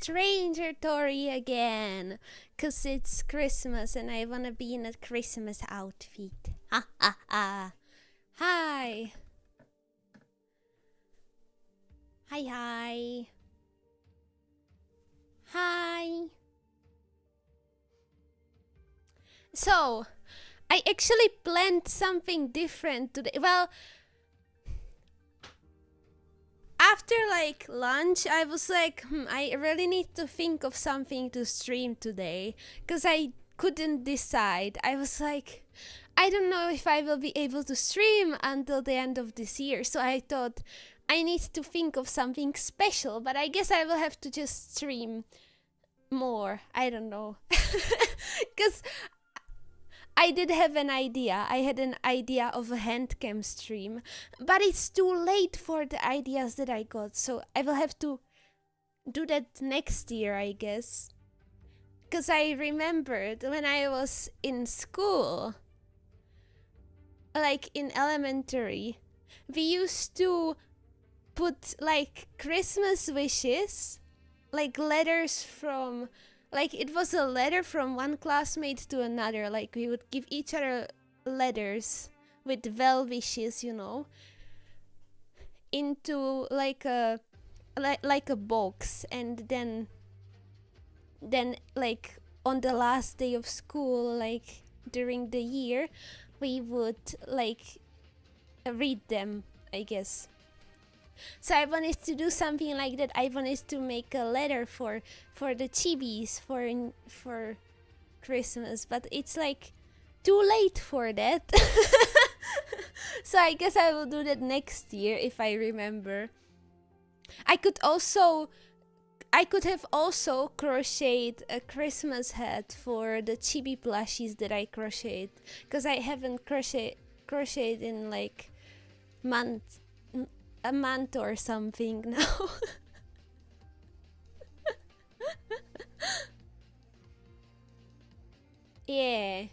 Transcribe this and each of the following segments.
stranger Tori again. Cause it's Christmas and I wanna be in a Christmas outfit. Ha ha ha. Hi. Hi hi. Hi. So, I actually planned something different today. Well, after like lunch, I was like, I really need to think of something to stream today. Because I couldn't decide. I was like, I don't know if I will be able to stream until the end of this year. So I thought I need to think of something special. But I guess I will have to just stream more. I don't know. Because I did have an idea. I had an idea of a handcam stream, but it's too late for the ideas that I got, so I will have to do that next year, I guess. Because I remembered when I was in school, like in elementary, we used to put like Christmas wishes, like letters from... Like, it was a letter from one classmate to another. Like, we would give each other letters with well wishes, you know, into like a box, and then like on the last day of school, like during the year, we would like read them, I guess. So I wanted to do something like that. I wanted to make a letter for the chibis for Christmas, but it's like too late for that. So I guess I will do that next year if I remember. I could have also crocheted a Christmas hat for the chibi plushies that I crocheted, because I haven't crocheted in like a month or something now. Yeah.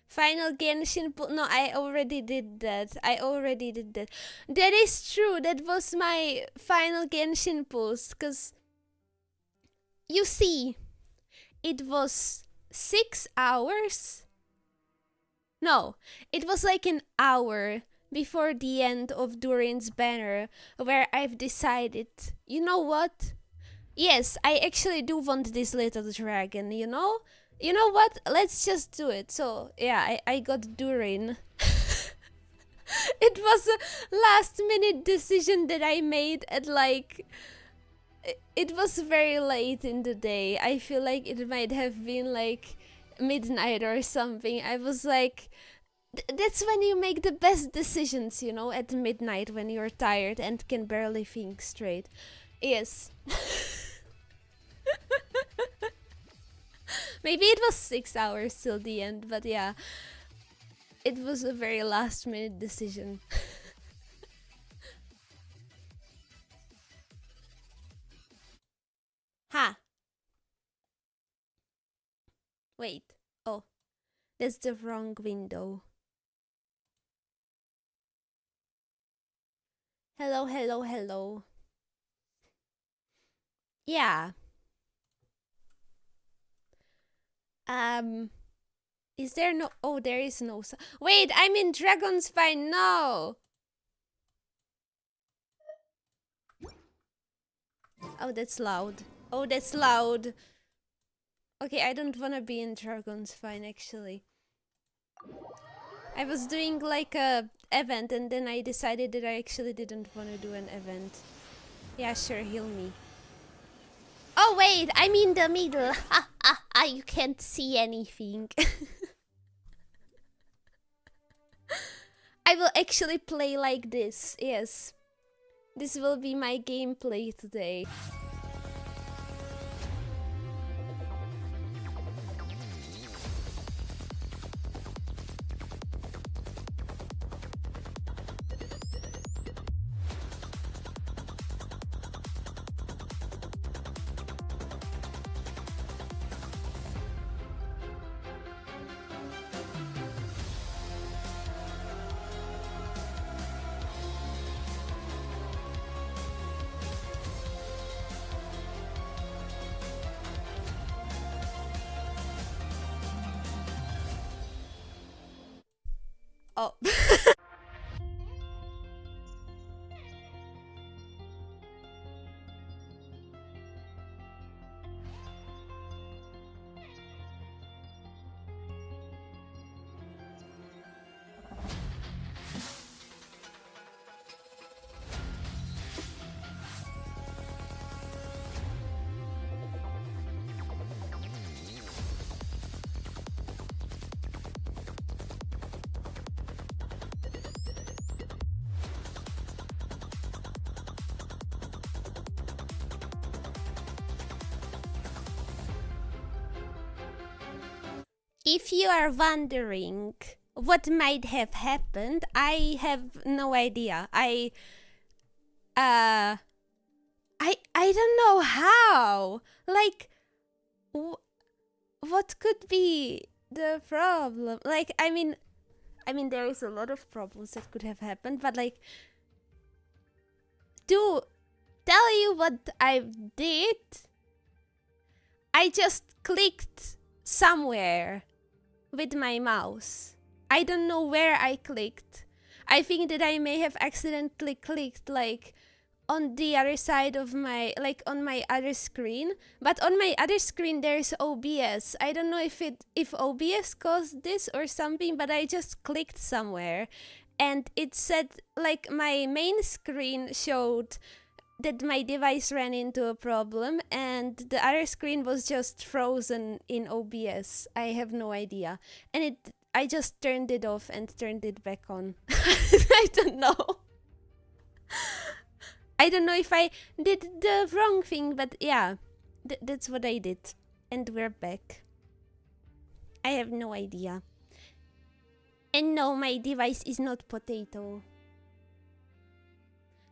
Final Genshin no, I already did that. That is true. That was my final Genshin pulse, cause you see, it was 6 hours? No, it was like an hour before the end of Durin's banner where I've decided, you know what? Yes, I actually do want this little dragon, you know? You know what? Let's just do it. So, yeah, I got Durin. It was a last minute decision that I made at like... It was very late in the day. I feel like it might have been like midnight or something. I was like, that's when you make the best decisions, you know, at midnight when you're tired and can barely think straight. Yes. Maybe it was 6 hours till the end, but yeah, it was a very last minute decision. Ha! Wait. Oh, that's the wrong window. Hello, hello, hello. Yeah. Is there no... Oh, there is no... Wait, I'm in Dragon's Spine, no! Oh, that's loud. Oh, that's loud. Okay, I don't wanna be in Dragon's Spine, actually. I was doing like a event and then I decided that I actually didn't wanna do an event. Yeah, sure, heal me. Oh wait, I'm in the middle. You can't see anything. I will actually play like this, yes. This will be my gameplay today. Oh. If you are wondering what might have happened, I have no idea. Uh I don't know how. Like what could be the problem? Like I mean there is a lot of problems that could have happened, but like to tell you what I did, I just clicked somewhere with my mouse. I don't know where I clicked. I think that I may have accidentally clicked like on the other side of my, like on my other screen, but on my other screen there's OBS. I don't know if OBS caused this or something, but I just clicked somewhere and it said, like, my main screen showed that my device ran into a problem and the other screen was just frozen in OBS. I have no idea. And I just turned it off and turned it back on. I don't know. I don't know if I did the wrong thing, but yeah, that's what I did. And we're back. I have no idea. And no, my device is not potato.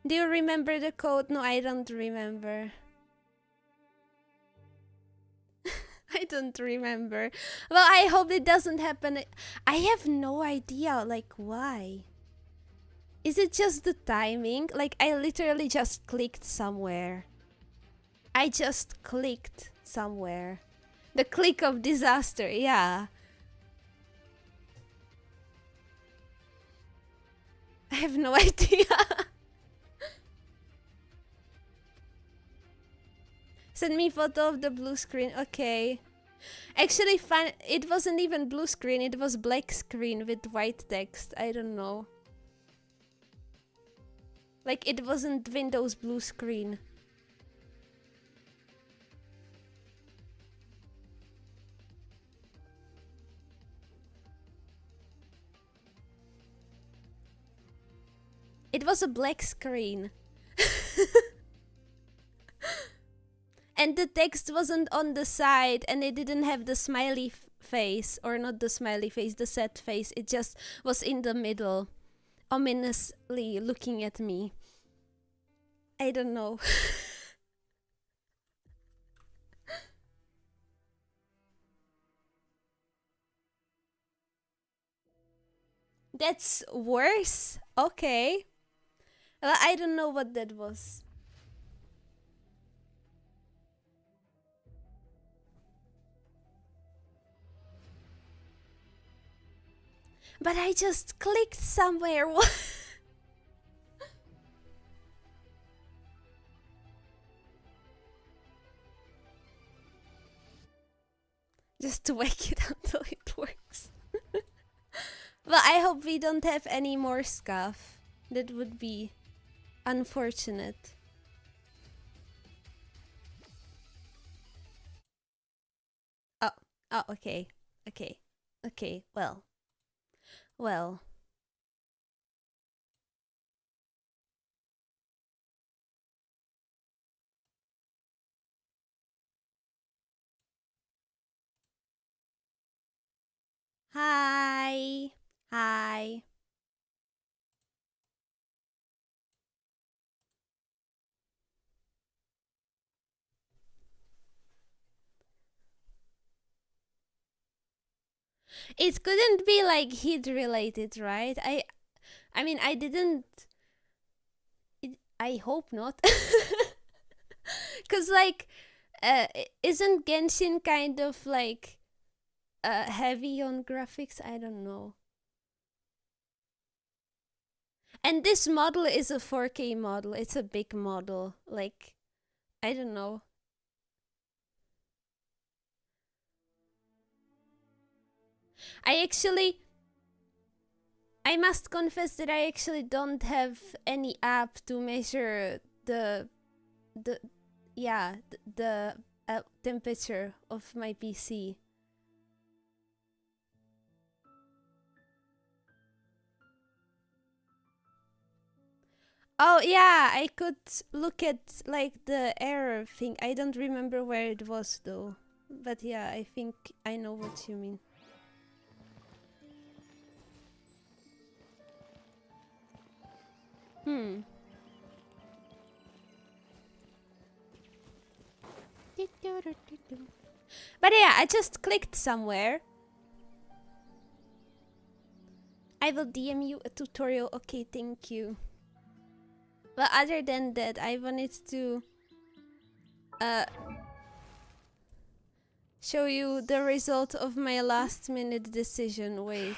Do you remember the code? No, I don't remember. I don't remember. Well, I hope it doesn't happen. I have no idea, like, why? Is it just the timing? Like, I literally just clicked somewhere. I just clicked somewhere. The click of disaster, yeah. I have no idea. Send me photo of the blue screen. Okay. Actually, it wasn't even blue screen. It was black screen with white text. I don't know. Like, it wasn't Windows blue screen. It was a black screen. And the text wasn't on the side and it didn't have the smiley face, or not the smiley face, the sad face. It just was in the middle, ominously looking at me. I don't know. That's worse? Okay. Well, I don't know what that was. But I just clicked somewhere. Just to wake it until it works. Well, I hope we don't have any more scuff. That would be unfortunate. Oh, okay. Okay, well. Hi. It couldn't be like heat related, right? I mean, I didn't. I hope not. Cause like, isn't Genshin kind of like heavy on graphics? I don't know. And this model is a 4K model. It's a big model. Like, I don't know. I must confess that I actually don't have any app to measure the temperature of my PC. Oh yeah, I could look at like the error thing. I don't remember where it was though. But yeah, I think I know what you mean. But yeah, I just clicked somewhere. I will DM you a tutorial. Okay, thank you. But other than that, I wanted to show you the result of my last minute decision. Wait,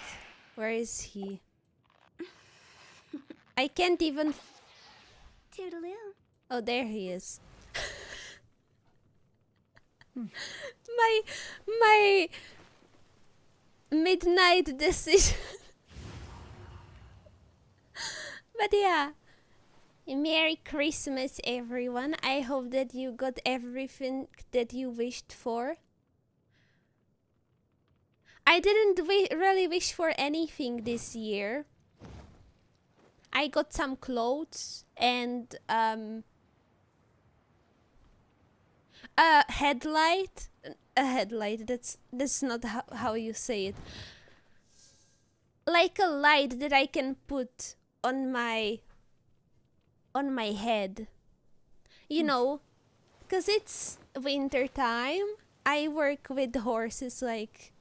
where is he? I can't even... Toodaloo. Oh, there he is. my midnight decision. But yeah. Merry Christmas, everyone. I hope that you got everything that you wished for. I didn't really wish for anything this year. I got some clothes and a headlight. A headlight, that's not how you say it. Like a light that I can put on my head. You know, because it's winter time. I work with horses like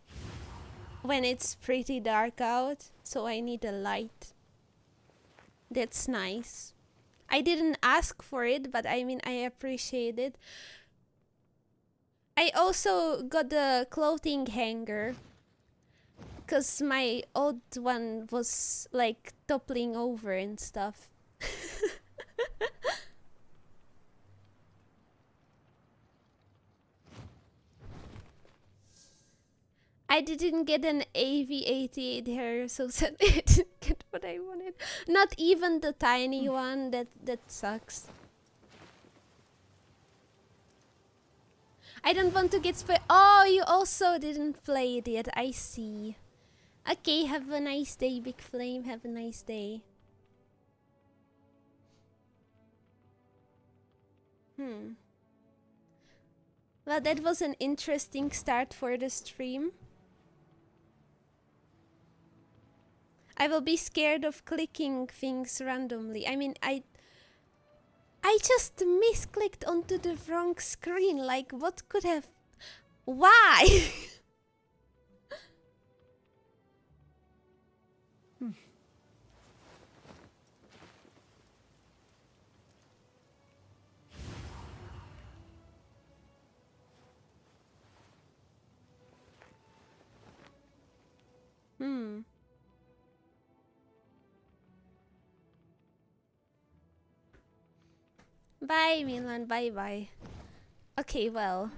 when it's pretty dark out, so I need a light. That's nice. I didn't ask for it, but I mean, I appreciate it. I also got the clothing hanger because my old one was like toppling over and stuff. I didn't get an AV88 hair, so sad I didn't get what I wanted. Not even the tiny one, that sucks. I don't want to get spoiled. Oh, you also didn't play it yet, I see. Okay, have a nice day, Big Flame, have a nice day. Well, that was an interesting start for the stream. I will be scared of clicking things randomly. I mean, I just misclicked onto the wrong screen. Like, what could have... Why? Bye, Milan. Bye-bye. Okay, well.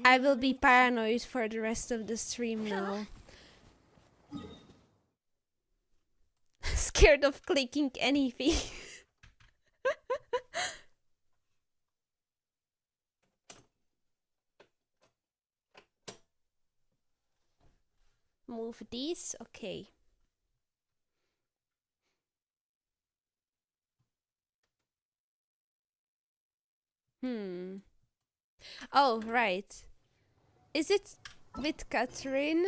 I will be paranoid for the rest of the stream now. Scared of clicking anything. Move these. Okay. Oh, right. Is it with Catherine?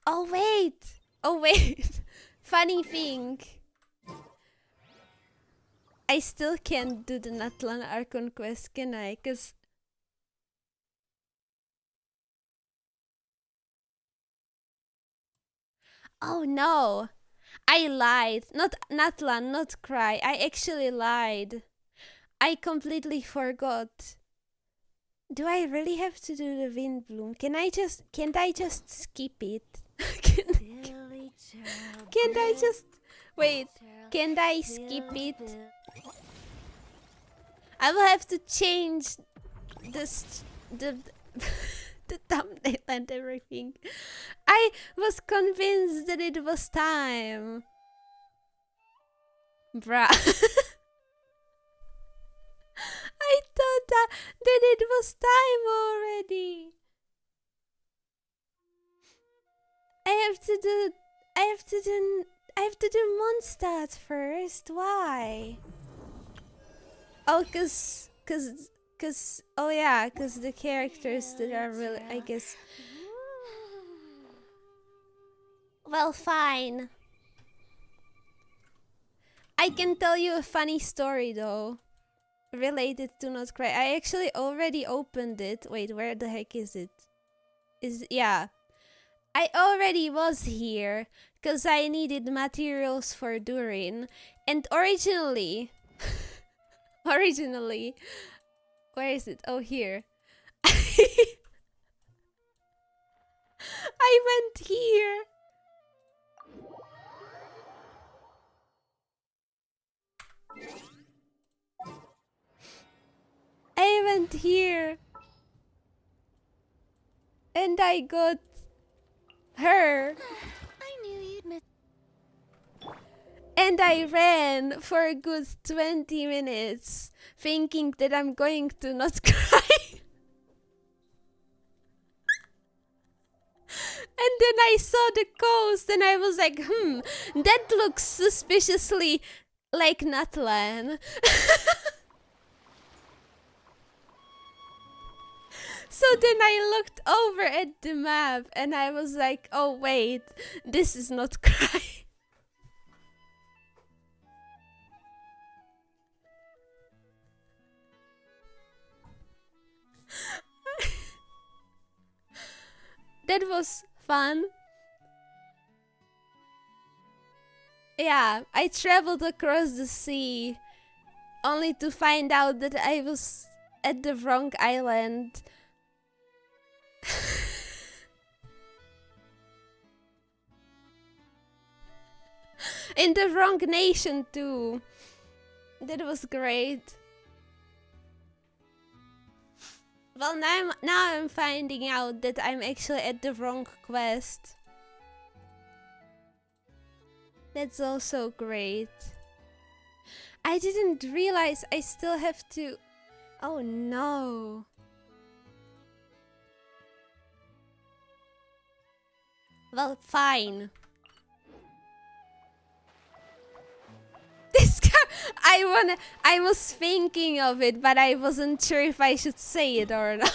Oh, wait! Oh, wait! Funny thing. I still can't do the Natlan Archon quest, can I? Cause... Oh, no! I lied. Not Natlan, not Cry. I actually lied. I completely forgot. Do I really have to do the wind bloom? Can't I just skip it? Can't I just wait? Can't I skip it? I will have to change the the thumbnail and everything. I was convinced that it was time. Bruh. I thought that it was time already. I have to do Mondstadt first. Why? Oh, oh yeah, cause the characters that are really, I guess. Well, fine. I can tell you a funny story though, related to Not Cry. I actually already opened it. Wait, where the heck is it? Yeah. I already was here because I needed materials for Durin, and originally, where is it? Oh, here. I went here. I went here. And I got her. I knew you'd miss. And I ran for a good 20 minutes, thinking that I'm going to not cry. And then I saw the coast and I was like, that looks suspiciously like Natlan. So then I looked over at the map and I was like, oh wait, this is not cry. That was fun. Yeah, I traveled across the sea only to find out that I was at the wrong island. In the wrong nation too. That was great. Well, now I'm finding out that I'm actually at the wrong quest. That's also great. I didn't realize I still have to... Oh no. Well, fine. This guy, I was thinking of it, but I wasn't sure if I should say it or not.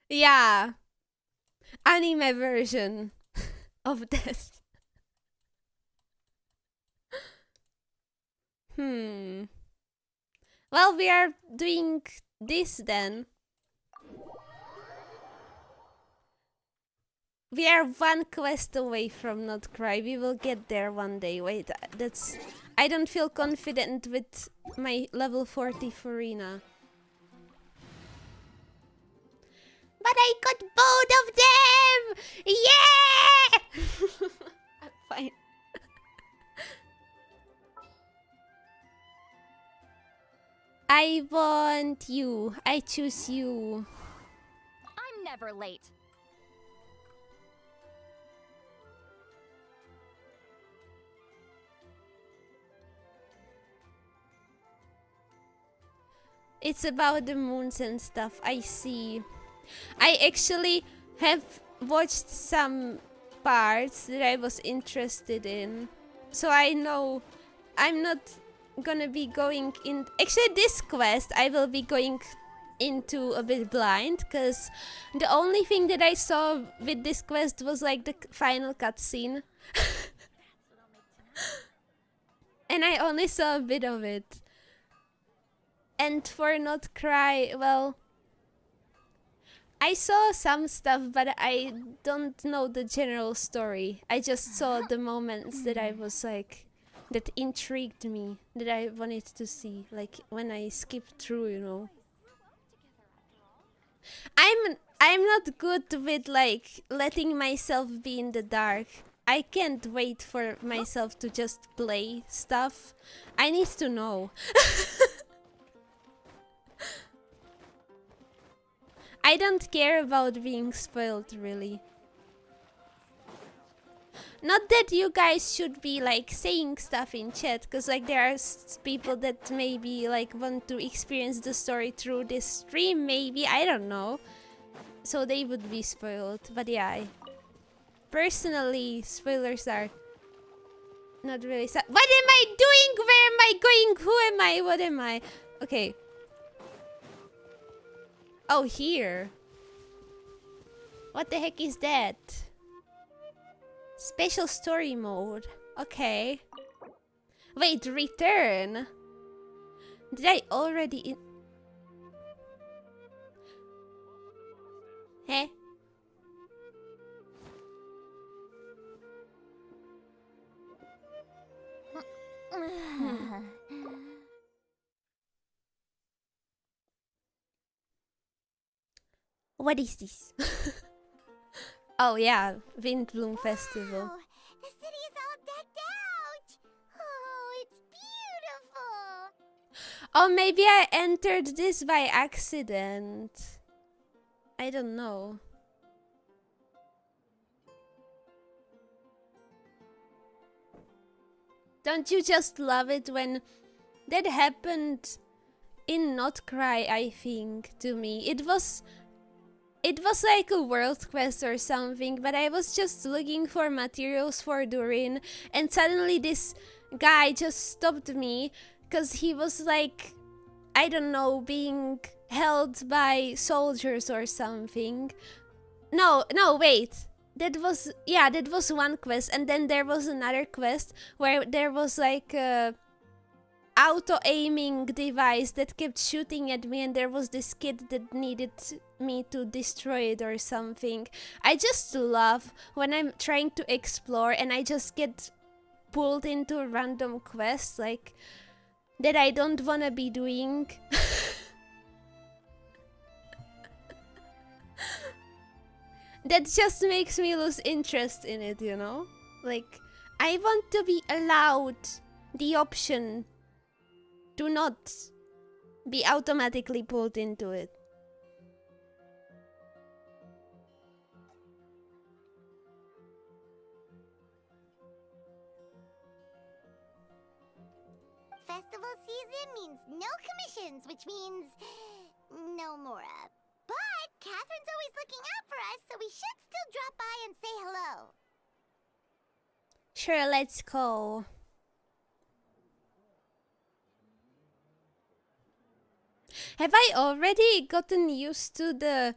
Yeah. Anime version of this. Well, we are doing this then. We are one quest away from not cry. We will get there one day. Wait, that's... I don't feel confident with my level 40 Furina. But I got both of them! Yeah! I'm fine. I want you. I choose you. I'm never late. It's about the moons and stuff. I see. I actually have watched some parts that I was interested in. So I know I'm not gonna be going in... Actually, this quest I will be going into a bit blind, because the only thing that I saw with this quest was like the final cutscene. And I only saw a bit of it. And for not cry, well, I saw some stuff, but I don't know the general story. I just saw the moments that I was like, that intrigued me, that I wanted to see, like when I skipped through, you know. I'm not good with like letting myself be in the dark. I can't wait for myself to just play stuff. I need to know. I don't care about being spoiled, really. Not that you guys should be like saying stuff in chat, because like there are people that maybe like want to experience the story through this stream, maybe, I don't know. So they would be spoiled, but yeah. Personally, spoilers are not really sad. What am I doing? Where am I going? Who am I? What am I? Okay. Oh, here. What the heck is that? Special story mode. Okay. Wait, return? Did I already Heh? What is this? Oh yeah, Windbloom Festival. Wow, the city is all decked out. Oh, it's beautiful. Oh, maybe I entered this by accident. I don't know. Don't you just love it when that happened in Not Cry, I think, to me. It was like a world quest or something, but I was just looking for materials for Durin, and suddenly this guy just stopped me because he was like, I don't know, being held by soldiers or something. No, wait. That was one quest, and then there was another quest where there was like a auto-aiming device that kept shooting at me, and there was this kid that needed me to destroy it or something. I just love when I'm trying to explore and I just get pulled into random quests like that I don't wanna be doing. That just makes me lose interest in it, you know? Like, I want to be allowed the option to not be automatically pulled into it. Festival season means no commissions, which means no Mora. But Catherine's always looking out for us, so we should still drop by and say hello. Sure, let's go. Have I already gotten used to the...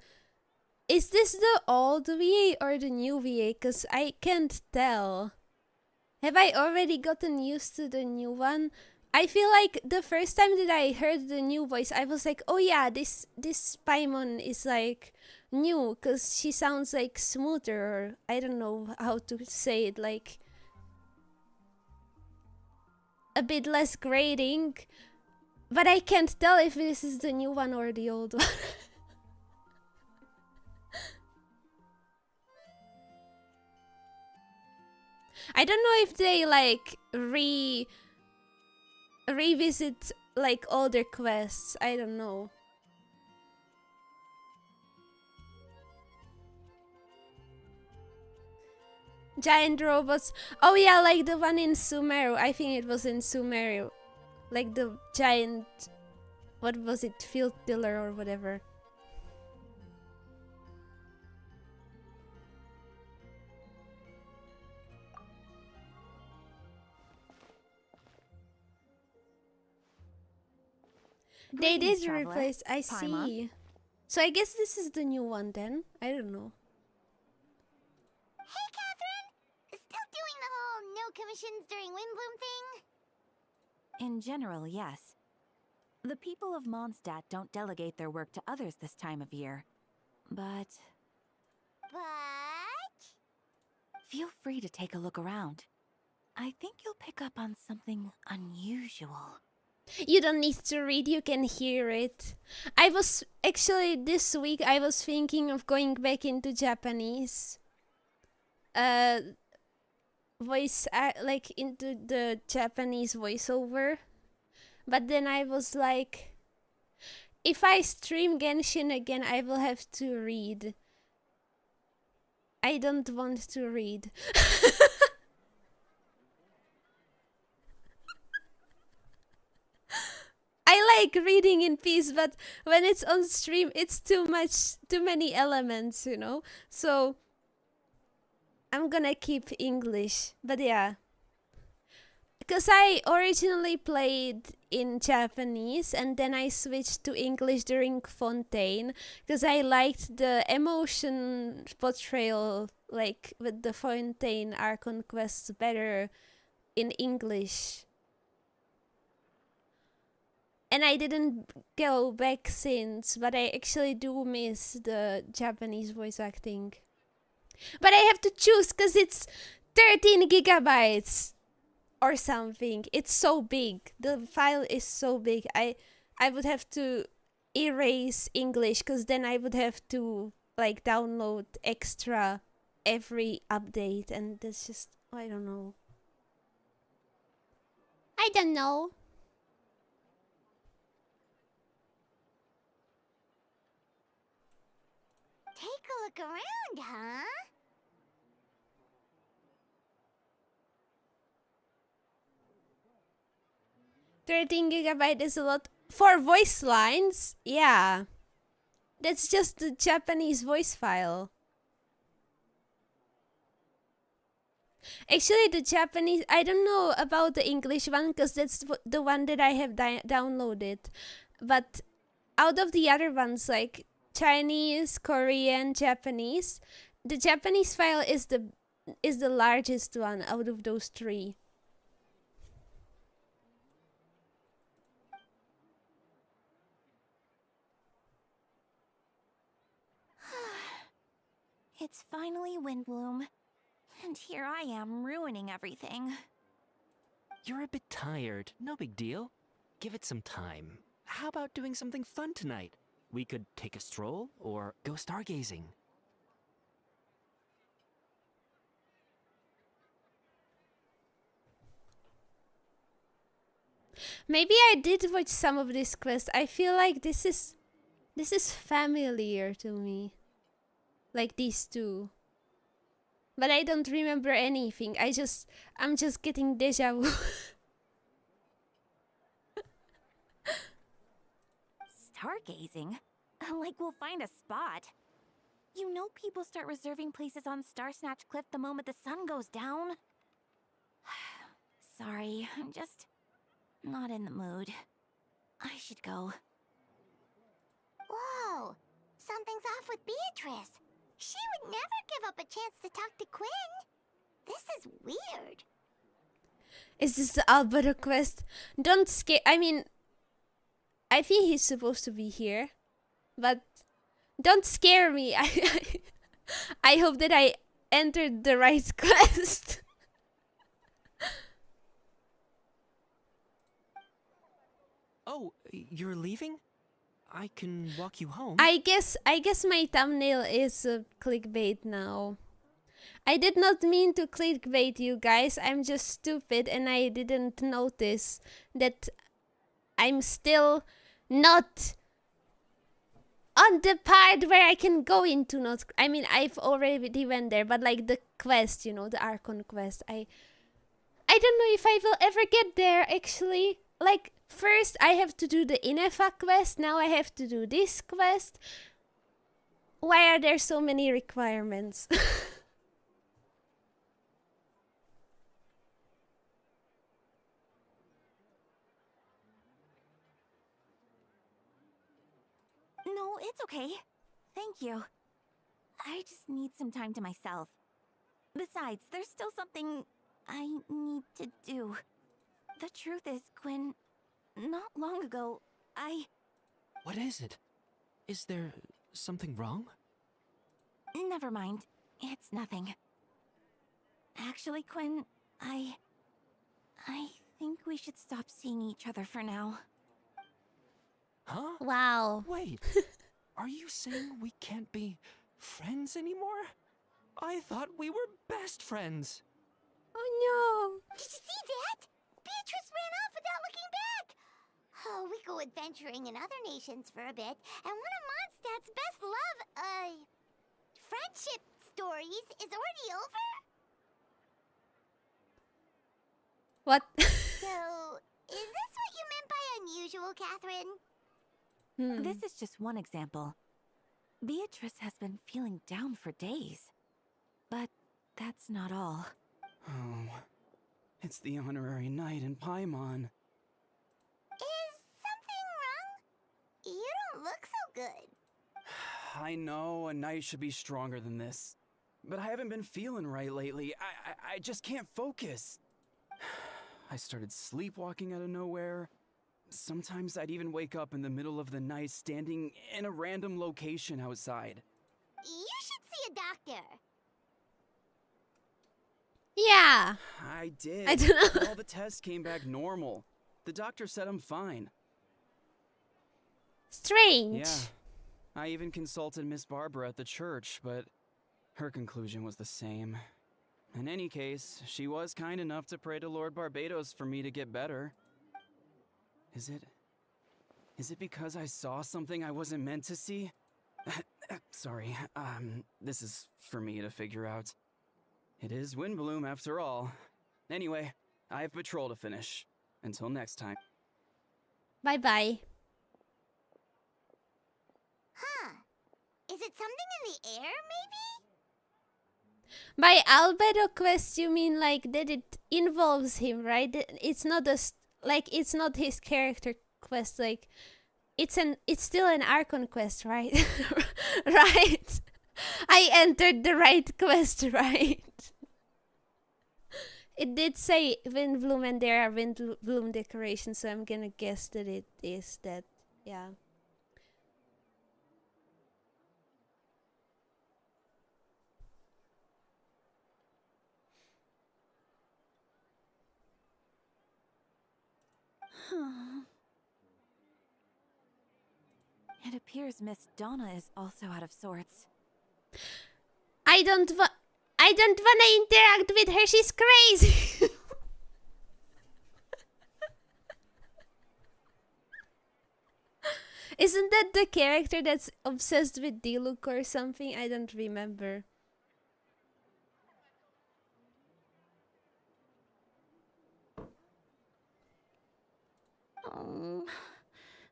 Is this the old VA or the new VA? Because I can't tell. Have I already gotten used to the new one? I feel like the first time that I heard the new voice, I was like, oh yeah, this Paimon is like new, because she sounds like smoother, or I don't know how to say it, like a bit less grating. But I can't tell if this is the new one or the old one. I don't know if they like revisit like older quests. I don't know. Giant robots. Oh yeah, like the one in Sumeru. I think it was in Sumeru. Like the giant... What was it? Field tiller or whatever. They did replace... I see. So I guess this is the new one then. I don't know. Hey, Catherine! Still doing the whole no commissions during Windbloom thing? In general, yes. The people of Mondstadt don't delegate their work to others this time of year. but But... feel free to take a look around. I think you'll pick up on something unusual. You don't need to read, you can hear it. I was actually this week I was thinking of going back into Japanese. Like into the Japanese voiceover. But then I was like, if I stream Genshin again, I will have to read. I don't want to read. I like reading in peace, but when it's on stream, it's too many elements, you know? So, I'm gonna keep English. But yeah. Because I originally played in Japanese and then I switched to English during Fontaine because I liked the emotion portrayal, like with the Fontaine Archon quests better in English. And I didn't go back since, but I actually do miss the Japanese voice acting. But I have to choose because it's 13 gigabytes or something. It's so big. The file is so big. I would have to erase English because then I would have to like download extra every update, and that's just, I don't know. I don't know. Take a look around, huh? $13 GB is a lot for voice lines. Yeah, that's just the Japanese voice file. Actually, the Japanese, I don't know about the English one because that's the one that I have downloaded. But out of the other ones, like Chinese, Korean, Japanese, the Japanese file is the largest one out of those three. It's finally Windbloom, and here I am ruining everything. You're a bit tired. No big deal. Give it some time. How about doing something fun tonight? We could take a stroll or go stargazing. Maybe I did watch some of this quest. I feel like this is familiar to me. Like these two. But I don't remember anything. I'm just getting deja vu. Stargazing? Like we'll find a spot. You know people start reserving places on Star Snatch Cliff the moment the sun goes down? Sorry, I'm just not in the mood. I should go. Whoa! Something's off with Beatrice. She would never give up a chance to talk to Quinn. This is weird. Is this the Alberto quest? Don't scare. I mean, I think he's supposed to be here, but don't scare me. I hope that I entered the right quest. Oh, you're leaving? I can walk you home. I guess my thumbnail is clickbait now. I did not mean to clickbait you guys. I'm just stupid and I didn't notice that I'm still not on the part where I can go into not. I mean, I've already went there, but like the quest, you know, the Archon quest. I don't know if I will ever get there actually. Like, first I have to do the Inefa quest, now I have to do this quest. Why are there so many requirements? No, it's okay. Thank you. I just need some time to myself. Besides, there's still something I need to do. The truth is, Quinn, not long ago, What is it? Is there something wrong? Never mind. It's nothing. Actually, Quinn, I think we should stop seeing each other for now. Huh? Wow. Wait. Are you saying we can't be friends anymore? I thought we were best friends. Oh Did you see that? Beatrice ran off without looking back. Oh, we go adventuring in other nations for a bit, and one of Mondstadt's best friendship stories is already over? no. What? So, is this what you meant by unusual, Catherine? This is just one example. Beatrice has been feeling down for days. But that's not all. Oh, it's the honorary knight in Paimon. Is something wrong? You don't look so good. I know a knight should be stronger than this, but I haven't been feeling right lately. I just can't focus. I started sleepwalking out of nowhere. Sometimes I'd even wake up in the middle of the night standing in a random location outside. You should see a doctor. Yeah. I did. I don't know. All the tests came back normal. The doctor said I'm fine. Strange. Yeah. I even consulted Miss Barbara at the church, but her conclusion was the same. In any case, she was kind enough to pray to Lord Barbados for me to get better. Is it because I saw something I wasn't meant to see? Sorry, this is for me to figure out. It is Windbloom after all. Anyway, I have patrol to finish. Until next time. Bye-bye. Huh. Is it something in the air, maybe? By albedo quest, you mean like that it involves him, right? It's not it's not his character quest. Like, it's still an Archon quest, right? Right. I entered the right quest, right? It did say Windbloom and there are Windbloom decorations, so I'm gonna guess that it is that. Yeah. It appears Miss Donna is also out of sorts. I don't wanna interact with her. She's crazy. Isn't that the character that's obsessed with Diluc or something? I don't remember.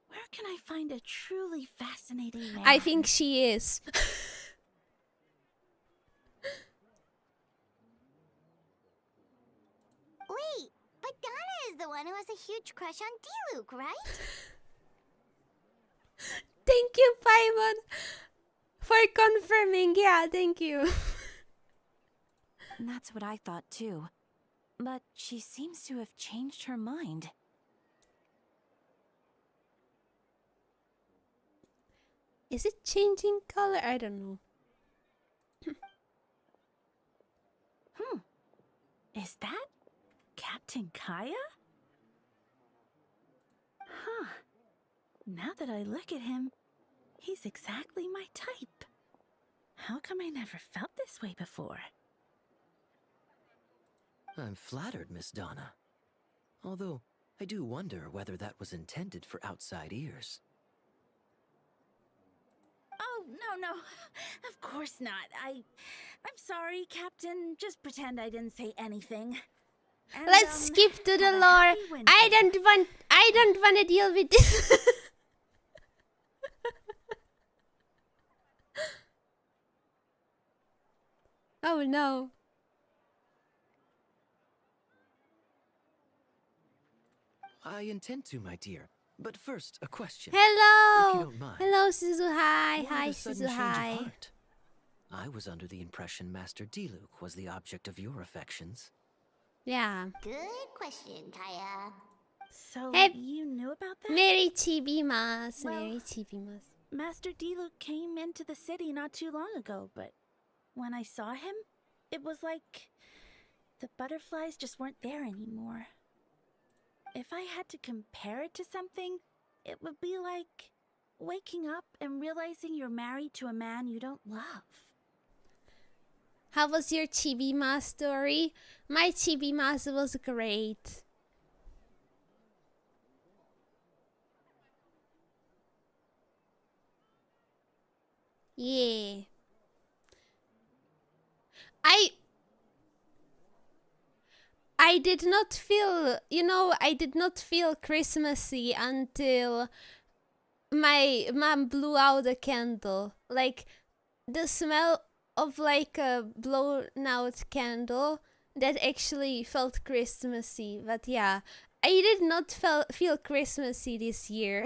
Where can I find a truly fascinating man? I think she is. Wait, but Donna is the one who has a huge crush on Diluc, right? Thank you, Paimon, for confirming. Yeah, thank you. That's what I thought too. But she seems to have changed her mind. Is it changing color? I don't know. Is that Captain Kaya? Huh. Now that I look at him, he's exactly my type. How come I never felt this way before? I'm flattered, Miss Donna. Although, I do wonder whether that was intended for outside ears. Oh, no. Of course not. I'm sorry, Captain. Just pretend I didn't say anything. And, Let's skip to the have a lore. happy winter. I don't want to deal with this. Oh no. I intend to, my dear. But first, a question. Hello. If you don't mind. Hello, Suzuhai. Why Hi, the sudden change of Suzuhai. heart? I was under the impression Master Diluc was the object of your affections. Yeah. Good question, Kaya. So, Hey. you knew about that? Merry Chibimas. Well- Merry Chibimas. Master Diluc came into the city not too long ago, but when I saw him, it was like the butterflies just weren't there anymore. If I had to compare it to something, it would be like waking up and realizing you're married to a man you don't love. How was your Chibi story? My Chibi was great. Yeah. I did not feel, I did not feel Christmassy until my mom blew out a candle. Like, the smell of like a blown out candle, that actually felt Christmassy. But yeah, I did not feel Christmassy this year.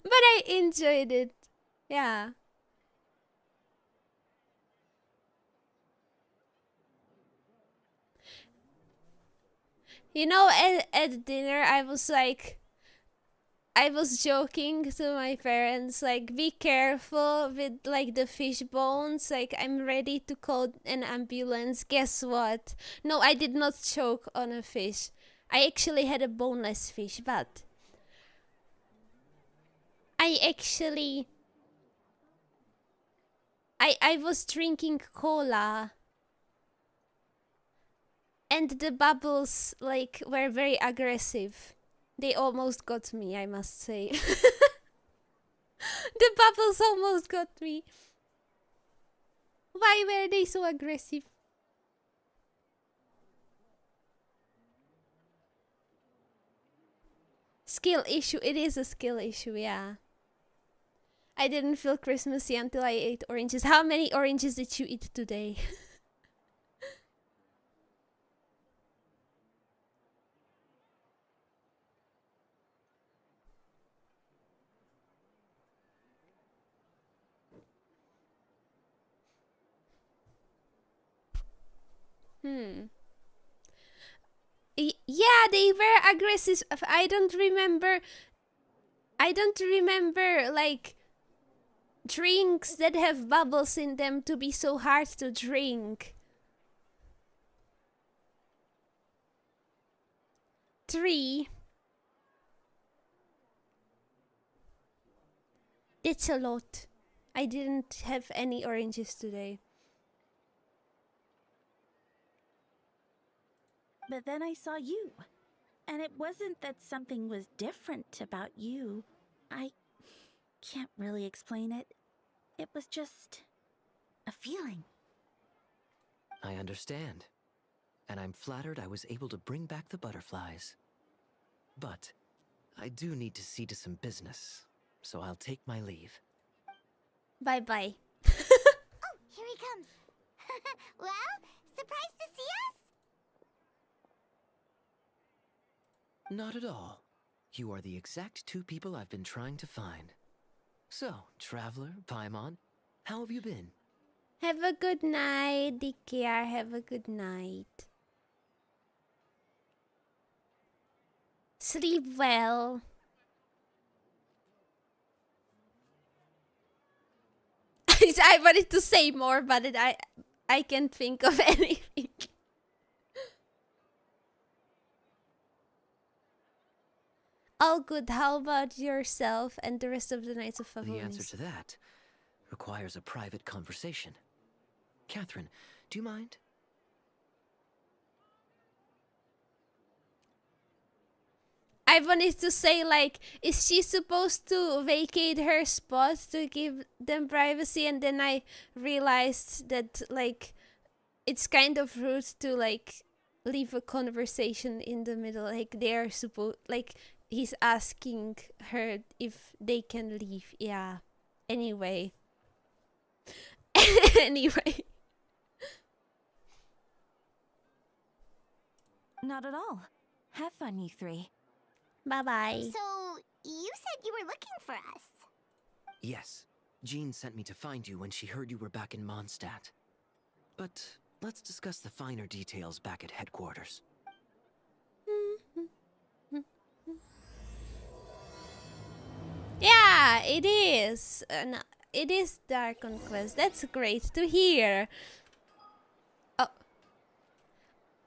But I enjoyed it. Yeah. At dinner, I was joking to my parents, like, be careful with, like, the fish bones. Like, I'm ready to call an ambulance. Guess what? No, I did not choke on a fish. I actually had a boneless fish, but I was drinking cola. And the bubbles, like, were very aggressive. They almost got me, I must say. The bubbles almost got me. Why were they so aggressive? Skill issue. It is a skill issue, yeah. I didn't feel Christmassy until I ate oranges. How many oranges did you eat today? Yeah, they were aggressive. I don't remember, like, drinks that have bubbles in them to be so hard to drink. 3. That's a lot. I didn't have any oranges today. But then I saw you. And it wasn't that something was different about you. I can't really explain it. It was just a feeling. I understand. And I'm flattered I was able to bring back the butterflies. But I do need to see to some business, so I'll take my leave. Bye-bye. Oh, here he comes. Well, surprised to see us? Not at all. You are the exact 2 people I've been trying to find. So, Traveler, Paimon, how have you been? Have a good night, DKR. Have a good night. Sleep well. I wanted to say more, but I can't think of anything. All good. How about yourself and the rest of the Knights of Favonius? The answer to that requires a private conversation. Catherine, do you mind? I wanted to say, like, is she supposed to vacate her spot to give them privacy? And then I realized that, like, it's kind of rude to, like, leave a conversation in the middle. Like, they're supposed, like, he's asking her if they can leave. Yeah. Anyway. Anyway. Not at all. Have fun, you 3. Bye-bye. So, you said you were looking for us. Yes. Jean sent me to find you when she heard you were back in Mondstadt. But let's discuss the finer details back at headquarters. Yeah, Yeah, it is. It is Dark Conquest. That's great to hear. Oh.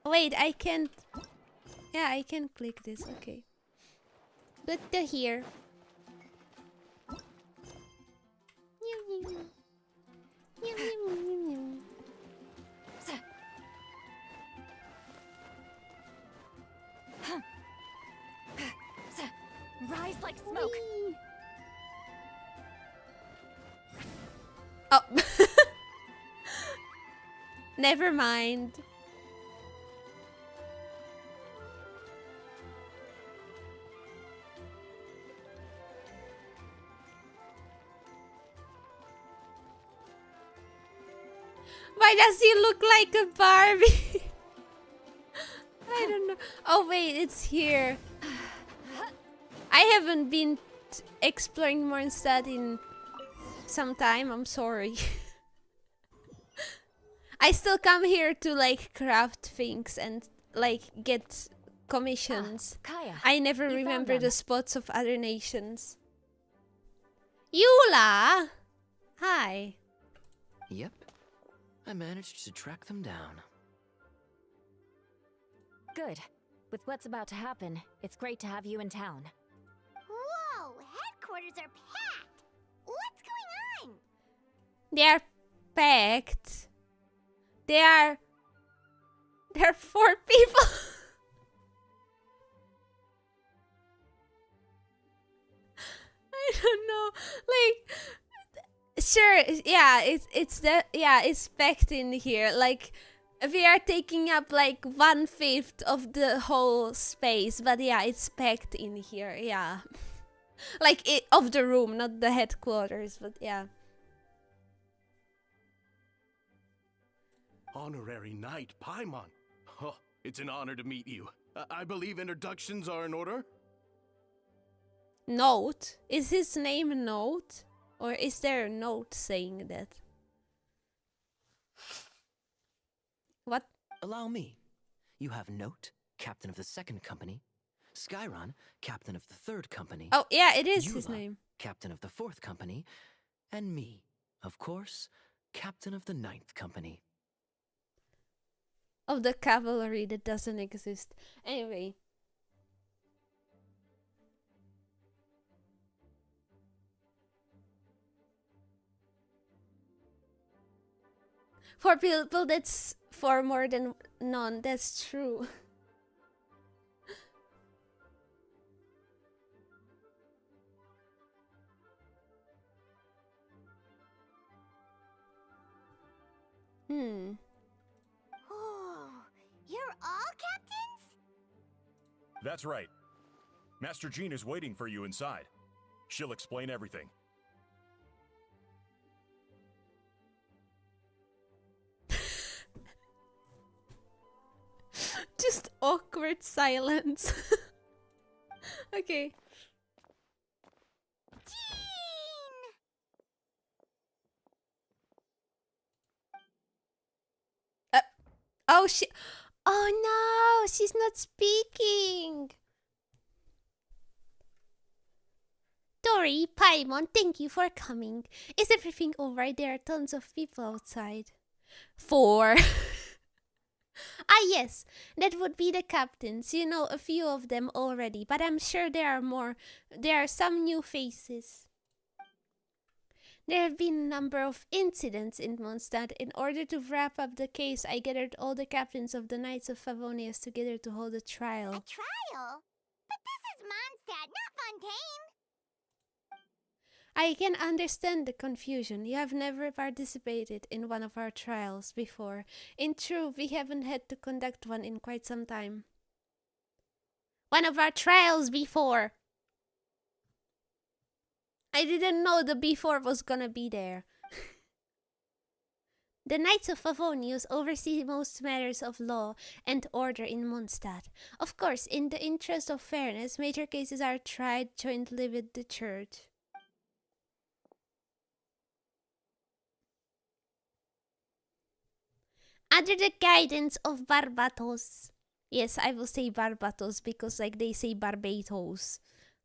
Wait, I can't... Yeah, I can click this. Okay. Good to hear. Rise like smoke. Oh. Never mind. Why does he look like a Barbie? I don't know. Oh wait, it's here. I haven't been exploring Mondstadt in some time. I'm sorry. I still come here to like craft things and like get commissions. Kaya, I never you found remember them. the spots of other nations. Eula! Hi. Yep. I managed to track them down. Good. With what's about to happen, it's great to have you in town. Whoa, headquarters are packed. What's going on? They are packed. There are 4 people. I don't know. Like, sure, yeah, it's packed in here. Like, we are taking up like 1/5 of the whole space, but yeah, it's packed in here. Yeah, like of the room, not the headquarters, but yeah. Honorary Knight Paimon. Oh, it's an honor to meet you. I believe introductions are in order? Note? Is his name Note? Or is there a note saying that? What? Allow me. You have Note, captain of the 2nd company. Skyron, captain of the 3rd company. Oh, yeah, it is his Eula, name. captain of the 4th company. And me, of course, captain of the 9th company. Of the cavalry that doesn't exist. Anyway. For people, that's 4 more than none. That's true. Hmm. Oh, you're all captains? That's right. Master Jean is waiting for you inside. She'll explain everything. Just awkward silence. Okay. Jean! Oh, oh no, she's not speaking. Tori, Paimon, thank you for coming. Is everything alright? There are tons of people outside. 4. Ah, yes, that would be the captains. You know a few of them already, but I'm sure there are more. There are some new faces. There have been a number of incidents in Mondstadt. In order to wrap up the case, I gathered all the captains of the Knights of Favonius together to hold a trial. A trial? But this is Mondstadt, not Fontaine. I can understand the confusion. You have never participated in one of our trials before. In truth, we haven't had to conduct one in quite some time. One of our trials before! I didn't know the before was gonna be there. The Knights of Favonius oversee most matters of law and order in Mondstadt. Of course, in the interest of fairness, major cases are tried jointly with the church. Under the guidance of Barbatos. Yes, I will say Barbatos because like they say Barbatos.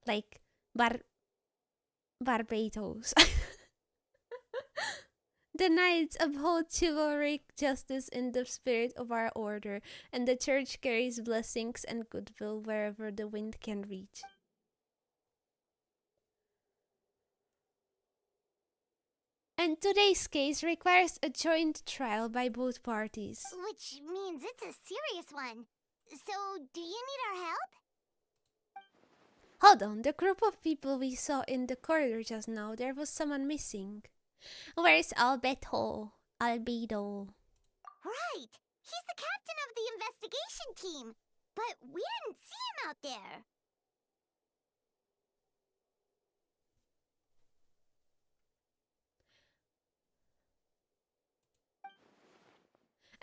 Like Barbados. The Knights uphold chivalric justice in the spirit of our order, and the church carries blessings and goodwill wherever the wind can reach. And today's case requires a joint trial by both parties. Which means it's a serious one. So, do you need our help? Hold on, the group of people we saw in the corridor just now, there was someone missing. Where's Albedo? Right! He's the captain of the investigation team. But we didn't see him out there.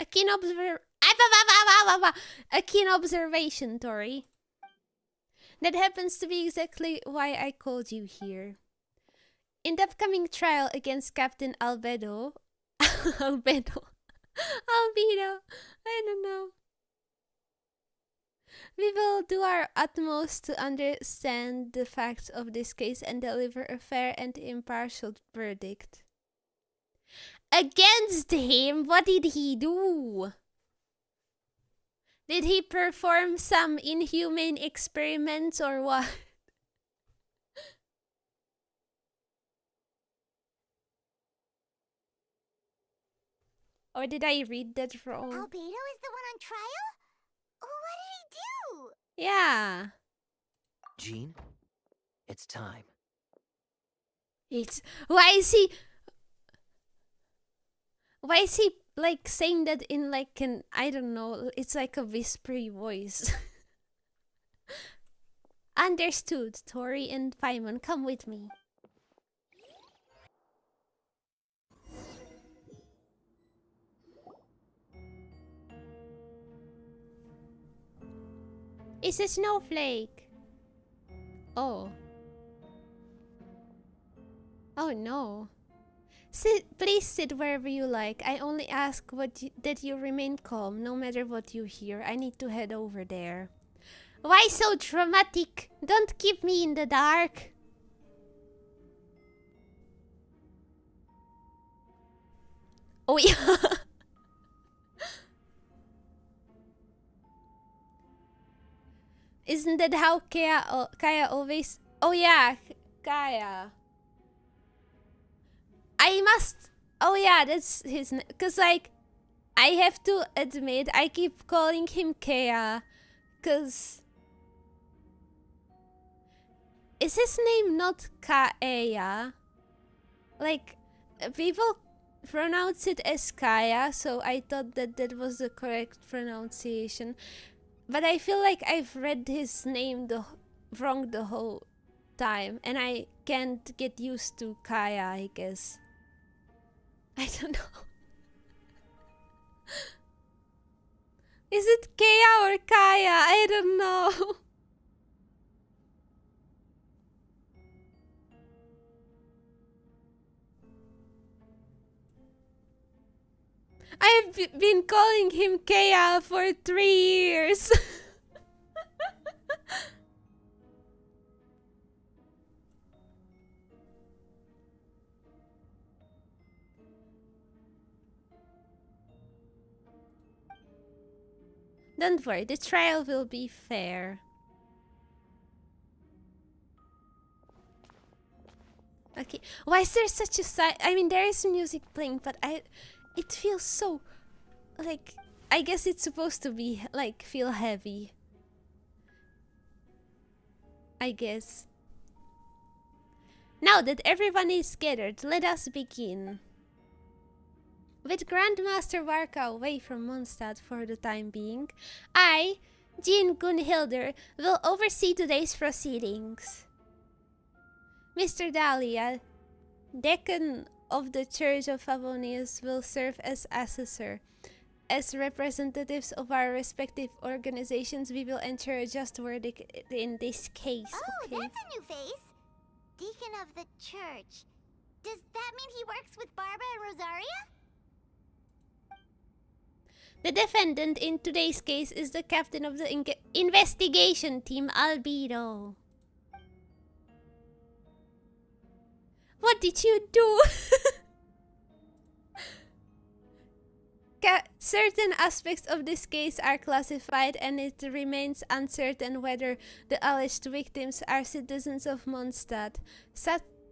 A keen observation, Tori. That happens to be exactly why I called you here. In the upcoming trial against Captain Albedo, Albedo, I don't know. We will do our utmost to understand the facts of this case and deliver a fair and impartial verdict. Against him? What did he do? Did he perform some inhumane experiments or what? Or did I read that wrong? Albedo is the one on trial? What did he do? Yeah. Jean, it's time. Why is he like saying that in like an, I don't know, it's like a whispery voice. Understood. Tori and Paimon, come with me. It's a snowflake. Oh. Oh no. Please sit wherever you like. I only ask that you remain calm, no matter what you hear. I need to head over there. Why so dramatic? Don't keep me in the dark. Oh yeah. Isn't that how Kaya always... Oh yeah, Kaya. Oh yeah, that's his name. Cause like, I have to admit, I keep calling him Kaya. Cause... Is his name not Kaeya? Like, people pronounce it as Kaya, so I thought that that was the correct pronunciation. But I feel like I've read his name wrong the whole time, and I can't get used to Kaya, I guess. I don't know. Is it Kaya or Kaya? I don't know. I've been calling him Kaya for 3 years. Don't worry, the trial will be fair. Okay, why is there such a I mean, there is music playing, but it feels so, like, I guess it's supposed to be, like, feel heavy. I guess. Now that everyone is gathered, let us begin. With Grandmaster Varka away from Mondstadt for the time being, I, Jean Gunhilder, will oversee today's proceedings. Mr. Dahlia, Deacon of the Church of Favonius, will serve as assessor. As representatives of our respective organizations, we will ensure a just verdict in this case. Oh, okay? that's a new face. Deacon of the church. Does that mean he works with Barbara and Rosaria? The defendant in today's case is the captain of the investigation team, Albedo. What did you do? Certain aspects of this case are classified, and it remains uncertain whether the alleged victims are citizens of Mondstadt.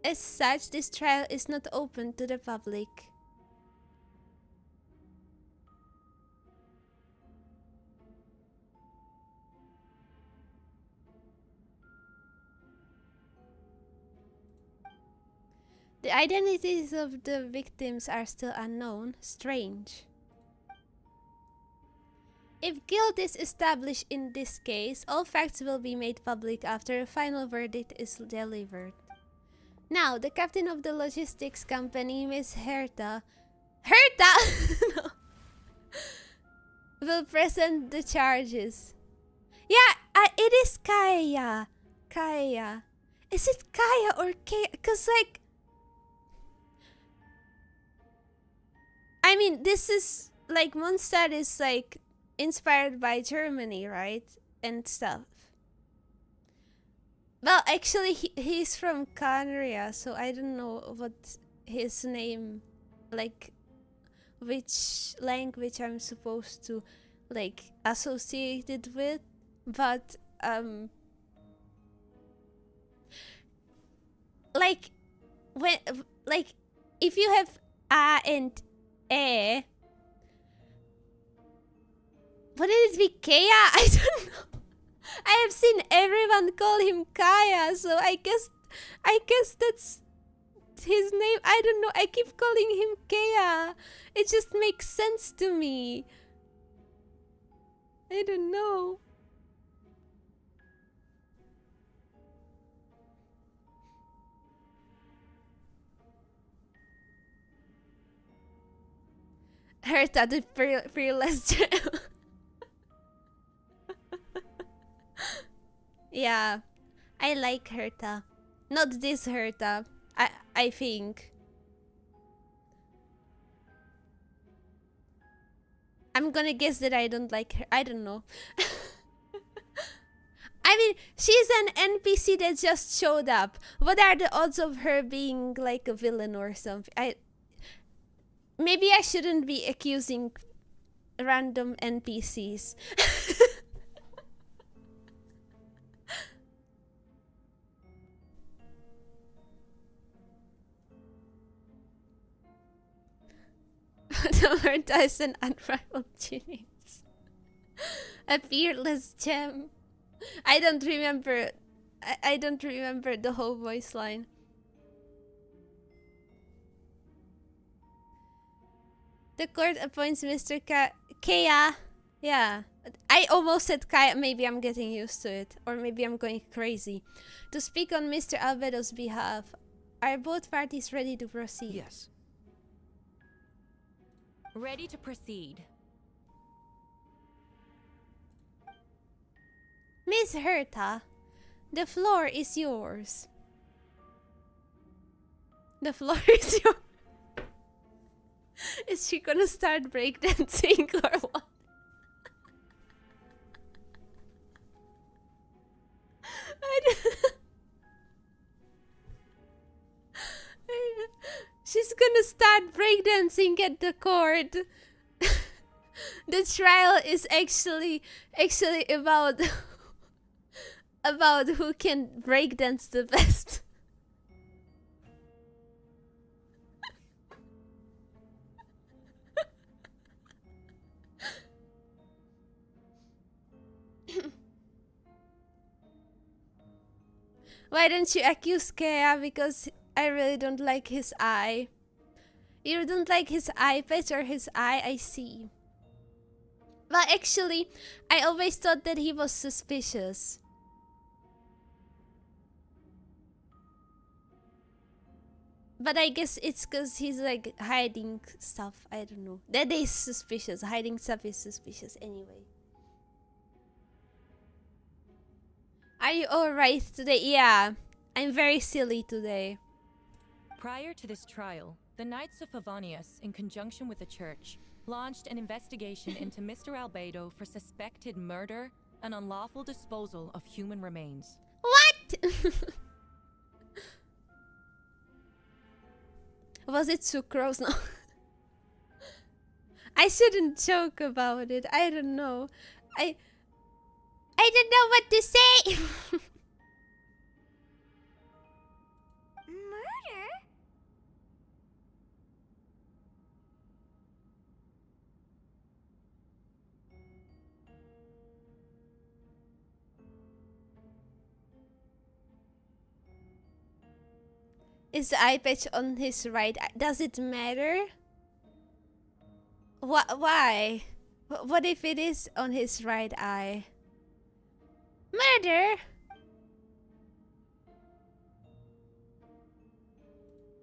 As such, this trial is not open to the public. The identities of the victims are still unknown. Strange. If guilt is established in this case, all facts will be made public after a final verdict is delivered. Now, the captain of the logistics company, Miss Herta, no, will present the charges. Yeah, it is Kaya. Kaya. Is it Kaya or Kaya? Because, like, I mean, this is, like, Mondstadt is, like, inspired by Germany, right? And stuff. Well, actually, he's from Canria, so I don't know what his name, like, which language I'm supposed to, like, associate it with. But, like, when, like, if you have A and E, wouldn't it be Kaya? I don't know. I have seen everyone call him Kaya, so I guess that's his name. I don't know. I keep calling him Kaya. It just makes sense to me. I don't know. Herta the fearless gem. Yeah, I like Herta. Not this Herta. I think. I'm gonna guess that I don't like her. I don't know. I mean, she's an NPC that just showed up. What are the odds of her being like a villain or something? Maybe I shouldn't be accusing random NPCs. Herta is an unrivaled genius. A fearless gem. I don't remember. I don't remember the whole voice line. The court appoints Mr. Kaya. Yeah. I almost said Kaya. Maybe I'm getting used to it. Or maybe I'm going crazy. To speak on Mr. Albedo's behalf. Are both parties ready to proceed? Yes. Ready to proceed. Miss Herta, the floor is yours. The floor is yours. Is she gonna start breakdancing or what? She's gonna start breakdancing at the court. The trial is actually about who can breakdance the best. Why don't you accuse Kea? Because I really don't like his eye. You don't like his eye patch or his eye? I see. Well, actually, I always thought that he was suspicious. But I guess it's because he's like hiding stuff. I don't know. That is suspicious. Hiding stuff is suspicious anyway. Are you alright today? Yeah, I'm very silly today. Prior to this trial, the Knights of Favonius, in conjunction with the church, launched an investigation into Mr. Albedo for suspected murder and unlawful disposal of human remains. What? Was it sucrose? No. I shouldn't joke about it. I don't know. I don't know what to say. Murder? Is the eye patch on his right eye? Does it matter? Why? What if it is on his right eye? Murder?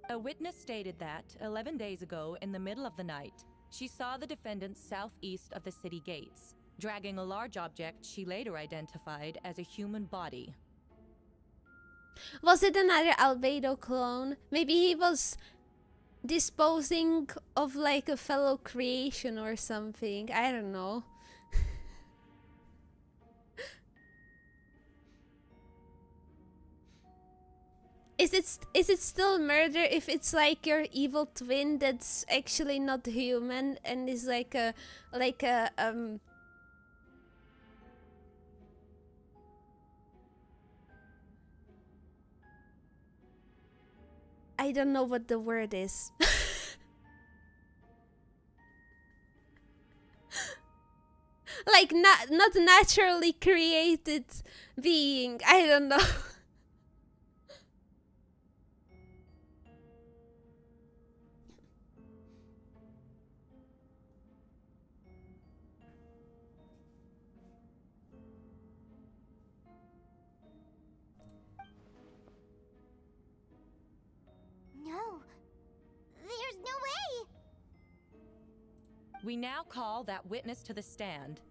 A witness stated that 11 days ago, in the middle of the night, she saw the defendant southeast of the city gates, dragging a large object she later identified as a human body. Was it another Albedo clone? Maybe he was disposing of like a fellow creation or something. I don't know. Is it still murder if it's like your evil twin that's actually not human and is like a I don't know what the word is. Like not naturally created being. I don't know. No. There's no way! We now call that witness to the stand.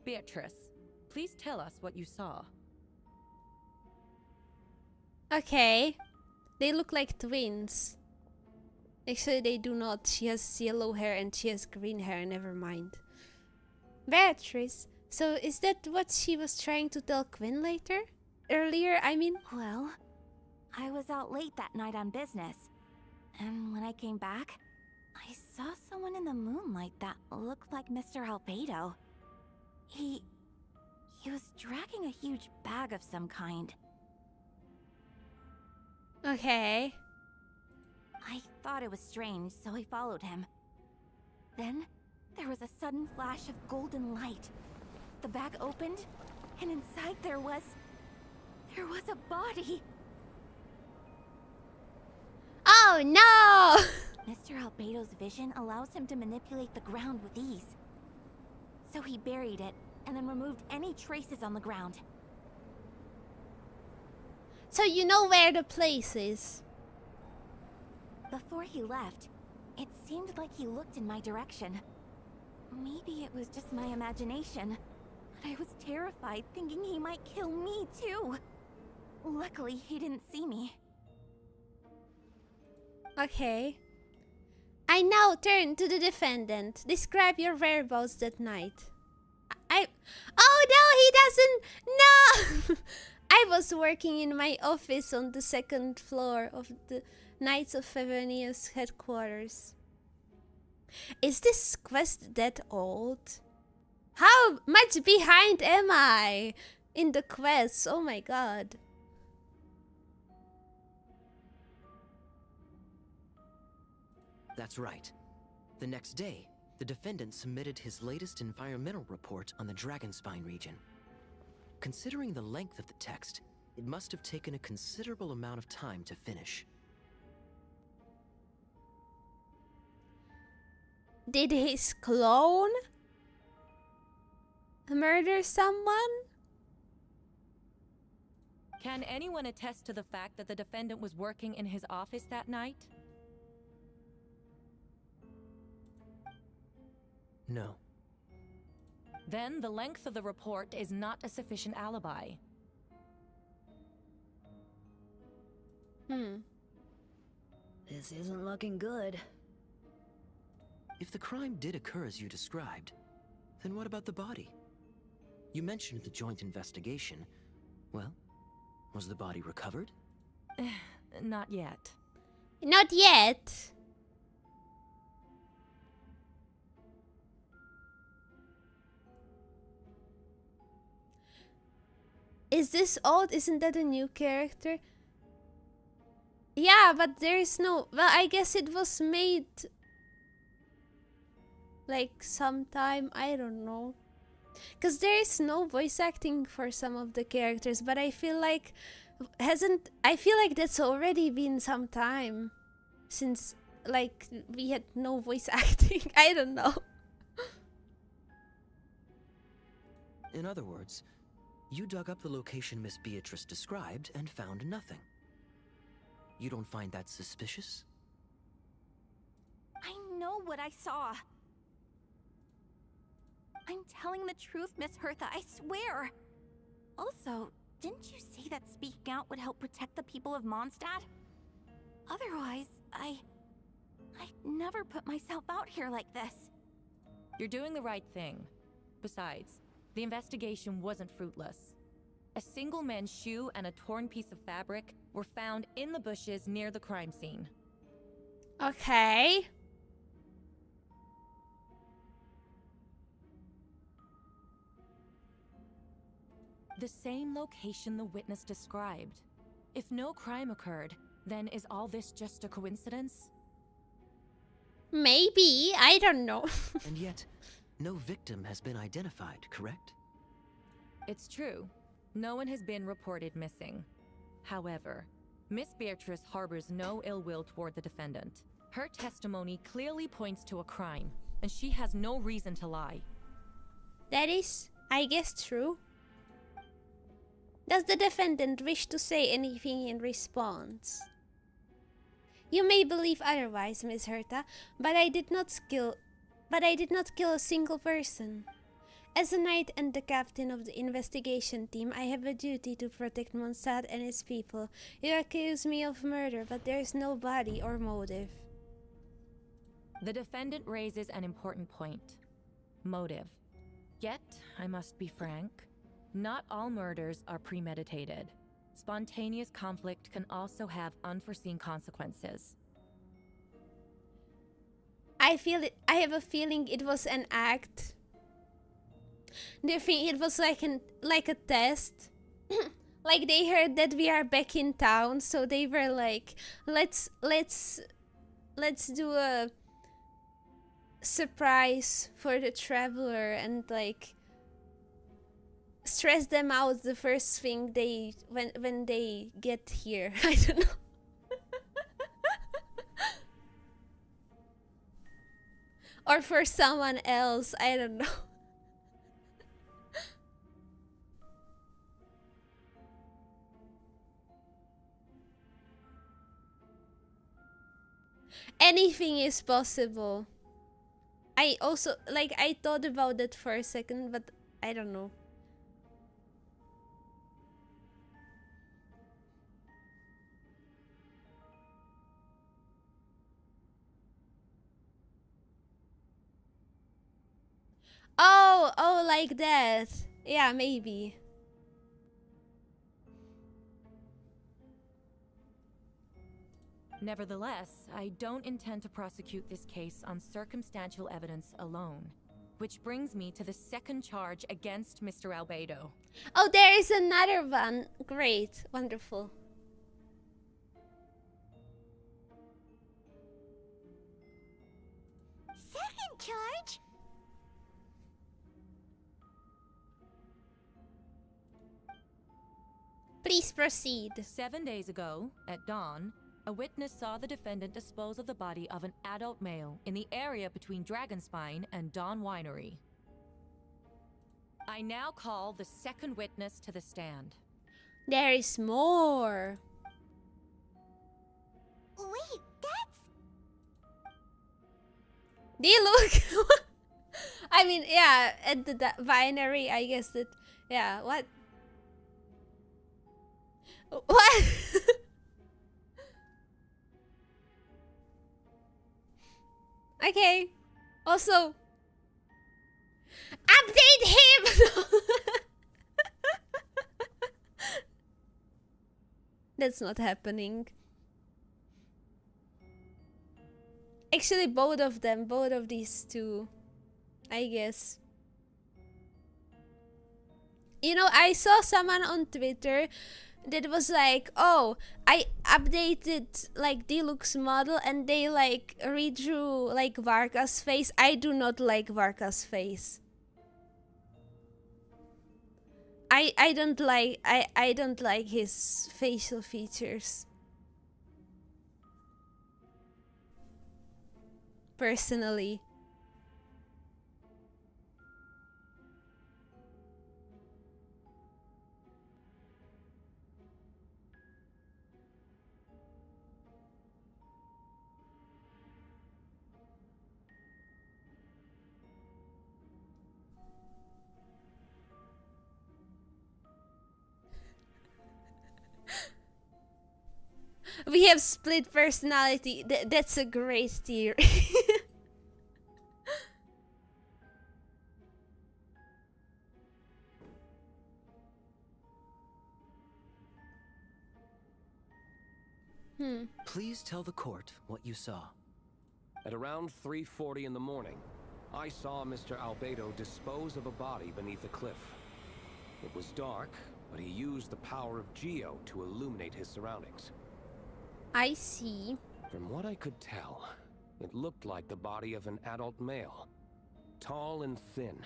Beatrice, please tell us what you saw. Okay. They look like twins. Actually, they do not. She has yellow hair and she has green hair. Never mind. Beatrice. So is that what she was trying to tell Quinn later? Earlier, I mean? Well, I was out late that night on business. And when I came back, I saw someone in the moonlight that looked like Mr. Albedo. He was dragging a huge bag of some kind. Okay. I thought it was strange, so I followed him. Then, there was a sudden flash of golden light. The bag opened, and inside there was a body. Oh no! Mr. Albedo's vision allows him to manipulate the ground with ease. So he buried it, and then removed any traces on the ground. So you know where the place is. Before he left, it seemed like he looked in my direction. Maybe it was just my imagination, but I was terrified thinking he might kill me too. Luckily, he didn't see me. Okay. I now turn to the defendant. Describe your whereabouts that night. Oh no, he doesn't! No! I was working in my office on the second floor of the Knights of Favonius headquarters. Is this quest that old? How much behind am I in the quest? Oh my god. That's right. The next day, the defendant submitted his latest environmental report on the Dragonspine region. Considering the length of the text, it must have taken a considerable amount of time to finish. Did his clone murder someone? Can anyone attest to the fact that the defendant was working in his office that night? No. Then the length of the report is not a sufficient alibi. This isn't looking good. If the crime did occur as you described, then what about the body? You mentioned the joint investigation. Well, was the body recovered? Not yet. Not yet. Is this old? Isn't that a new character? Yeah, but there is no... Well, I guess it was made... like sometime, I don't know. Because there is no voice acting for some of the characters, but I feel like... I feel like that's already been some time. Since, like, we had no voice acting. I don't know. In other words, you dug up the location Miss Beatrice described and found nothing. You don't find that suspicious? I know what I saw. I'm telling the truth, Miss Hertha, I swear. Also, didn't you say that speaking out would help protect the people of Mondstadt? Otherwise, I'd never put myself out here like this. You're doing the right thing. Besides, the investigation wasn't fruitless. A single man's shoe and a torn piece of fabric were found in the bushes near the crime scene. Okay. The same location the witness described. If no crime occurred, then is all this just a coincidence? Maybe. I don't know. And yet, no victim has been identified, correct? It's true. No one has been reported missing. However, Miss Beatrice harbors no ill will toward the defendant. Her testimony clearly points to a crime, and she has no reason to lie. That is, I guess, true. Does the defendant wish to say anything in response? You may believe otherwise, Miss Hertha, but I did not kill a single person. As a knight and the captain of the investigation team, I have a duty to protect Mondstadt and its people. You accuse me of murder, but there is no body or motive. The defendant raises an important point. Motive. Yet, I must be frank, not all murders are premeditated. Spontaneous conflict can also have unforeseen consequences. I have a feeling it was an act. Do you think it was like a test? Like they heard that we are back in town, so they were like, let's do a surprise for the traveler and like stress them out the first thing when they get here. I don't know. Or for someone else, I don't know. Anything is possible. I also, like, I thought about that for a second, but I don't know. Oh, like that. Yeah, maybe. Nevertheless, I don't intend to prosecute this case on circumstantial evidence alone. Which brings me to the second charge against Mr. Albedo. Oh, there is another one. Great. Wonderful. Second charge? Please proceed. 7 days ago, at dawn, a witness saw the defendant dispose of the body of an adult male in the area between Dragonspine and Dawn Winery. I now call the second witness to the stand. There is more. Wait, that's... Do you look? I mean, yeah, at the winery, I guess that... Yeah, what? What? Okay. Also, update him! That's not happening. Actually, both of these two, I guess. You know, I saw someone on Twitter that was like, oh, I updated like Deluxe model and they like redrew like VÄGGA's face. I do not like VÄGGA's face. I don't like his facial features. Personally. We have split personality. That's a great theory. Please tell the court what you saw. At around 3:40 in the morning, I saw Mr. Albedo dispose of a body beneath a cliff. It was dark, but he used the power of Geo to illuminate his surroundings. I see. From what I could tell, it looked like the body of an adult male. Tall and thin,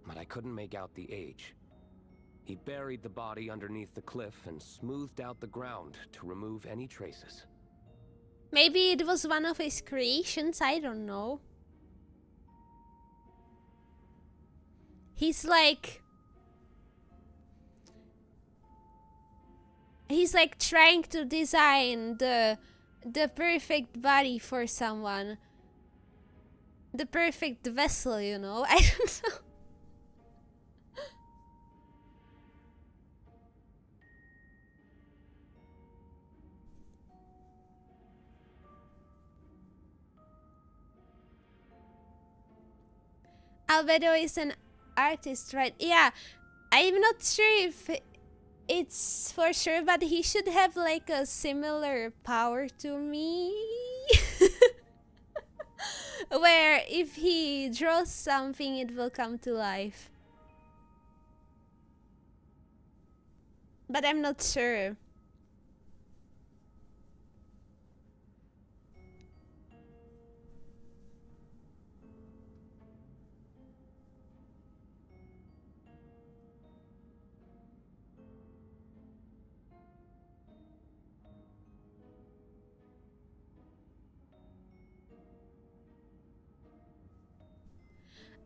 but I couldn't make out the age. He buried the body underneath the cliff and smoothed out the ground to remove any traces. Maybe it was one of his creations, I don't know. He's like trying to design the perfect body for someone. The perfect vessel, you know? I don't know. Albedo is an artist, right? Yeah, I'm not sure if it's for sure, but he should have like a similar power to me. Where if he draws something, it will come to life. But I'm not sure.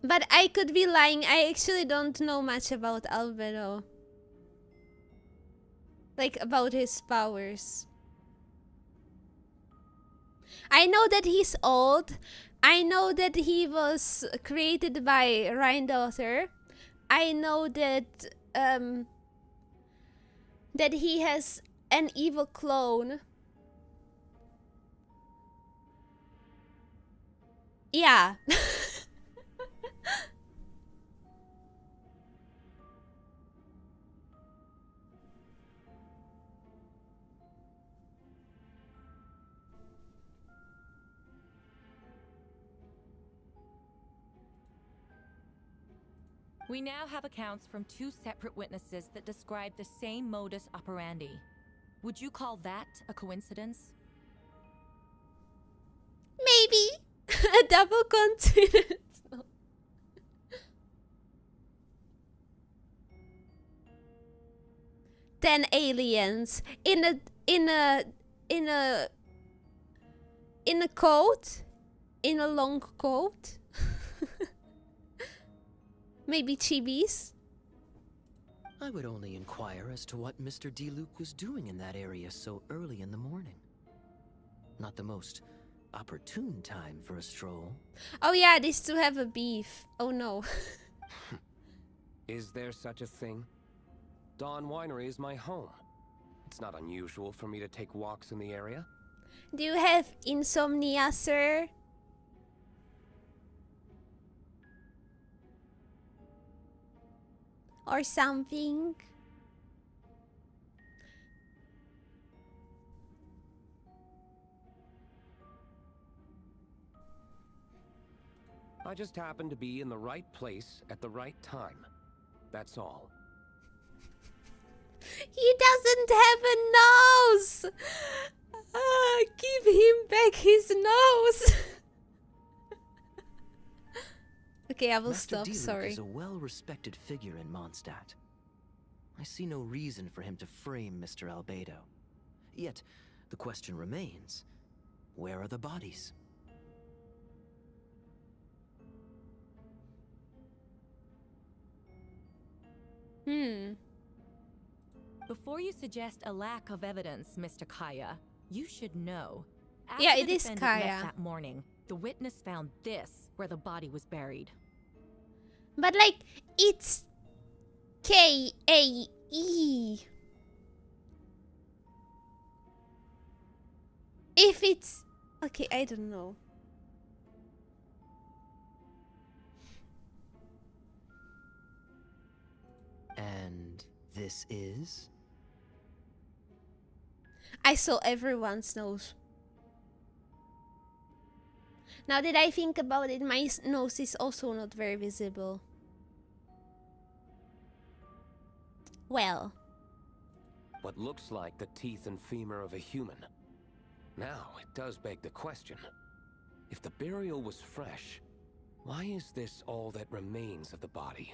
But I could be lying. I actually don't know much about Albedo. Like, about his powers. I know that he's old. I know that he was created by Rhine-Daughter. I know that that he has an evil clone. Yeah. We now have accounts from two separate witnesses that describe the same modus operandi. Would you call that a coincidence? Maybe. A double coincidence. 10 aliens in a coat, in a long coat. Maybe chibis. I would only inquire as to what Mr. Diluc was doing in that area so early in the morning. Not the most opportune time for a stroll. Oh yeah, these two have a beef. Oh no. Is there such a thing? Dawn Winery is my home. It's not unusual for me to take walks in the area. Do you have insomnia, sir? Or something? I just happened to be in the right place at the right time. That's all. He doesn't have a nose! Give him back his nose! Okay, I will Master stop, Diluc sorry. is a well-respected figure in Mondstadt. I see no reason for him to frame Mr. Albedo. Yet, the question remains, where are the bodies? Before you suggest a lack of evidence, Mr. Kaya, you should know. Yeah, After it the is defendant Kaya. left that morning, the witness found this where the body was buried. But like, it's K-A-E. If it's... Okay, I don't know. And this is? I saw everyone's nose. Now that I think about it, my nose is also not very visible. Well. What looks like the teeth and femur of a human. Now, it does beg the question. If the burial was fresh, why is this all that remains of the body?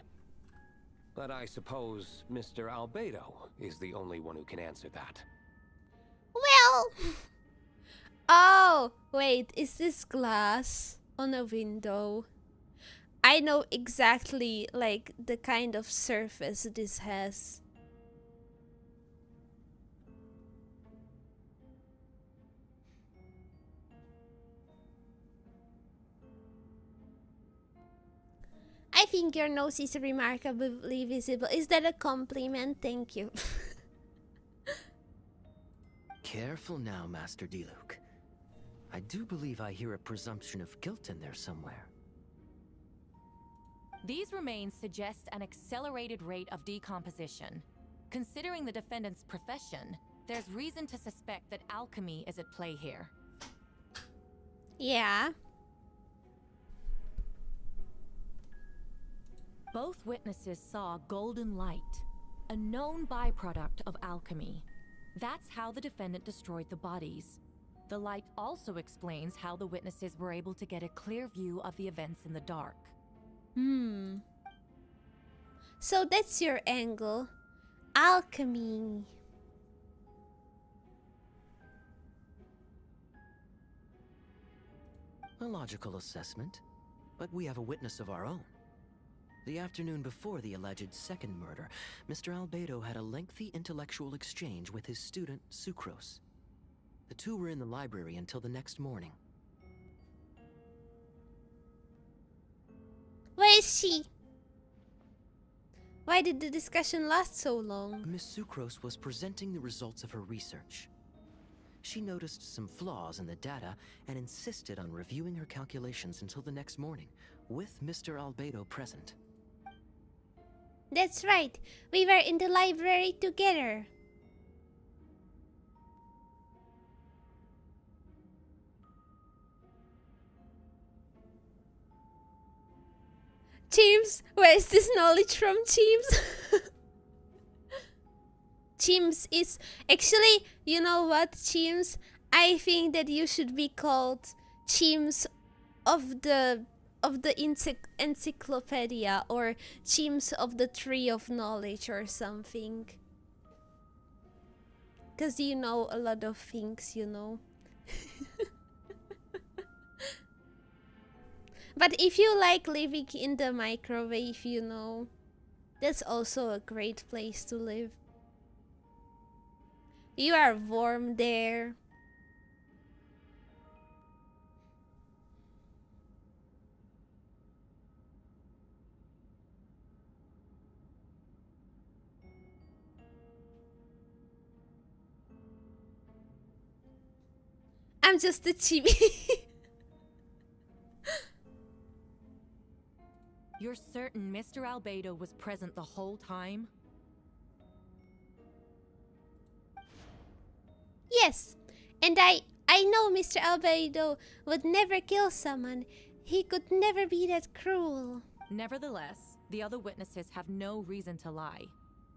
But I suppose Mr. Albedo is the only one who can answer that. Well... Oh, wait, is this glass on a window? I know exactly, like, the kind of surface this has. I think your nose is remarkably visible. Is that a compliment? Thank you. Careful now, Master Diluc. I do believe I hear a presumption of guilt in there somewhere. These remains suggest an accelerated rate of decomposition. Considering the defendant's profession, there's reason to suspect that alchemy is at play here. Yeah. Both witnesses saw golden light, a known byproduct of alchemy. That's how the defendant destroyed the bodies. The light also explains how the witnesses were able to get a clear view of the events in the dark. So that's your angle. Alchemy. A logical assessment, but we have a witness of our own. The afternoon before the alleged second murder, Mr. Albedo had a lengthy intellectual exchange with his student, Sucrose. The two were in the library until the next morning. Where is she? Why did the discussion last so long? Miss Sucrose was presenting the results of her research. She noticed some flaws in the data and insisted on reviewing her calculations until the next morning, with Mr. Albedo present. That's right. We were in the library together. Chims, where is this knowledge from, Chims? Chims is actually, you know what, Chims? I think that you should be called Chims of the encyclopedia, or Chims of the Tree of Knowledge or something. Because you know a lot of things, you know. But if you like living in the microwave, you know, that's also a great place to live. You are warm there. I'm just a chibi. You're certain Mr. Albedo was present the whole time? Yes, and I know Mr. Albedo would never kill someone. He could never be that cruel. Nevertheless, the other witnesses have no reason to lie.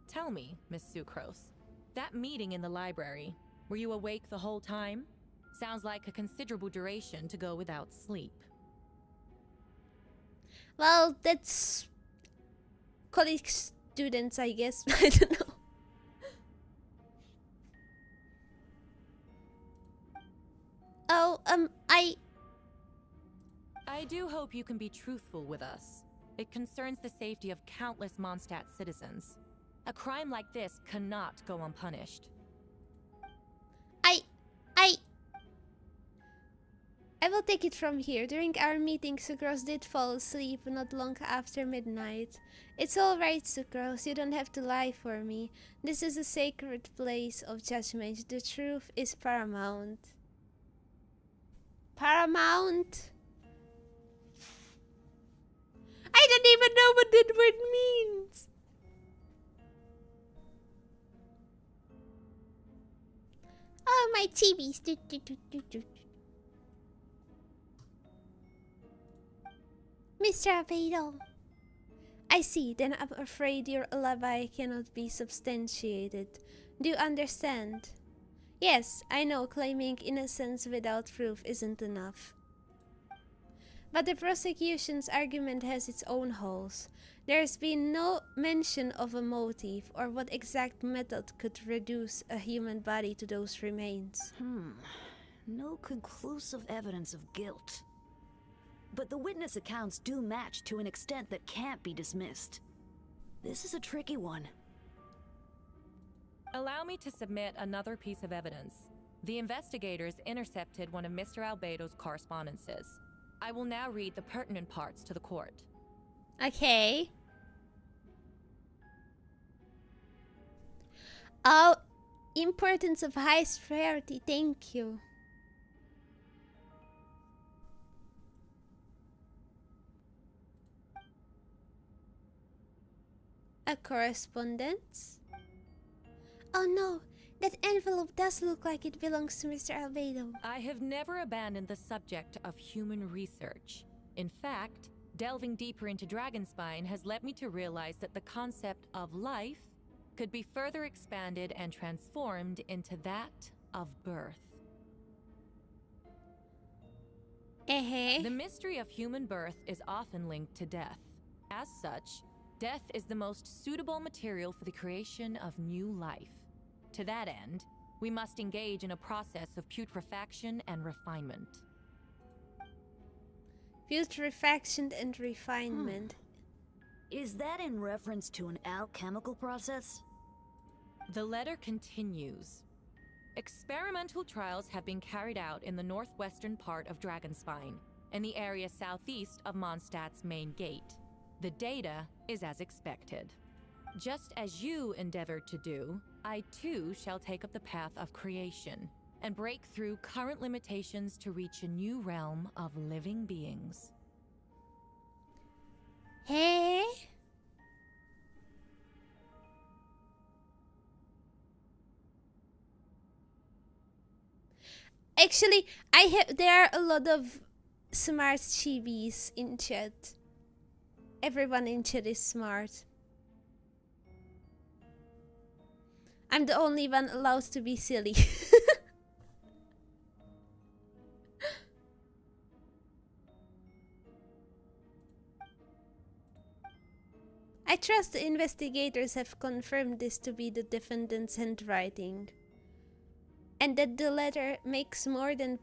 Tell me, Miss Sucrose, That meeting in the library, were you awake the whole time? Sounds like a considerable duration to go without sleep. Well, that's college students, I guess. I don't know. Oh, I do hope you can be truthful with us. It concerns the safety of countless Mondstadt citizens. A crime like this cannot go unpunished. I will take it from here. During our meeting, Sucrose did fall asleep not long after midnight. It's alright, Sucrose. You don't have to lie for me. This is a sacred place of judgment. The truth is paramount. Paramount? I don't even know what that word means. Oh, my chibis. Mr. Albedo. I see, then I'm afraid your alibi cannot be substantiated. Do you understand? Yes, I know claiming innocence without proof isn't enough. But the prosecution's argument has its own holes. There's been no mention of a motive or what exact method could reduce a human body to those remains. No conclusive evidence of guilt. But the witness accounts do match to an extent that can't be dismissed. This is a tricky one. Allow me to submit another piece of evidence. The investigators intercepted one of Mr. Albedo's correspondences. I will now read the pertinent parts to the court. Okay. Oh, importance of highest priority, thank you. A correspondence? Oh no, that envelope does look like it belongs to Mr. Albedo. I have never abandoned the subject of human research. In fact, delving deeper into Dragonspine has led me to realize that the concept of life could be further expanded and transformed into that of birth. The mystery of human birth is often linked to death. As such, death is the most suitable material for the creation of new life. To that end, we must engage in a process of putrefaction and refinement. Putrefaction and refinement. Is that in reference to an alchemical process? The letter continues. Experimental trials have been carried out in the northwestern part of Dragonspine, in the area southeast of Mondstadt's main gate. The data is as expected. Just as you endeavored to do, I too shall take up the path of creation and break through current limitations to reach a new realm of living beings. Hey? Actually, there are a lot of smart chibis in chat. Everyone in chat is smart. I'm the only one allowed to be silly. I trust the investigators have confirmed this to be the defendant's handwriting, and that the letter makes more than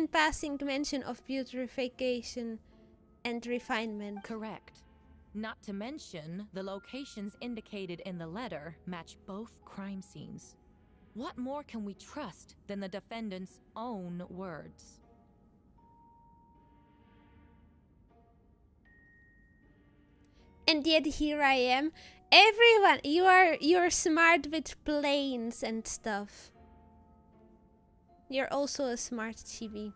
passing mention of putrefaction and refinement. Correct. Not to mention, the locations indicated in the letter match both crime scenes. What more can we trust than the defendant's own words? And yet here I am. Everyone, you're smart with planes and stuff. You're also a smart chibi.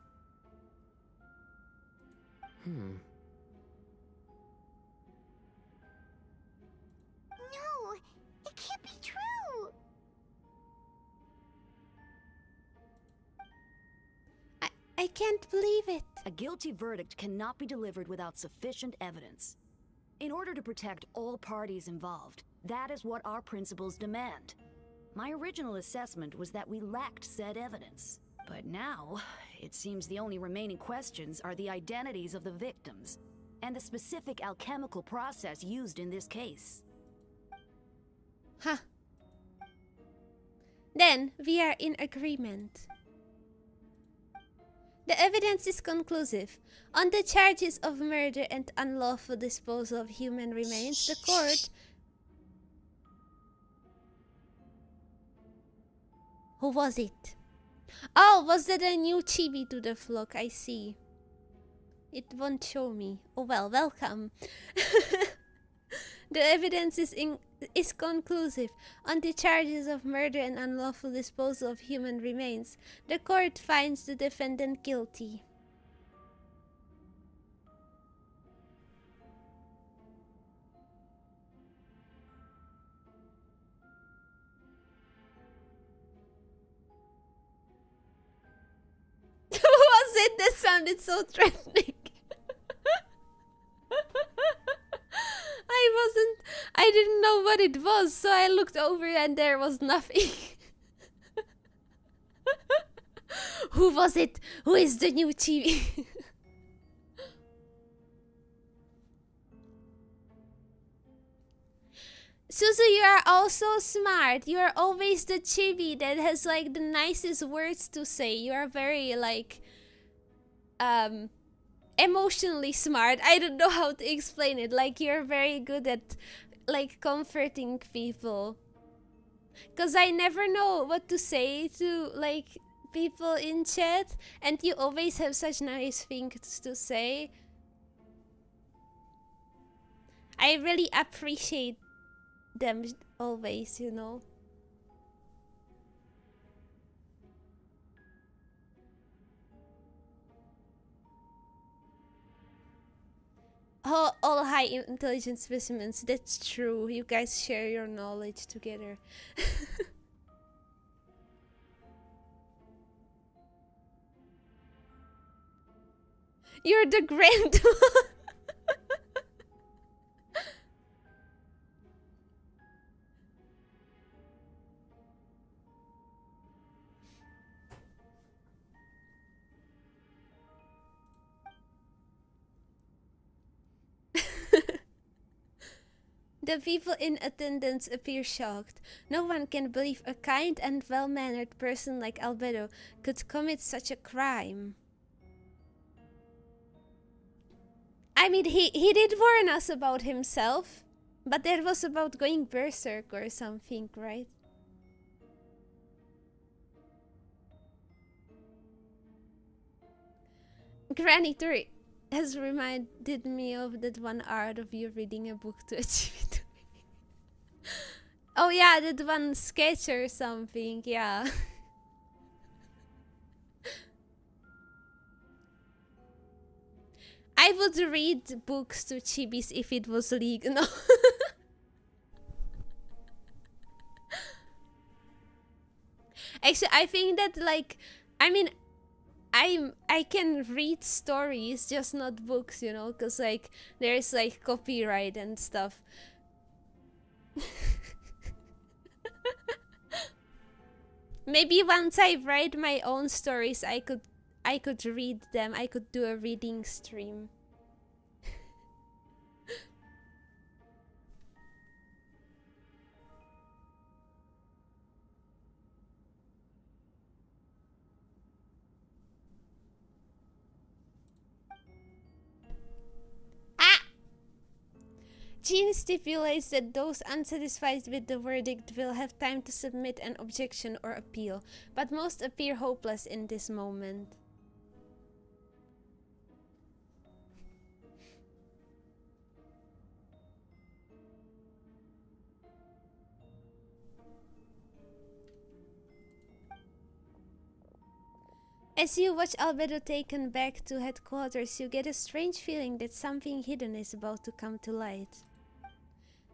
No, it can't be true. I can't believe it. A guilty verdict cannot be delivered without sufficient evidence. In order to protect all parties involved, that is what our principles demand. My original assessment was that we lacked said evidence. But now, it seems the only remaining questions are the identities of the victims and the specific alchemical process used in this case. Huh. Then, we are in agreement. The evidence is conclusive. On the charges of murder and unlawful disposal of human remains, the court... Who was it? Oh, was that a new chibi to the vlog? I see. It won't show me. Oh well, welcome. The evidence is conclusive. On the charges of murder and unlawful disposal of human remains, the court finds the defendant guilty. Was it? That sounded so threatening. I didn't know what it was, so I looked over and there was nothing. Who was it? Who is the new chibi? Suzu, you are also smart. You are always the chibi that has like the nicest words to say. You are very like emotionally smart. I don't know how to explain it. Like you're very good at like comforting people. Cause I never know what to say to like people in chat, and you always have such nice things to say. I really appreciate them always, you know. All high intelligence specimens, that's true. You guys share your knowledge together. You're the grandma. The people in attendance appear shocked. No one can believe a kind and well-mannered person like Albedo could commit such a crime. I mean, he did warn us about himself, but that was about going berserk or something, right? Granny Tori has reminded me of that one art of you reading a book to achieve it. Oh yeah, that one sketch or something, yeah. I would read books to chibis if it was legal. No. Actually, I think that like, I mean, I can read stories, just not books, you know, cause like there's like copyright and stuff. Maybe once I write my own stories, I could read them. I could do a reading stream. Jean stipulates that those unsatisfied with the verdict will have time to submit an objection or appeal, but most appear hopeless in this moment. As you watch Albedo taken back to headquarters, you get a strange feeling that something hidden is about to come to light.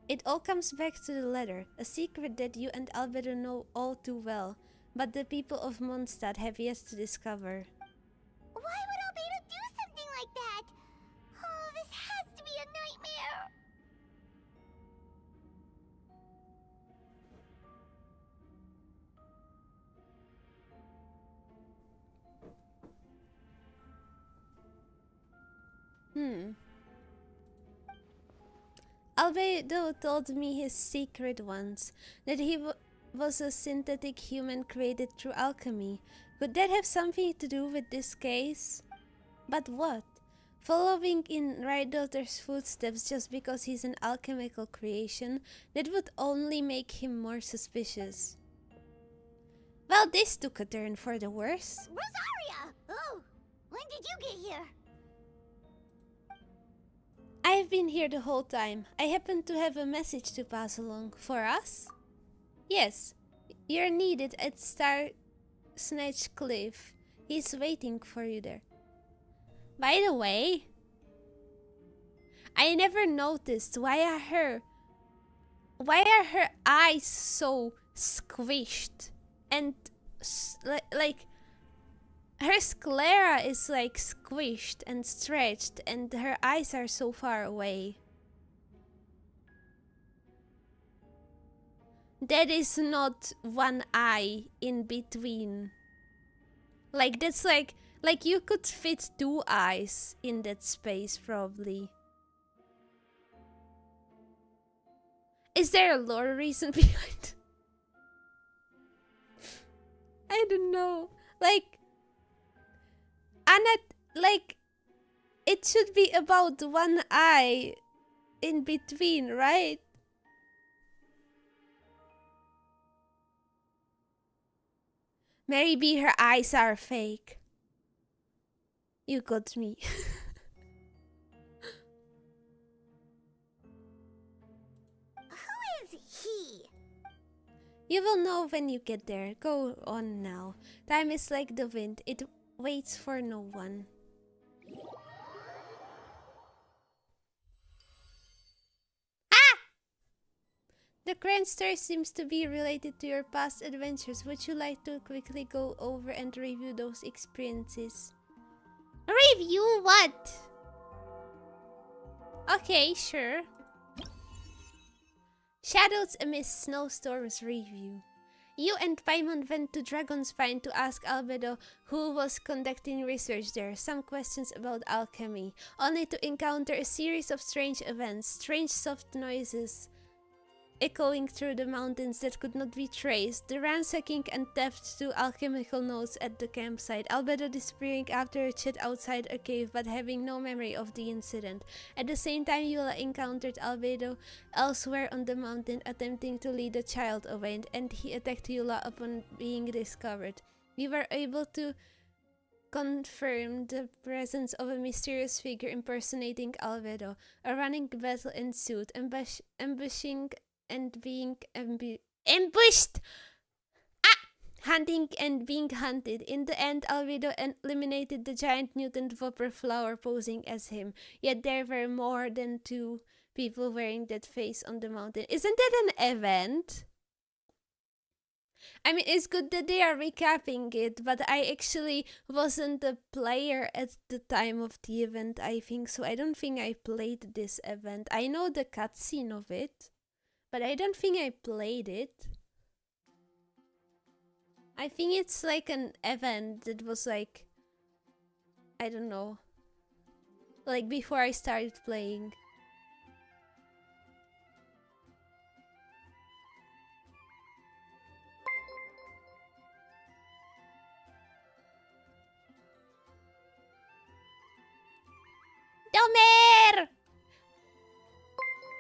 It all comes back to the letter, a secret that you and Albedo know all too well, but the people of Mondstadt have yet to discover. Why would Albedo do something like that? Oh, this has to be a nightmare. Albedo told me his secret once, that he was a synthetic human created through alchemy. Could that have something to do with this case? But what? Following in Raidotter's footsteps just because he's an alchemical creation, that would only make him more suspicious. Well, this took a turn for the worse. Rosaria! Oh, when did you get here? I've been here the whole time. I happen to have a message to pass along. For us? Yes. You're needed at Star Snatch Cliff. He's waiting for you there. By the way, I never noticed why are her eyes so squished and like her sclera is like squished and stretched and her eyes are so far away. That is not one eye in between. Like that's like you could fit 2 eyes in that space probably. Is there a lore reason behind? I don't know. Like Annette, like it should be about 1 eye in between, right? Maybe her eyes are fake. You got me. Who is he? You will know when you get there. Go on now. Time is like the wind. It waits for no one. Ah! The grand story seems to be related to your past adventures. Would you like to quickly go over and review those experiences? Review what? Okay, sure. Shadows Amidst Snowstorms review. You and Paimon went to Dragonspine to ask Albedo, who was conducting research there, some questions about alchemy, only to encounter a series of strange events, strange soft noises echoing through the mountains that could not be traced, the ransacking and theft to alchemical notes at the campsite, Albedo disappearing after a chat outside a cave but having no memory of the incident. At the same time, Eula encountered Albedo elsewhere on the mountain attempting to lead a child away, and he attacked Eula upon being discovered. We were able to confirm the presence of a mysterious figure impersonating Albedo. A running battle ensued, ambushing and being ambushed, hunting and being hunted. In the end, Albedo eliminated the giant mutant Vtuber flower posing as him. Yet there were more than 2 people wearing that face on the mountain. Isn't that an event? I mean, it's good that they are recapping it, but I actually wasn't a player at the time of the event, I think, so I don't think I played this event. I know the cutscene of it, but I don't think I played it. I think it's like an event that was like, I don't know, like before I started playing. Domer!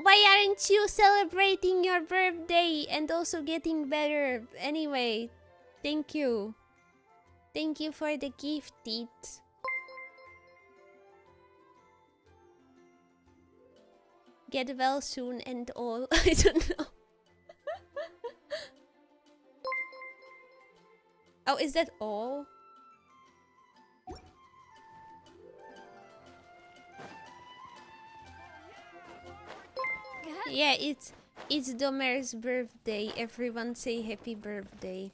Why aren't you celebrating your birthday and also getting better? Anyway, thank you. Thank you for the gift, it. Get well soon and all. I don't know. Oh, is that all? Yeah, it's Domer's birthday. Everyone say happy birthday.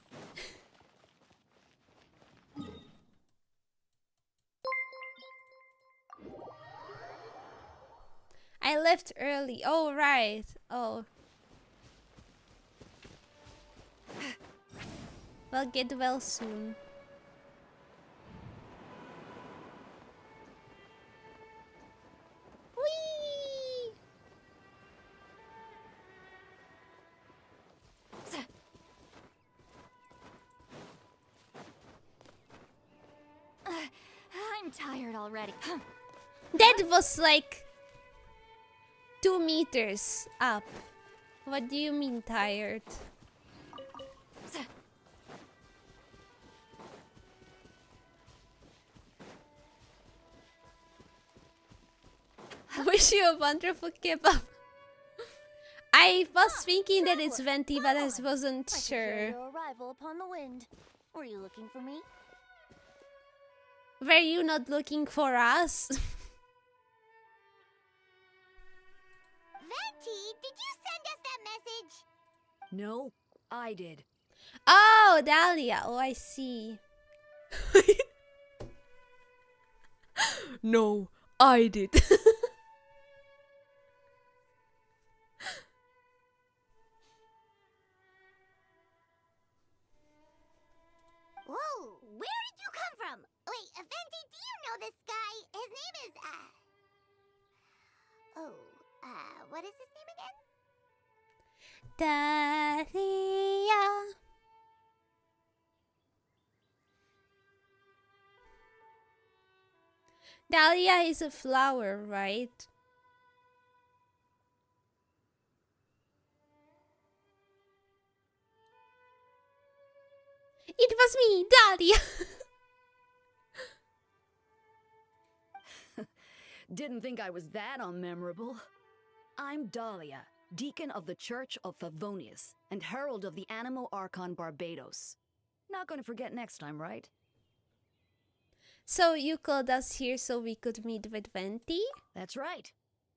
I left early. Oh, right. Oh. Well, get well soon. I'm tired already. That was like 2 meters up. What do you mean tired? Wish you a wonderful kebab. I was thinking that it's Venti, but I wasn't sure. Your arrival upon the wind. Were you looking for me? Were you not looking for us? Venti, did you send us that message? No, I did. Oh, Dahlia. Oh, I see. No, I did. Whoa, where did you come from? Wait, Venti, do you know this guy? His name is, what is his name again? Dahlia. Dahlia is a flower, right? It was me, Dahlia. Didn't think I was that unmemorable. I'm Dahlia, Deacon of the Church of Favonius and Herald of the Animo Archon Barbados. Not gonna forget next time, right? So you called us here so we could meet with Venti? That's right.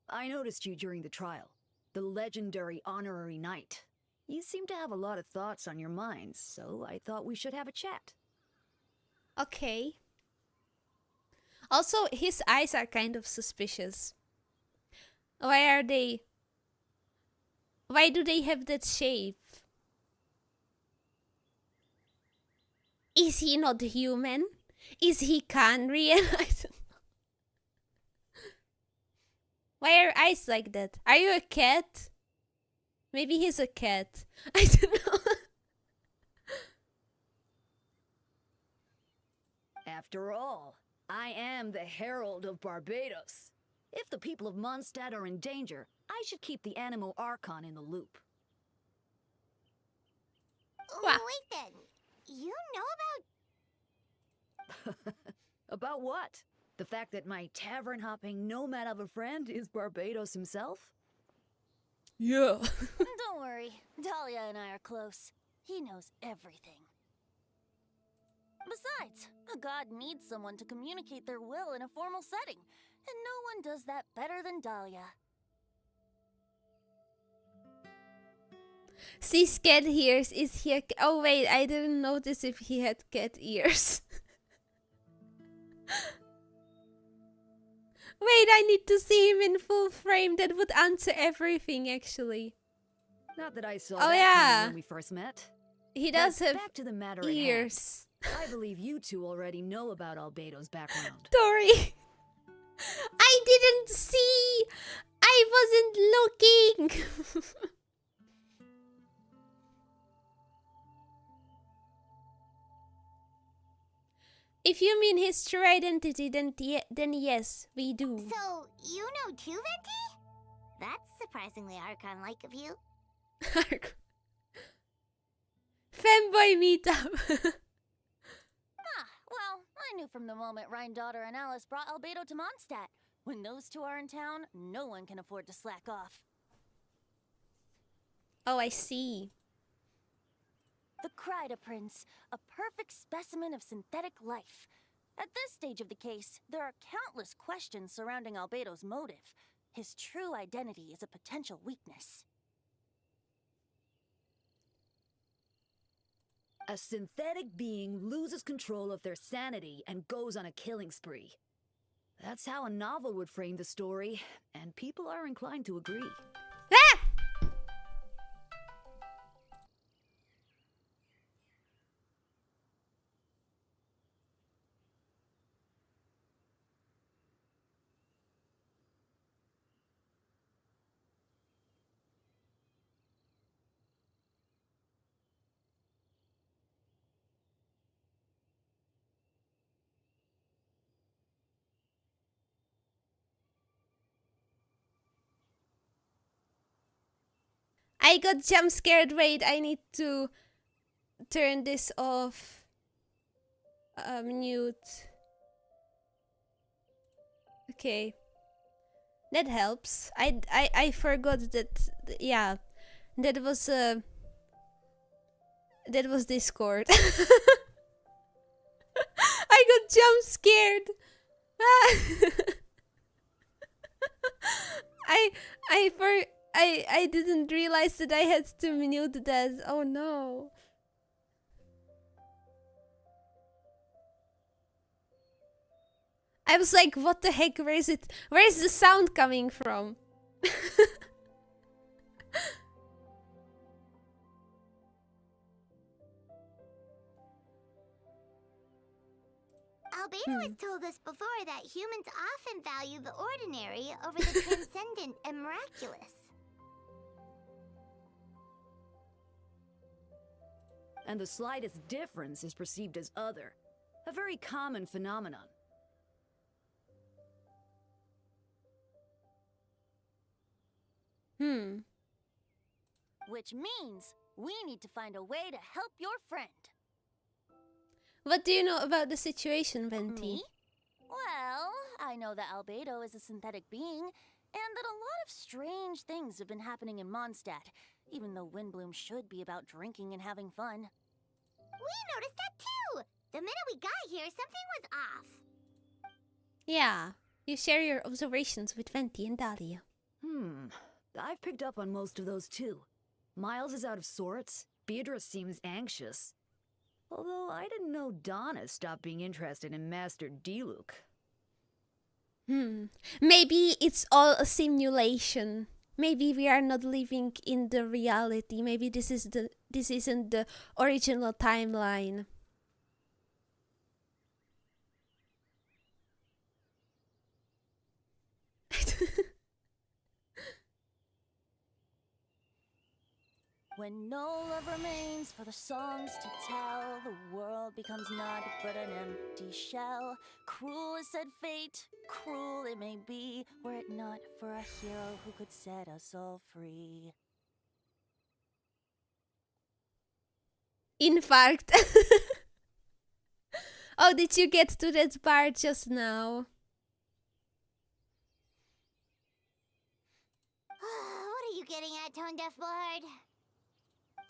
I noticed you during the trial. The legendary honorary knight. You seem to have a lot of thoughts on your minds, so I thought we should have a chat. Okay. Also, his eyes are kind of suspicious. Why do they have that shape? Is he not human? Is he Canrian? I don't know. Why are eyes like that? Are you a cat? Maybe he's a cat. I don't know. After all, I am the Herald of Barbados. If the people of Mondstadt are in danger, I should keep the Animo Archon in the loop. Wow. Wait then, you know about... About what? The fact that my tavern-hopping nomad of a friend is Barbados himself? Yeah. Don't worry, Dahlia and I are close. He knows everything. Besides, a god needs someone to communicate their will in a formal setting, and no one does that better than Dahlia. See, cat ears. Is he a... Oh wait, I didn't notice if he had cat ears. Wait, I need to see him in full frame. That would answer everything, actually. Not that I saw Oh, that yeah. coming when we first met. He does But have back to the matter ears. At hand. I believe you two already know about Albedo's background. Tori, I didn't see. I wasn't looking. If you mean his true identity, then yes, we do. So, you know too, Venti? That's surprisingly Archon-like of you. Femboy meetup. Well, I knew from the moment Daughter and Alice brought Albedo to Mondstadt. When those two are in town, no one can afford to slack off. Oh, I see. The Kryda Prince, a perfect specimen of synthetic life. At this stage of the case, there are countless questions surrounding Albedo's motive. His true identity is a potential weakness. A synthetic being loses control of their sanity and goes on a killing spree. That's how a novel would frame the story, and people are inclined to agree. Ah! I got jump scared. Wait, I need to turn this off. Mute. Okay. That helps. I forgot that. Yeah, that was Discord. I got jump scared. I didn't realize that I had to mute that. Oh no. I was like, what the heck? Where is it? Where is the sound coming from? Albedo has told us before that humans often value the ordinary over the transcendent and miraculous. And the slightest difference is perceived as other. A very common phenomenon. Which means we need to find a way to help your friend. What do you know about the situation, Venti? Me? Well, I know that Albedo is a synthetic being, and that a lot of strange things have been happening in Mondstadt, even though Windbloom should be about drinking and having fun. We noticed that too! The minute we got here, something was off. Yeah, you share your observations with Venti and Dahlia. I've picked up on most of those too. Miles is out of sorts. Beatrice seems anxious. Although I didn't know Donna stopped being interested in Master Diluc. Maybe it's all a simulation. Maybe we are not living in the reality. Maybe this isn't the original timeline. When no love remains for the songs to tell, the world becomes naught but an empty shell. Cruel is said fate, cruel it may be, were it not for a hero who could set us all free. Infarct. Oh, did you get to that part just now? What are you getting at, Tone Deaf Bard?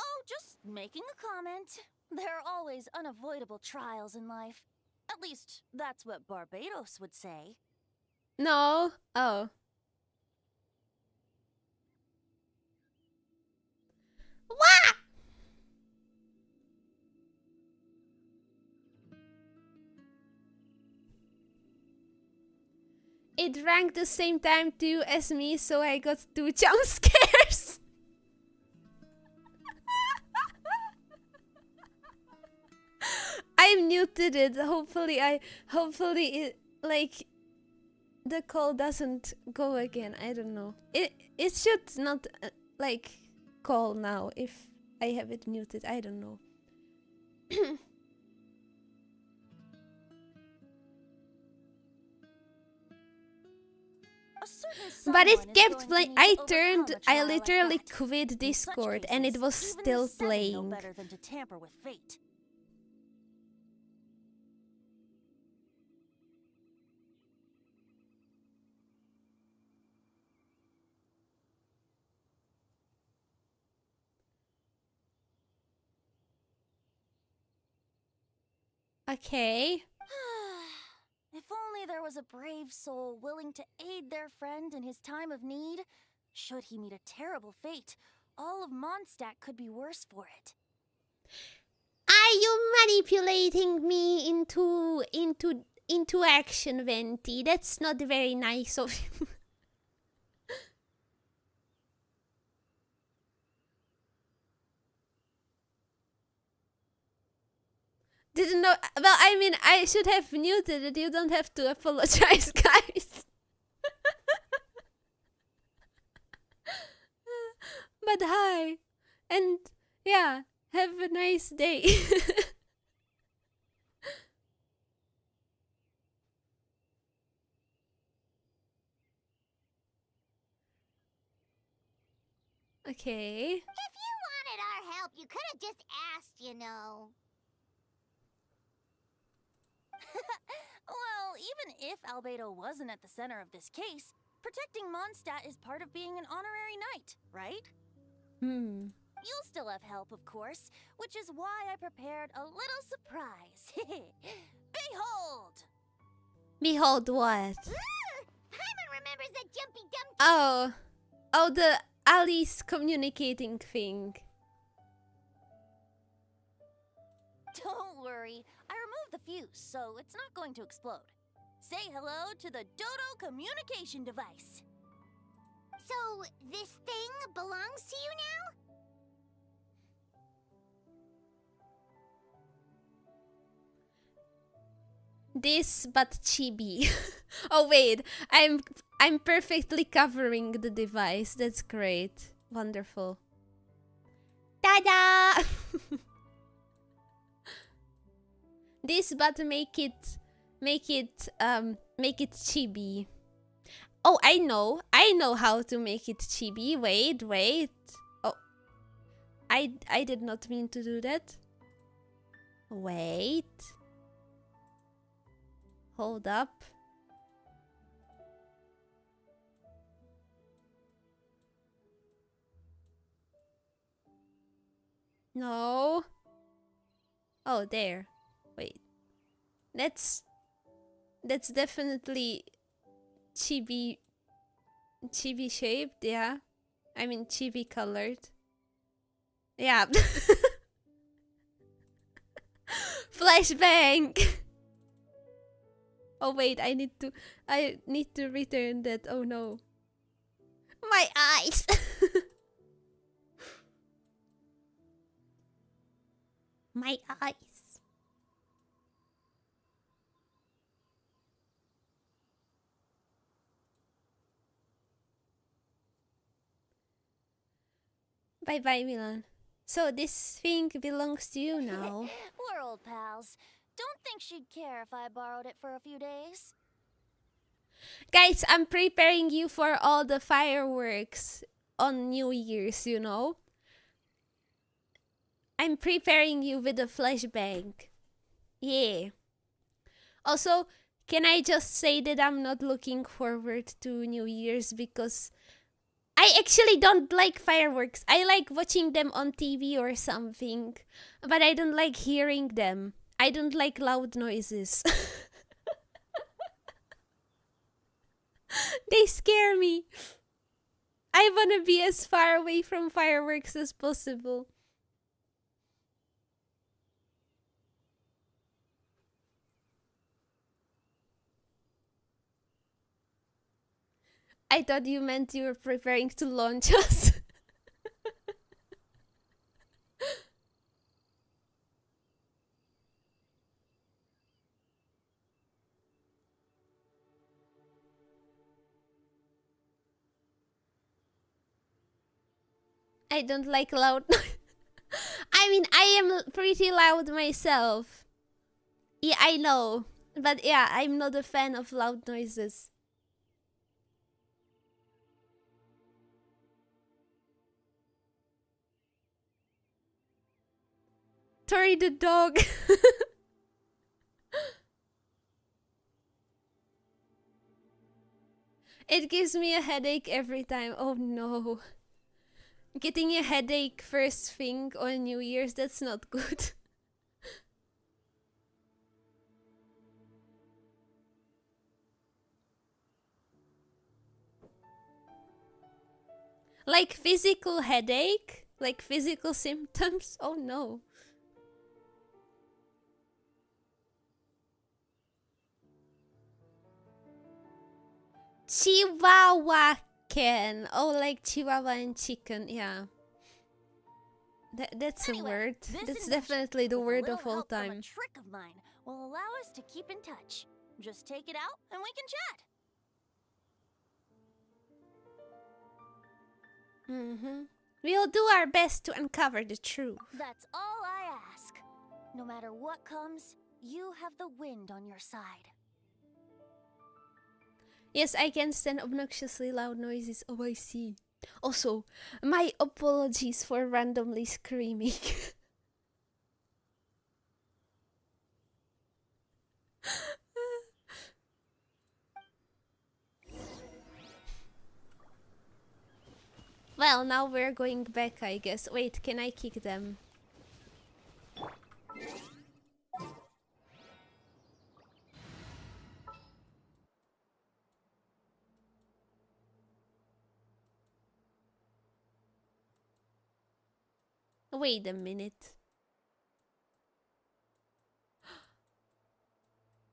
Oh, just making a comment. There are always unavoidable trials in life. At least, that's what Barbados would say. No? Oh. What? It ranked the same time too as me, so I got 2 jump scares. I muted it. Hopefully it, like, the call doesn't go again. I don't know. It should not like call now if I have it muted. I don't know. But it kept playing. I literally quit Discord and it was still playing. Better than to tamper with fate. Okay. If only there was a brave soul willing to aid their friend in his time of need. Should he meet a terrible fate, all of Mondstadt could be worse for it. Are you manipulating me into action, Venti? That's not very nice of you. Didn't know. Well, I mean, I should have muted it. You don't have to apologize, guys. But hi. And yeah, have a nice day. Okay. If you wanted our help, you could have just asked, you know. Well, even if Albedo wasn't at the center of this case, protecting Mondstadt is part of being an honorary knight, right? You'll still have help, of course, which is why I prepared a little surprise. Behold! Behold what? Paimon remembers that jumpy dumb. Oh. Oh, the Alice communicating thing. Don't worry, I removed the fuse, so it's not going to explode. Say hello to the Dodo communication device. So, this thing belongs to you now? This but chibi. Oh wait, I'm perfectly covering the device. That's great. Wonderful. Ta-da! This but make it chibi. Oh, I know how to make it chibi. Wait. Oh, I did not mean to do that. Wait. Hold up. No. Oh, there. Wait. That's definitely chibi shaped, yeah. I mean chibi colored. Yeah. Flashbang. Oh wait, I need to return that. Oh no. My eyes. My eyes. Bye bye, Milan. So this thing belongs to you now. We're old pals. Don't think she'd care if I borrowed it for a few days. Guys, I'm preparing you for all the fireworks on New Year's, you know? I'm preparing you with a flashbang. Yeah. Also, can I just say that I'm not looking forward to New Year's because I actually don't like fireworks. I like watching them on TV or something, but I don't like hearing them. I don't like loud noises. They scare me. I wanna be as far away from fireworks as possible. I thought you meant you were preparing to launch us. I don't like loud I mean, I am pretty loud myself. Yeah, I know. But yeah, I'm not a fan of loud noises. Tori the dog. It gives me a headache every time. Oh no. Getting a headache first thing on New Year's, that's not good. Like physical headache? Like physical symptoms? Oh no. Chihuahua can. Oh, like Chihuahua and chicken, yeah. That's a word. That's definitely the word of all time. A trick of mine will allow us to keep in touch. Just take it out and we can chat. We'll do our best to uncover the truth. That's all I ask. No matter what comes, you have the wind on your side. Yes, I can stand obnoxiously loud noises. Oh, I see. Also, my apologies for randomly screaming. Well, now we're going back, I guess. Wait, can I kick them? Wait a minute.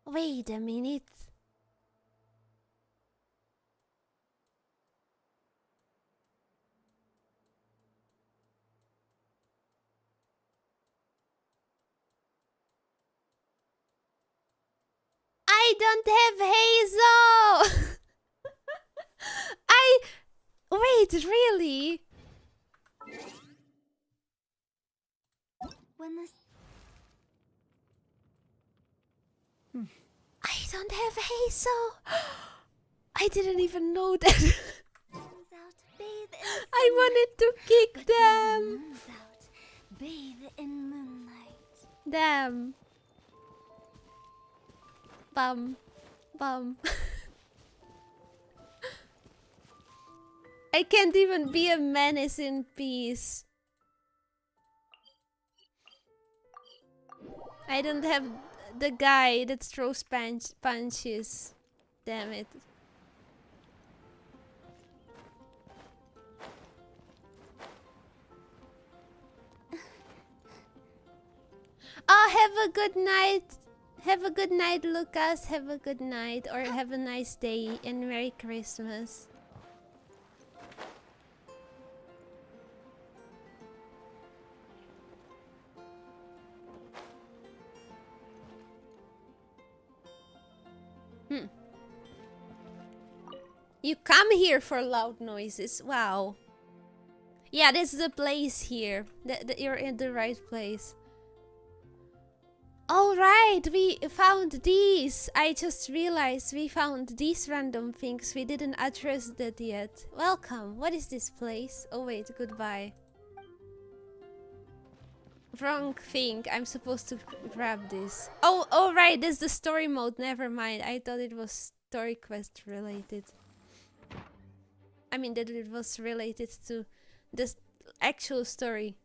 Wait a minute. I don't have Hazel! Wait, really? When this I don't have Hazel! I didn't even know that. turns out, bathe in I wanted to kick but them! when the moon's out, bathe in moonlight. Damn. Bum. Bum. I can't even be a menace in peace. I don't have the guy that throws punches. Damn it. Oh, have a good night. Have a good night, Lucas. Have a good night. Or have a nice day. And Merry Christmas. You come here for loud noises. Wow. Yeah, this is the place here. You're in the right place. Alright, we found these. I just realized we found these random things. We didn't address that yet. Welcome. What is this place? Oh wait, goodbye. Wrong thing. I'm supposed to grab this. Oh right, this is the story mode. Never mind. I thought it was story quest related. I mean that it was related to the actual story.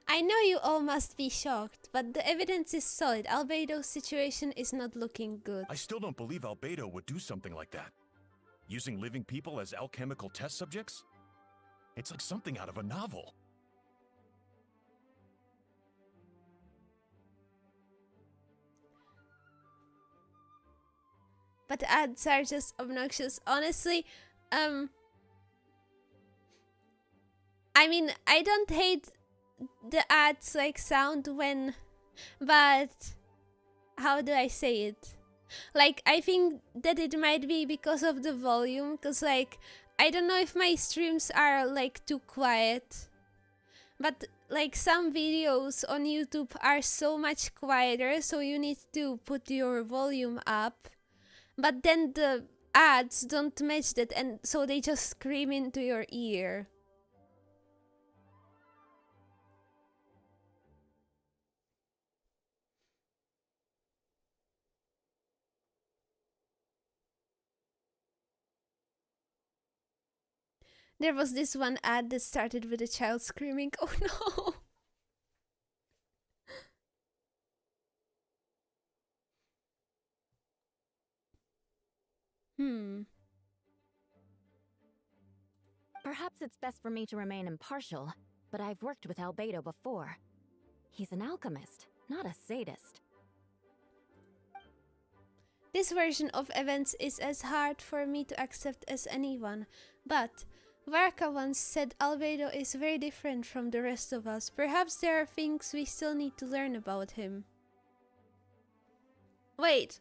I know you all must be shocked, but the evidence is solid. Albedo's situation is not looking good. I still don't believe Albedo would do something like that. Using living people as alchemical test subjects? It's like something out of a novel. But ads are just obnoxious. Honestly, I mean, I don't hate the ads like sound when, but how do I say it? Like, I think that it might be because of the volume, because like, I don't know if my streams are like too quiet, but like some videos on YouTube are so much quieter, so you need to put your volume up. But then the ads don't match that, and so they just scream into your ear. There was this one ad that started with a child screaming, oh no! Perhaps it's best for me to remain impartial, but I've worked with Albedo before. He's an alchemist, not a sadist. This version of events is as hard for me to accept as anyone, but VÄGA once said Albedo is very different from the rest of us. Perhaps there are things we still need to learn about him. Wait,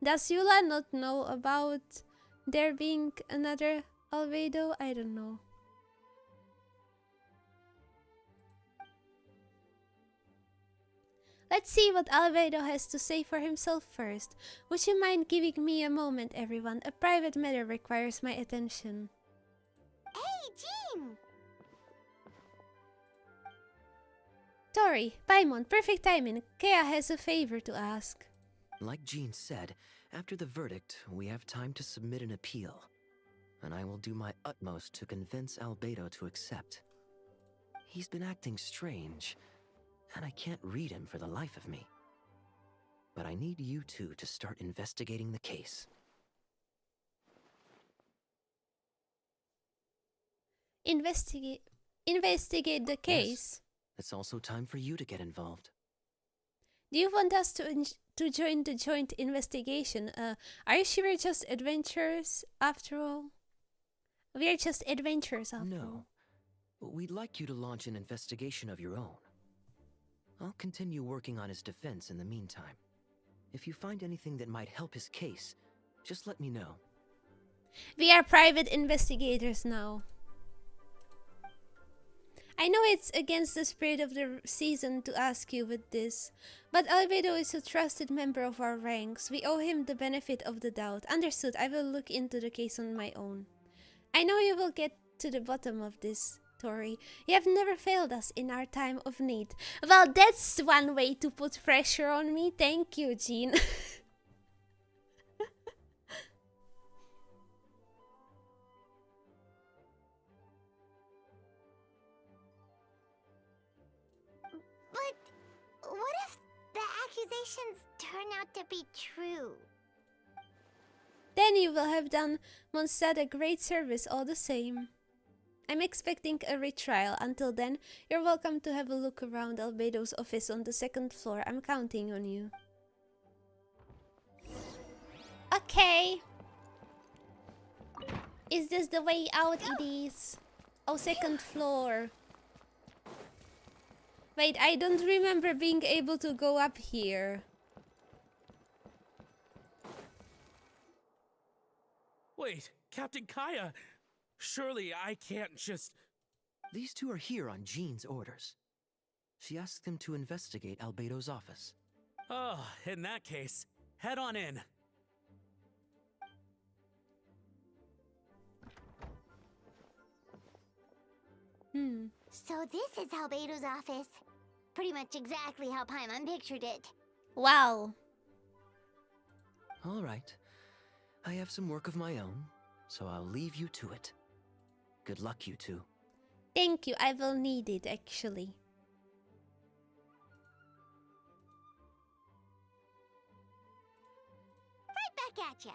does Yula not know about there being another Albedo? I don't know. Let's see what Albedo has to say for himself first. Would you mind giving me a moment, everyone? A private matter requires my attention. Hey, Jean! Tori, Paimon, perfect timing. Kea has a favor to ask. Like Jean said, after the verdict, we have time to submit an appeal. And I will do my utmost to convince Albedo to accept. He's been acting strange, and I can't read him for the life of me. But I need you two to start investigating the case. Investigate the case? Yes. It's also time for you to get involved. Do you want us to join the joint investigation? Are you sure we're just adventurers after all? We're just adventurers after all. No. We'd like you to launch an investigation of your own. I'll continue working on his defense in the meantime. If you find anything that might help his case, just let me know. We are private investigators now. I know it's against the spirit of the season to ask you with this, but Albedo is a trusted member of our ranks. We owe him the benefit of the doubt. Understood, I will look into the case on my own. I know you will get to the bottom of this, Tori. You have never failed us in our time of need. Well, that's one way to put pressure on me. Thank you, Jean. But what if the accusations turn out to be true? Then you will have done Mondstadt a great service all the same. I'm expecting a retrial. Until then, you're welcome to have a look around Albedo's office on the 2nd floor. I'm counting on you. Okay. Is this the way out? It is. Oh, 2nd floor. Wait, I don't remember being able to go up here. Wait, Captain Kaya! Surely I can't just... These two are here on Jean's orders. She asked them to investigate Albedo's office. Oh, in that case, head on in. So this is Albedo's office. Pretty much exactly how Paimon pictured it. Wow. All right. I have some work of my own, so I'll leave you to it. Good luck, you two. Thank you, I will need it actually. Right back at ya.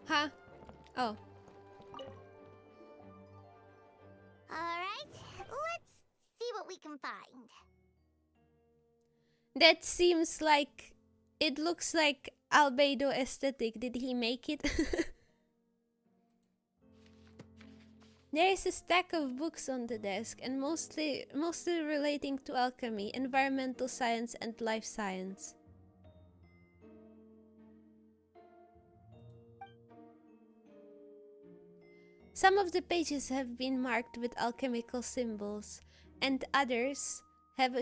Huh? Oh. Alright, let's see what we can find. That seems like... It looks like Albedo aesthetic. Did he make it? There is a stack of books on the desk, and mostly relating to alchemy, environmental science, and life science. Some of the pages have been marked with alchemical symbols, and others have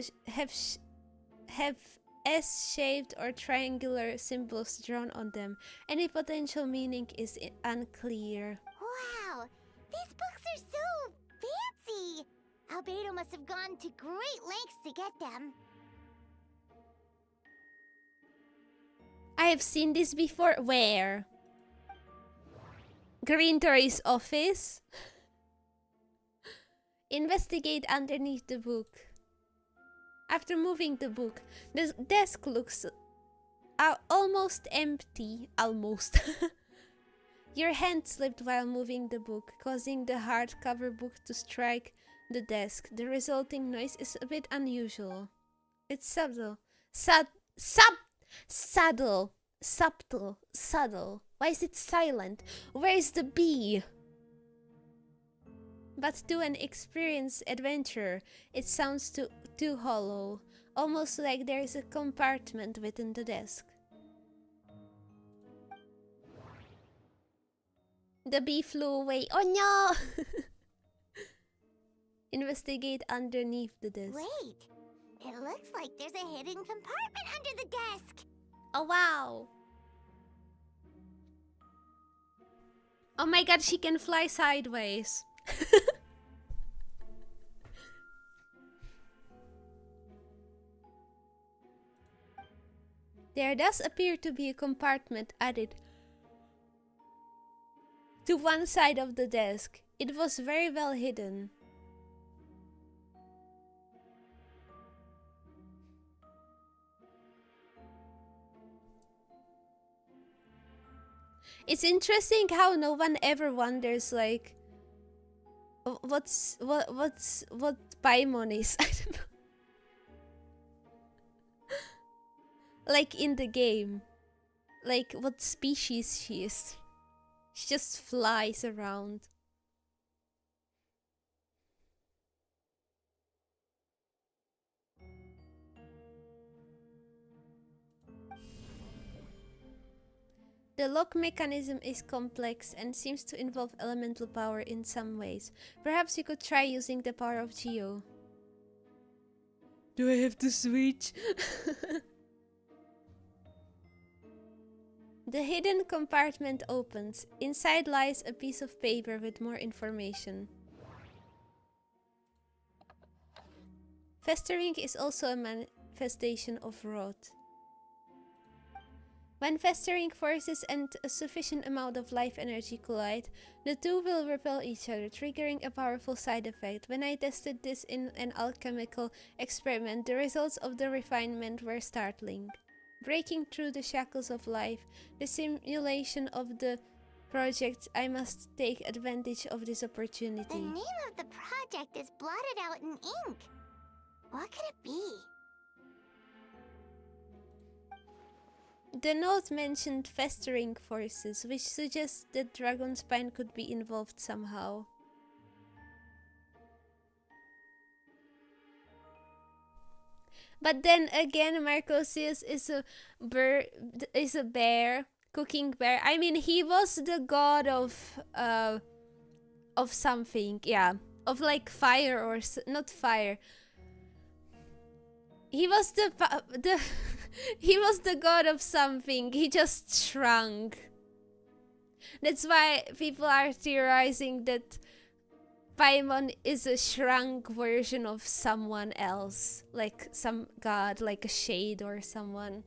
S-shaped or triangular symbols drawn on them. Any potential meaning is unclear. Wow, these books are so fancy! Albedo must have gone to great lengths to get them. I have seen this before. Where? Green Tori's office? Investigate underneath the book. After moving the book, the desk looks almost empty. Almost. Your hand slipped while moving the book, causing the hardcover book to strike the desk. The resulting noise is a bit unusual. It's subtle. Subtle. Why is it silent? Where is the B? But to an experienced adventurer, it sounds too hollow, almost like there is a compartment within the desk. The bee flew away. Oh no! Investigate underneath the desk. Wait, it looks like there's a hidden compartment under the desk. Oh wow! Oh my god, she can fly sideways. There does appear to be a compartment added to one side of the desk. It was very well hidden. It's interesting how no one ever wonders like what Paimon is. I don't know. Like in the game. Like what species she is. She just flies around. The lock mechanism is complex and seems to involve elemental power in some ways. Perhaps you could try using the power of Geo. Do I have to switch? The hidden compartment opens. Inside lies a piece of paper with more information. Festering is also a manifestation of rot. When festering forces and a sufficient amount of life energy collide, the two will repel each other, triggering a powerful side effect. When I tested this in an alchemical experiment, the results of the refinement were startling. Breaking through the shackles of life, the simulation of the project, I must take advantage of this opportunity. The name of the project is blotted out in ink. What could it be? The note mentioned festering forces, which suggests that Dragonspine could be involved somehow. But then again, Marcosius is a bear, cooking bear. I mean, he was the god of something, yeah, of like fire or not fire. He was he was the god of something. He just shrunk. That's why people are theorizing that Paimon is a shrunk version of someone else, like some god, like a shade or someone.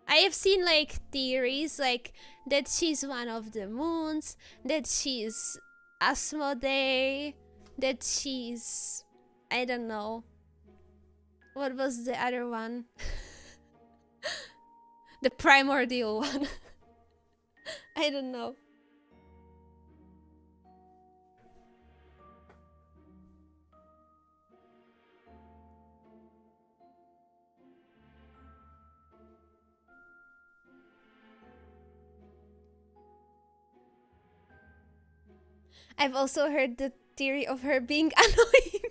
I have seen like theories like that she's one of the moons, that she's Asmodee, that she's, I don't know. What was the other one? The primordial one. I don't know. I've also heard the theory of her being annoying.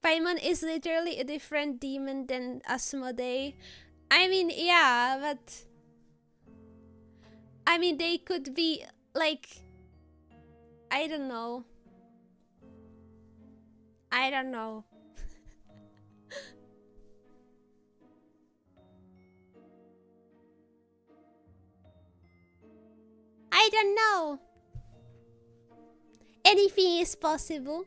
Paimon is literally a different demon than Asmodee. I mean, yeah, but I mean, they could be like, I don't know. I don't know. I don't know. Anything is possible.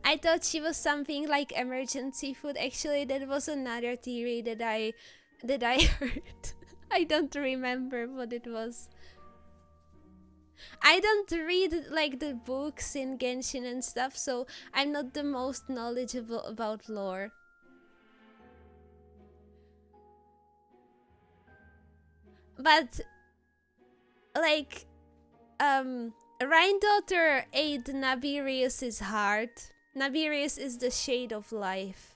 I thought she was something like emergency food. Actually, that was another theory that I heard. I don't remember what it was. I don't read like the books in Genshin and stuff, so I'm not the most knowledgeable about lore. But like, Rhine-daughter ate Nabirius' heart. Nabirius is the shade of life.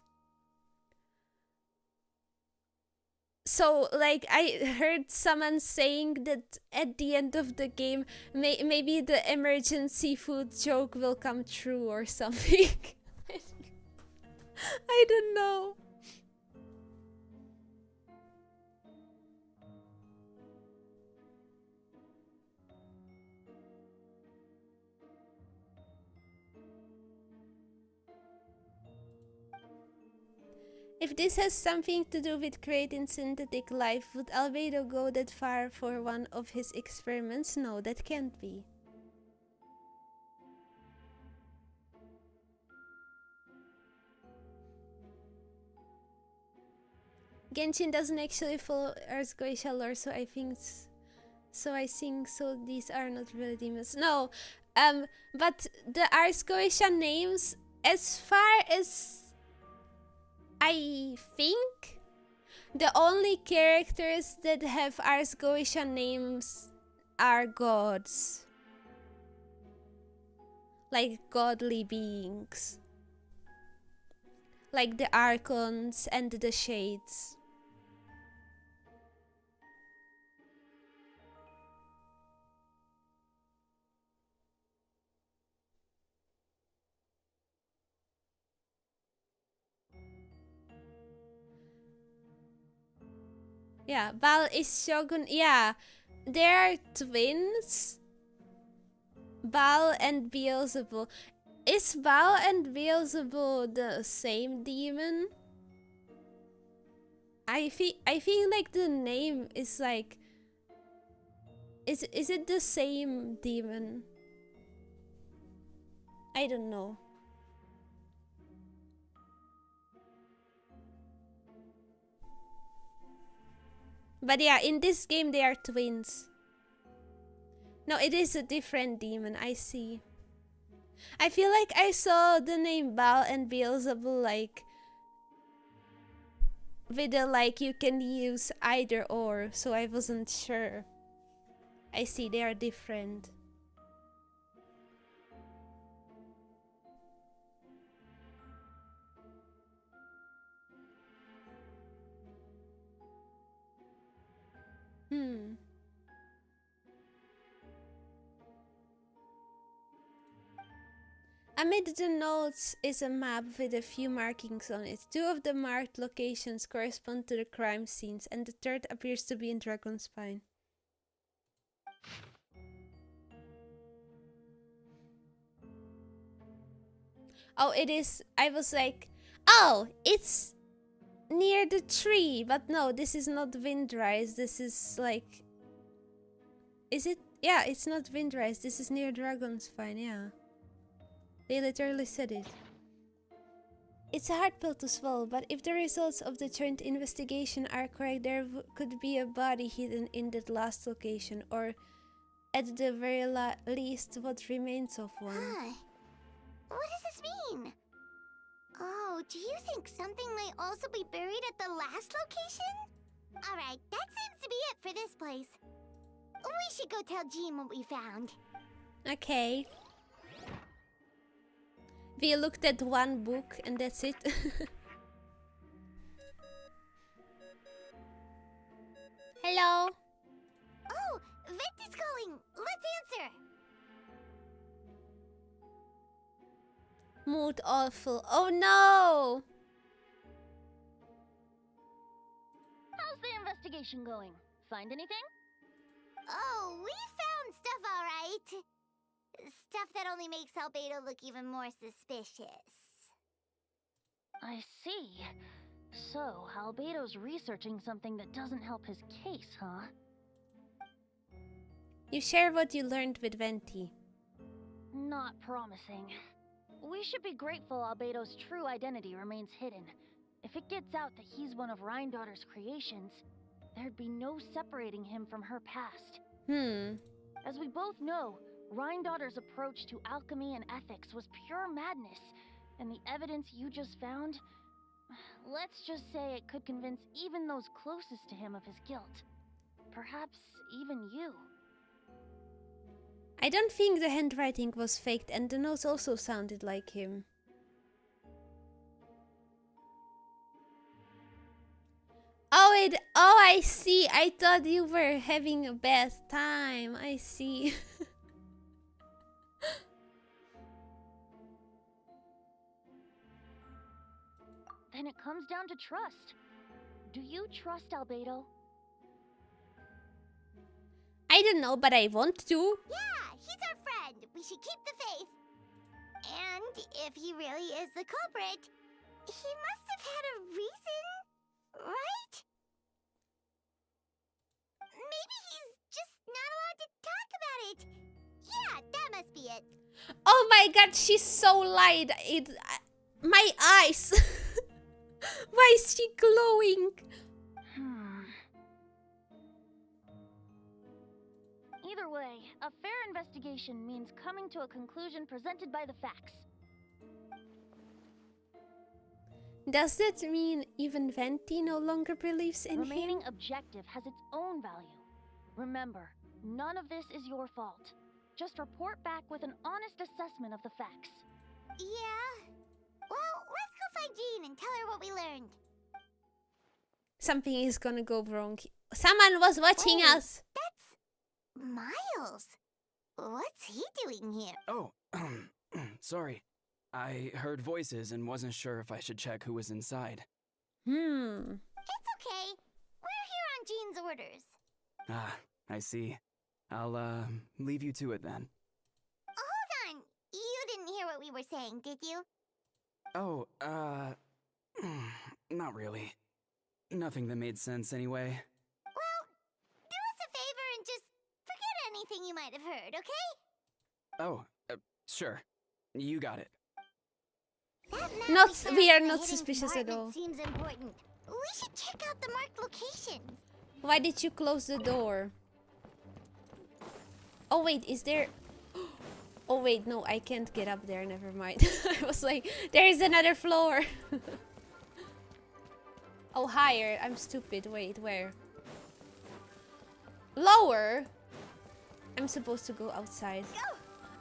So, like, I heard someone saying that at the end of the game, maybe the emergency food joke will come true or something. I don't know. If this has something to do with creating synthetic life, would Albedo go that far for one of his experiments? No, that can't be. Genshin doesn't actually follow Earth's glacial lore, so I think these are not really demons. No, but the Ars Goetia names, as far as I think, the only characters that have Ars Goetia names are gods. Like godly beings. Like the Archons and the Shades. Yeah, Baal is Shogun. Yeah, they are twins. Baal and Beelzebub. Is Baal and Beelzebub the same demon? I feel like the name is like, is it the same demon? I don't know. But yeah, in this game they are twins. No, it is a different demon, I see. I feel like I saw the name Baal and Beelzebub like with a like you can use either or, so I wasn't sure. I see, they are different. Amid the notes is a map with a few markings on it. 2 of the marked locations correspond to the crime scenes, and the third appears to be in Dragonspine. Oh, it is. I was like, oh, it's near the tree. But no, this is not Windrise. This is like... Is it? Yeah, it's not Windrise. This is near Dragonspine, yeah. They literally said it. It's a hard pill to swallow, but if the results of the joint investigation are correct, there could be a body hidden in that last location, or at the very least, what remains of one. Huh. What does this mean? Oh, do you think something might also be buried at the last location? Alright, that seems to be it for this place. We should go tell Jean what we found. Okay. We looked at one book and that's it. Hello. Oh, Vent is calling. Let's answer. Mood awful. Oh no! How's the investigation going? Find anything? Oh, we found stuff alright. Stuff that only makes Albedo look even more suspicious. I see. So, Albedo's researching something that doesn't help his case, huh? You share what you learned with Venti. Not promising. We should be grateful Albedo's true identity remains hidden. If it gets out that he's one of Rhine-daughter's creations, there'd be no separating him from her past. As we both know, Rhine-daughter's approach to alchemy and ethics was pure madness, and the evidence you just found, let's just say it could convince even those closest to him of his guilt. Perhaps even you. I don't think the handwriting was faked, and the notes also sounded like him. Oh wait, oh I see. I thought you were having a bad time. I see. Then it comes down to trust. Do you trust Albedo? I don't know, but I want to. Yeah, he's our friend. We should keep the faith. And if he really is the culprit, he must have had a reason, right? Maybe he's just not allowed to talk about it. Yeah, that must be it. Oh my god, she's so light. My eyes. Why is she glowing? Either way, a fair investigation means coming to a conclusion presented by the facts. Does that mean even Venti no longer believes in Remaining him? objective has its own value. Remember, none of this is your fault. Just report back with an honest assessment of the facts. Yeah. Well, let's go find Jean and tell her what we learned. Something is gonna go wrong. Someone was watching us. That's Miles. What's he doing here? Oh, sorry. I heard voices and wasn't sure if I should check who was inside. It's okay. We're here on Jean's orders. Ah, I see. I'll, leave you to it then. Hold on. You didn't hear what we were saying, did you? Oh, not really. Nothing that made sense anyway. Well, do us a favor and just forget anything you might have heard, okay? Oh, sure. You got it. We are not suspicious at all. Seems important. We should check out the marked locations. Why did you close the door? Oh wait, is there... Oh wait, no, I can't get up there, never mind. I was like, there is another floor. Oh, higher. I'm stupid. Wait, where? Lower? I'm supposed to go outside.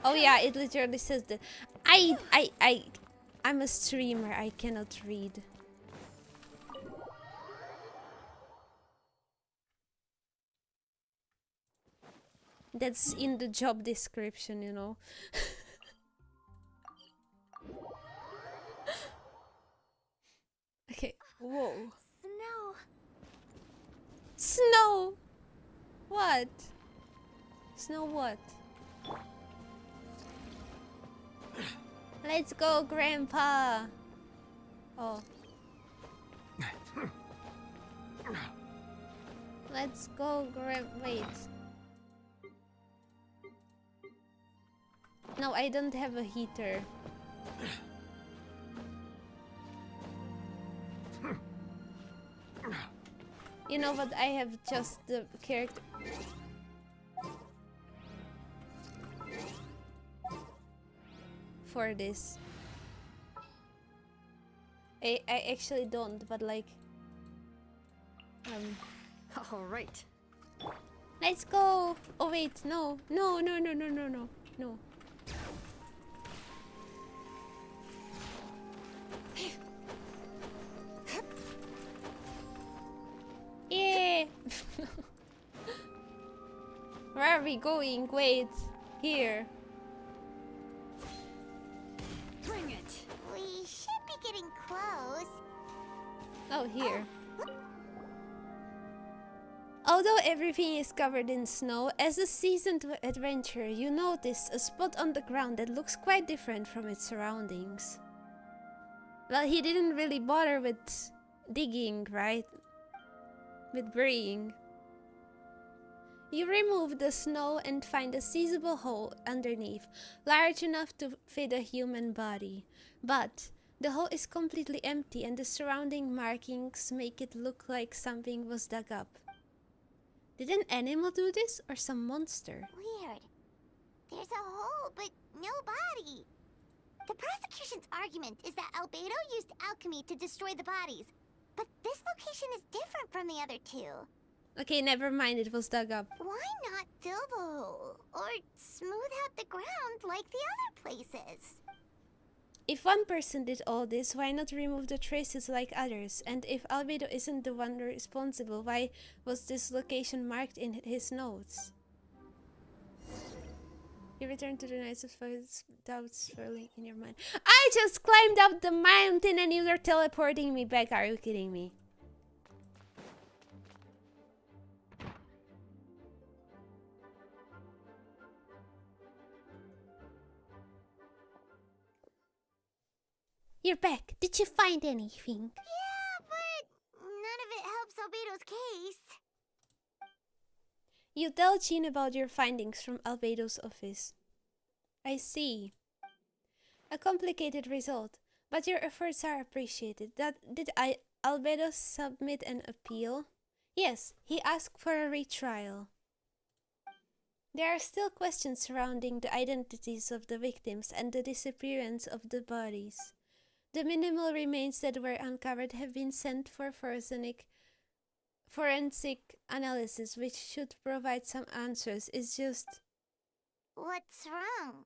Oh yeah, it literally says that. I'm a streamer. I cannot read. That's in the job description, you know. Okay. Whoa. Snow. Snow. What? Snow what? Let's go, Grandpa. Oh. Let's go, wait. No, I don't have a heater. You know what? I have just the character. For this. I actually don't, but like... Alright. Let's go! Oh wait, no. No. Yeah! Where are we going? Wait. Here. Bring it. We should be getting close. Oh, here. Although everything is covered in snow, as a seasoned adventurer, you notice a spot on the ground that looks quite different from its surroundings. Well, he didn't really bother with digging, right? With burying. You remove the snow and find a sizable hole underneath, large enough to fit a human body. But the hole is completely empty and the surrounding markings make it look like something was dug up. Did an animal do this or some monster? Weird. There's a hole, but no body. The prosecution's argument is that Albedo used alchemy to destroy the bodies, but this location is different from the other two. Okay, never mind, it was dug up. Why not fill the hole? Or smooth out the ground like the other places. If one person did all this, why not remove the traces like others? And if Albedo isn't the one responsible, why was this location marked in his notes? You return to the Knights of Fires, doubts swirling in your mind. I just climbed up the mountain and you're teleporting me back. Are you kidding me? You're back. Did you find anything? Yeah, but none of it helps Albedo's case. You tell Jean about your findings from Albedo's office. I see. A complicated result, but your efforts are appreciated. Did Albedo submit an appeal? Yes, he asked for a retrial. There are still questions surrounding the identities of the victims and the disappearance of the bodies. The minimal remains that were uncovered have been sent for forensic analysis, which should provide some answers. It's just... What's wrong?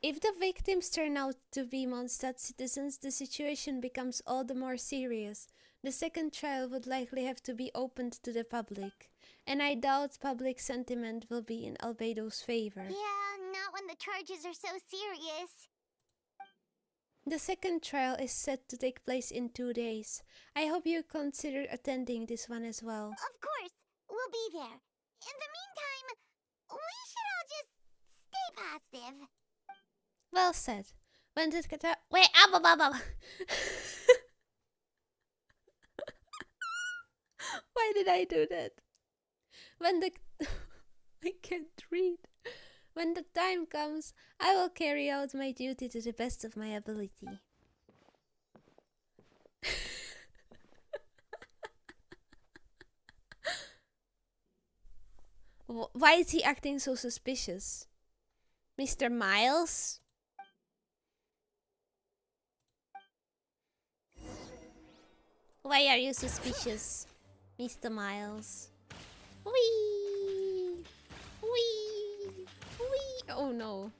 If the victims turn out to be Mondstadt citizens, the situation becomes all the more serious. The second trial would likely have to be opened to the public, and I doubt public sentiment will be in Albedo's favor. Yeah, not when the charges are so serious. The second trial is set to take place in 2 days. I hope you consider attending this one as well. Of course, we'll be there. In the meantime, we should all just stay positive. Well said. When the wait, Why did I do that? When the I can't read. When the time comes, I will carry out my duty to the best of my ability. Why is he acting so suspicious? Mr. Miles? Why are you suspicious, Mr. Miles? Wee! Wee! Wee! Oh no.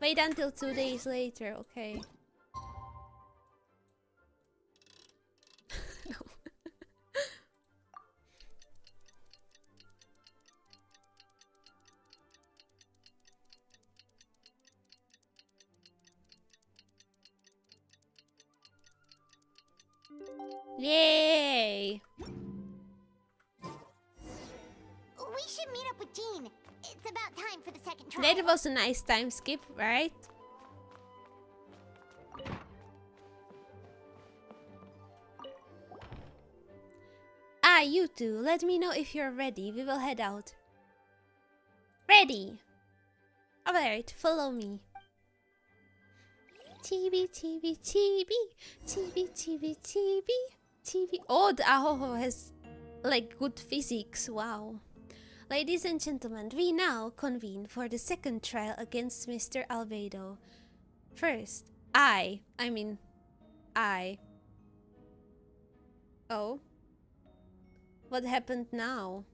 Wait until 2 days later, okay. No. Yay! We should meet up with Jean. It's about time for the second trial. That was a nice time skip, right? Ah, you two, let me know if you're ready. We will head out. Ready! Alright, follow me. Chibi, chibi, chibi, chibi, chibi, chibi, chibi. Oh, the Ahoho has like good physics, wow. Ladies and gentlemen, we now convene for the second trial against Mr. Albedo. First, I. Oh? What happened now?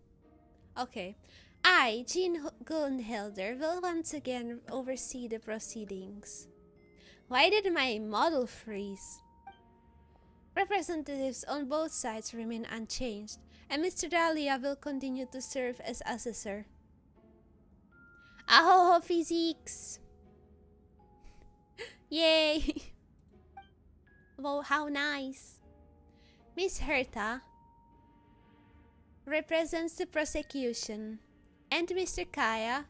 Okay. I, Jean Gunhelder, will once again oversee the proceedings. Why did my model freeze? Representatives on both sides remain unchanged, and Mr. Dahlia will continue to serve as assessor. Ahoho physics! Yay! Wow, how nice! Miss Herta represents the prosecution, and Mr. Kaya,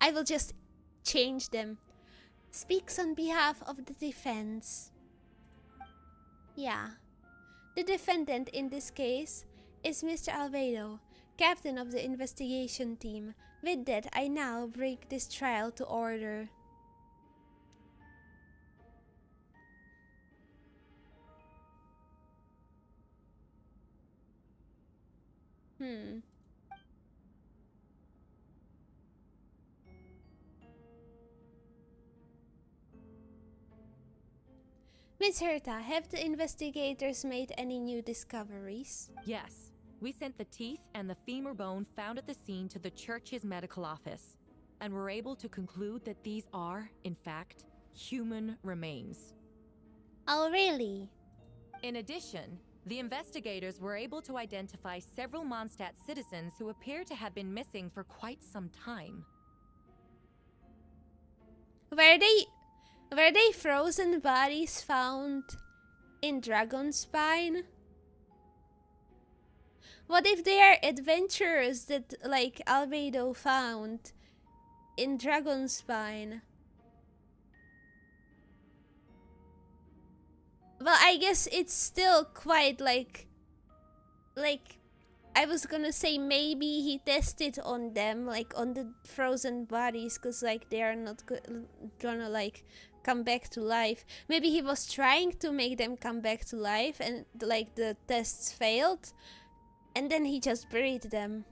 I will just change them, speaks on behalf of the defense. Yeah. The defendant in this case is Mr. Albedo, captain of the investigation team. With that, I now bring this trial to order. Miss Herta, have the investigators made any new discoveries? Yes. We sent the teeth and the femur bone found at the scene to the church's medical office, and were able to conclude that these are, in fact, human remains. Oh, really? In addition, the investigators were able to identify several Mondstadt citizens who appear to have been missing for quite some time. Were they frozen bodies found in Dragonspine? What if they are adventurers that, like, Albedo found in Dragonspine? Well, I guess it's still quite like I was gonna say maybe he tested on them, like on the frozen bodies, cause like they are not gonna like come back to life. Maybe he was trying to make them come back to life, and like the tests failed, and then he just buried them.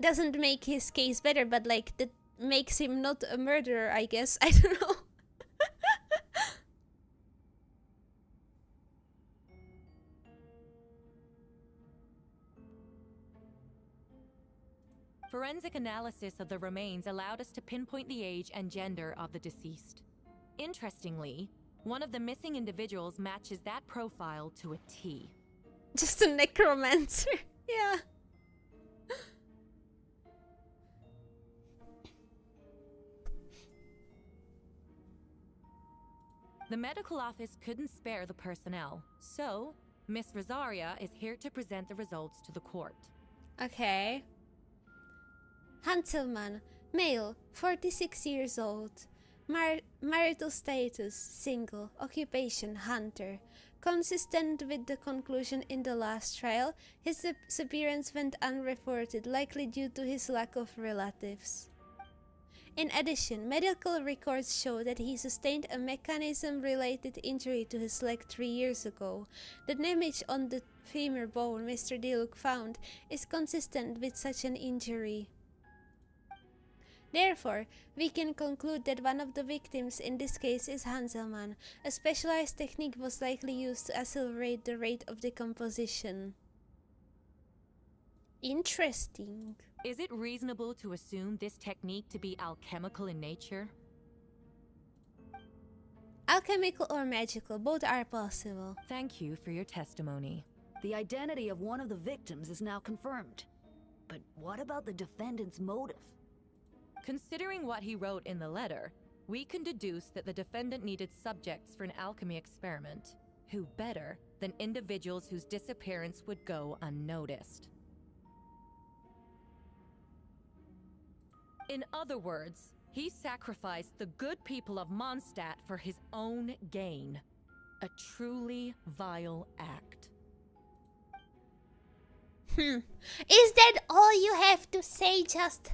Doesn't make his case better, but like that makes him not a murderer, I guess. I don't know. Forensic analysis of the remains allowed us to pinpoint the age and gender of the deceased. Interestingly, one of the missing individuals matches that profile to a T. Just a necromancer. Yeah. The medical office couldn't spare the personnel, so Miss Rosaria is here to present the results to the court. Okay. Hanselman, male, 46 years old. Marital status, single. Occupation, hunter. Consistent with the conclusion in the last trial, his disappearance went unreported, likely due to his lack of relatives. In addition, medical records show that he sustained a mechanism-related injury to his leg 3 years ago. The damage on the femur bone Mr. Diluc found is consistent with such an injury. Therefore, we can conclude that one of the victims in this case is Hanselman. A specialized technique was likely used to accelerate the rate of decomposition. Interesting. Is it reasonable to assume this technique to be alchemical in nature? Alchemical or magical, both are possible. Thank you for your testimony. The identity of one of the victims is now confirmed. But what about the defendant's motive? Considering what he wrote in the letter, we can deduce that the defendant needed subjects for an alchemy experiment. Who better than individuals whose disappearance would go unnoticed? In other words, he sacrificed the good people of Mondstadt for his own gain. A truly vile act. Is that all you have to say? Just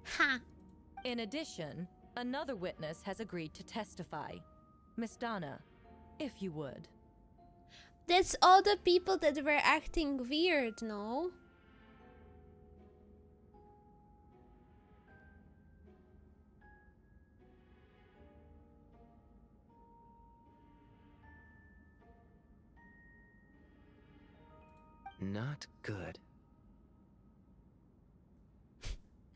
Ha. In addition, another witness has agreed to testify. Miss Donna, if you would. That's all the people that were acting weird, no? Not good.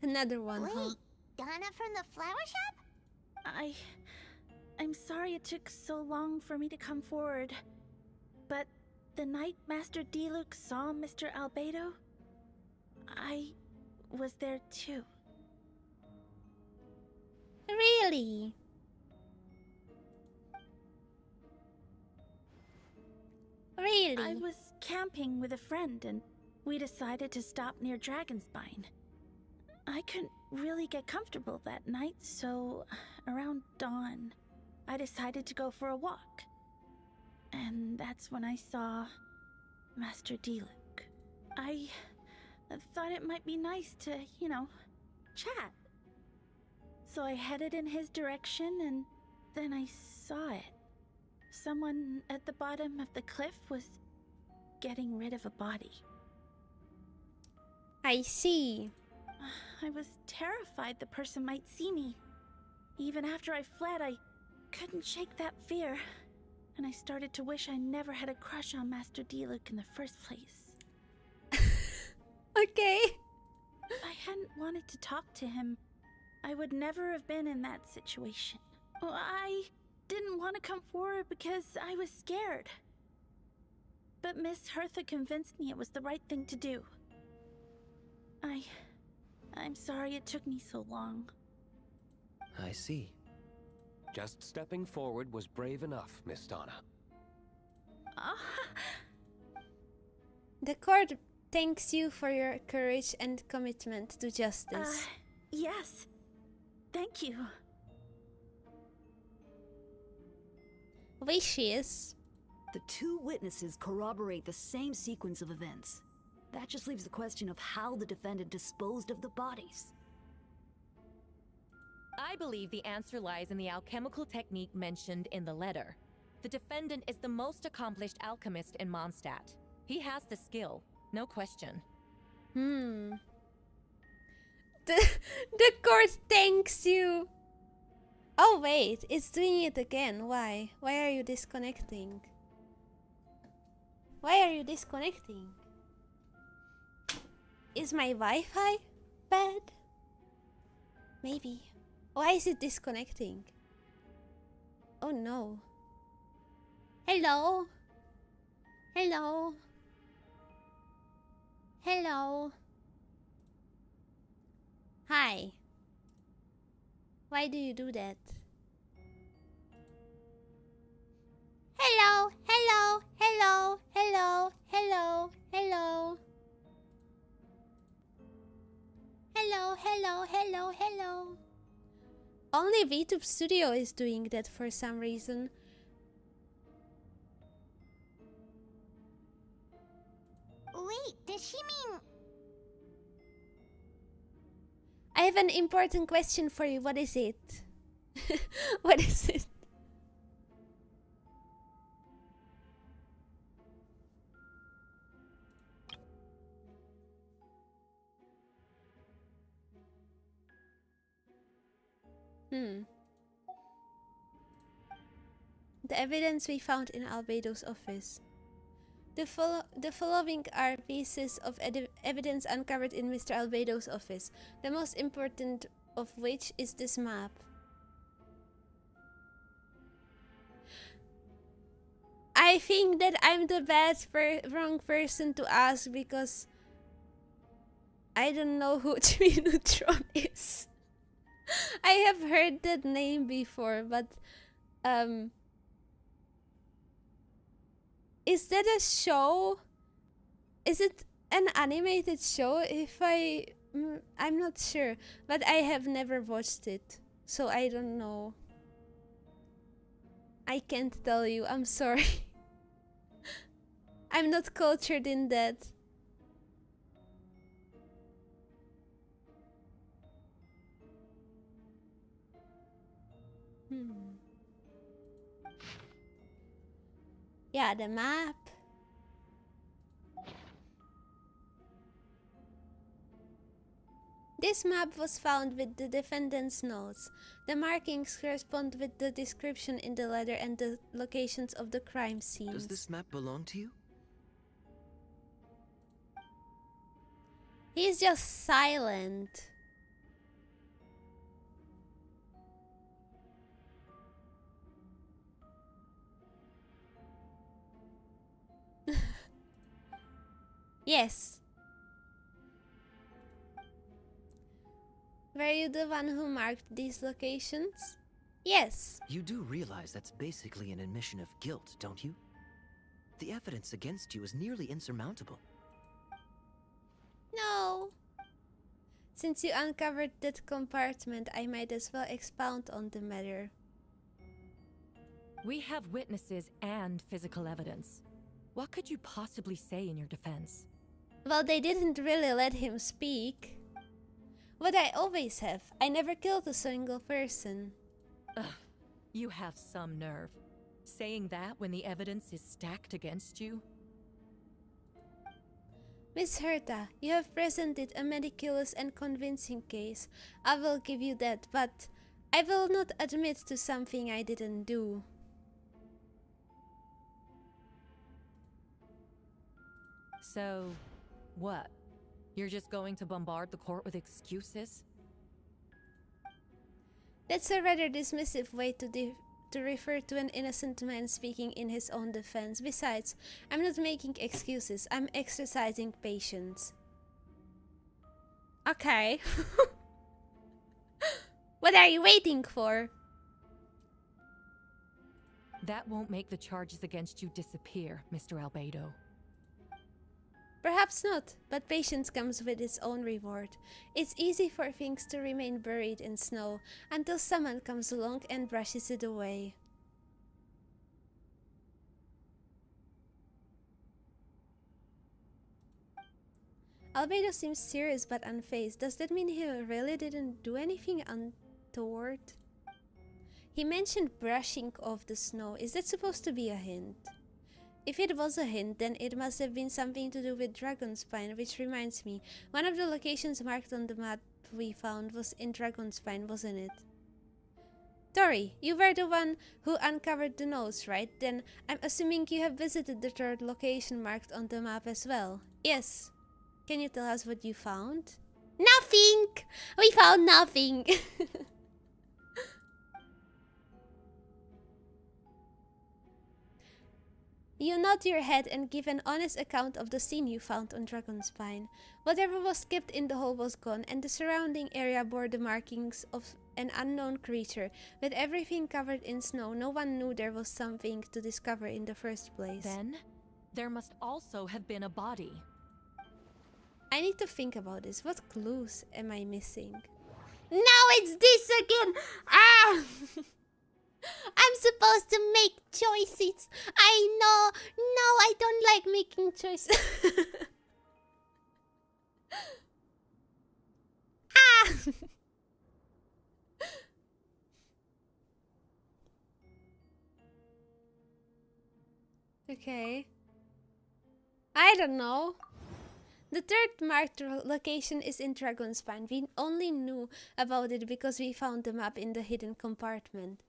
Another one, Wait, huh? Donna from the flower shop? I'm sorry it took so long for me to come forward. But the night Master Diluc saw Mr. Albedo, I was there too. Really? Really? I was camping with a friend and we decided to stop near Dragonspine. I couldn't really get comfortable that night, so around dawn, I decided to go for a walk. And that's when I saw Master Diluc. I thought it might be nice to, chat. So I headed in his direction and then I saw it. Someone at the bottom of the cliff was getting rid of a body. I see. I was terrified the person might see me. Even after I fled, I couldn't shake that fear. And I started to wish I never had a crush on Master Diluc in the first place. Okay. If I hadn't wanted to talk to him, I would never have been in that situation. Well, I didn't want to come forward because I was scared. But Miss Hertha convinced me it was the right thing to do. I'm sorry it took me so long. I see. Just stepping forward was brave enough, Miss Donna. The court thanks you for your courage and commitment to justice. Yes. Thank you. Wishes. The two witnesses corroborate the same sequence of events. That just leaves the question of how the defendant disposed of the bodies. I believe the answer lies in the alchemical technique mentioned in the letter. The defendant is the most accomplished alchemist in Mondstadt. He has the skill, no question. The court thanks you. Oh wait, it's doing it again. Why? Why are you disconnecting? Why are you disconnecting? Is my Wi-Fi bad? Maybe. Why is it disconnecting? Oh no. Hello? Hello? Hello? Hi. Why do you do that? Hello, hello, hello, hello, hello, hello. Hello, hello, hello, hello. Only Vtuber Studio is doing that for some reason. Wait, does she mean... I have an important question for you. What is it? What is it? The evidence we found in Albedo's office. The following are pieces of evidence uncovered in Mr. Albedo's office, the most important of which is this map. I think that I'm the wrong person to ask because I don't know who Chibitori is. I have heard that name before, but is that a show? Is it an animated show? I'm not sure, but I have never watched it, so I don't know. I can't tell you, I'm sorry. I'm not cultured in that. Yeah, the map. This map was found with the defendant's notes. The markings correspond with the description in the letter and the locations of the crime scenes. Does this map belong to you? He's just silent. Yes. Were you the one who marked these locations? Yes. You do realize that's basically an admission of guilt, don't you? The evidence against you is nearly insurmountable. No. Since you uncovered that compartment, I might as well expound on the matter. We have witnesses and physical evidence. What could you possibly say in your defense? Well, they didn't really let him speak. What I always have. I never killed a single person. Ugh, you have some nerve. Saying that when the evidence is stacked against you? Miss Herta, you have presented a meticulous and convincing case. I will give you that, but I will not admit to something I didn't do. So, what? You're just going to bombard the court with excuses? That's a rather dismissive way to refer to an innocent man speaking in his own defense. Besides, I'm not making excuses. I'm exercising patience. Okay. What are you waiting for? That won't make the charges against you disappear, Mr. Albedo. Perhaps not, but patience comes with its own reward. It's easy for things to remain buried in snow until someone comes along and brushes it away. Albedo seems serious but unfazed. Does that mean he really didn't do anything untoward? He mentioned brushing off the snow. Is that supposed to be a hint? If it was a hint, then it must have been something to do with Dragonspine, which reminds me, one of the locations marked on the map we found was in Dragonspine, wasn't it? Tori, you were the one who uncovered the notes, right? Then I'm assuming you have visited the third location marked on the map as well. Yes. Can you tell us what you found? Nothing! We found nothing! You nod your head and give an honest account of the scene you found on Dragonspine. Whatever was kept in the hole was gone, and the surrounding area bore the markings of an unknown creature. With everything covered in snow, no one knew there was something to discover in the first place. Then, there must also have been a body. I need to think about this. What clues am I missing? Now it's this again! Ah! I'm supposed to make choices. I know. No, I don't like making choices. Ah! Okay. I don't know. The third marked location is in Dragonspine. We only knew about it because we found the map in the hidden compartment.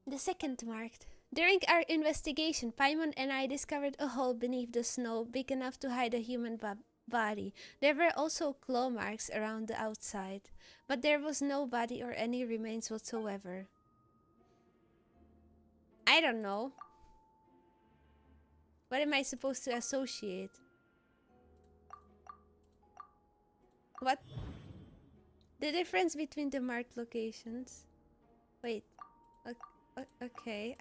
The second marked. During our investigation, Paimon and I discovered a hole beneath the snow big enough to hide a human body. There were also claw marks around the outside, but there was no body or any remains whatsoever. I don't know. What am I supposed to associate? What? The difference between the marked locations? Wait. Okay,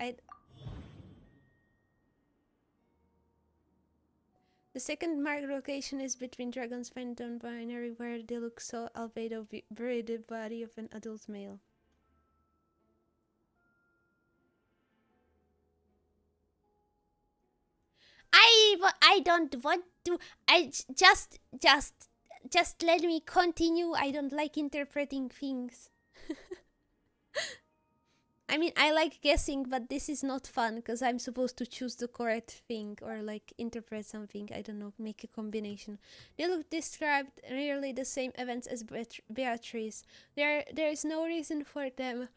The second marked location is between Dragonspine and Binary, where Deluxe saw Albedo bury the body of an adult male. I don't want to. Just let me continue. I don't like interpreting things. I mean, I like guessing, but this is not fun because I'm supposed to choose the correct thing or like interpret something. I don't know, make a combination. They look described nearly the same events as Beatrice. There is no reason for them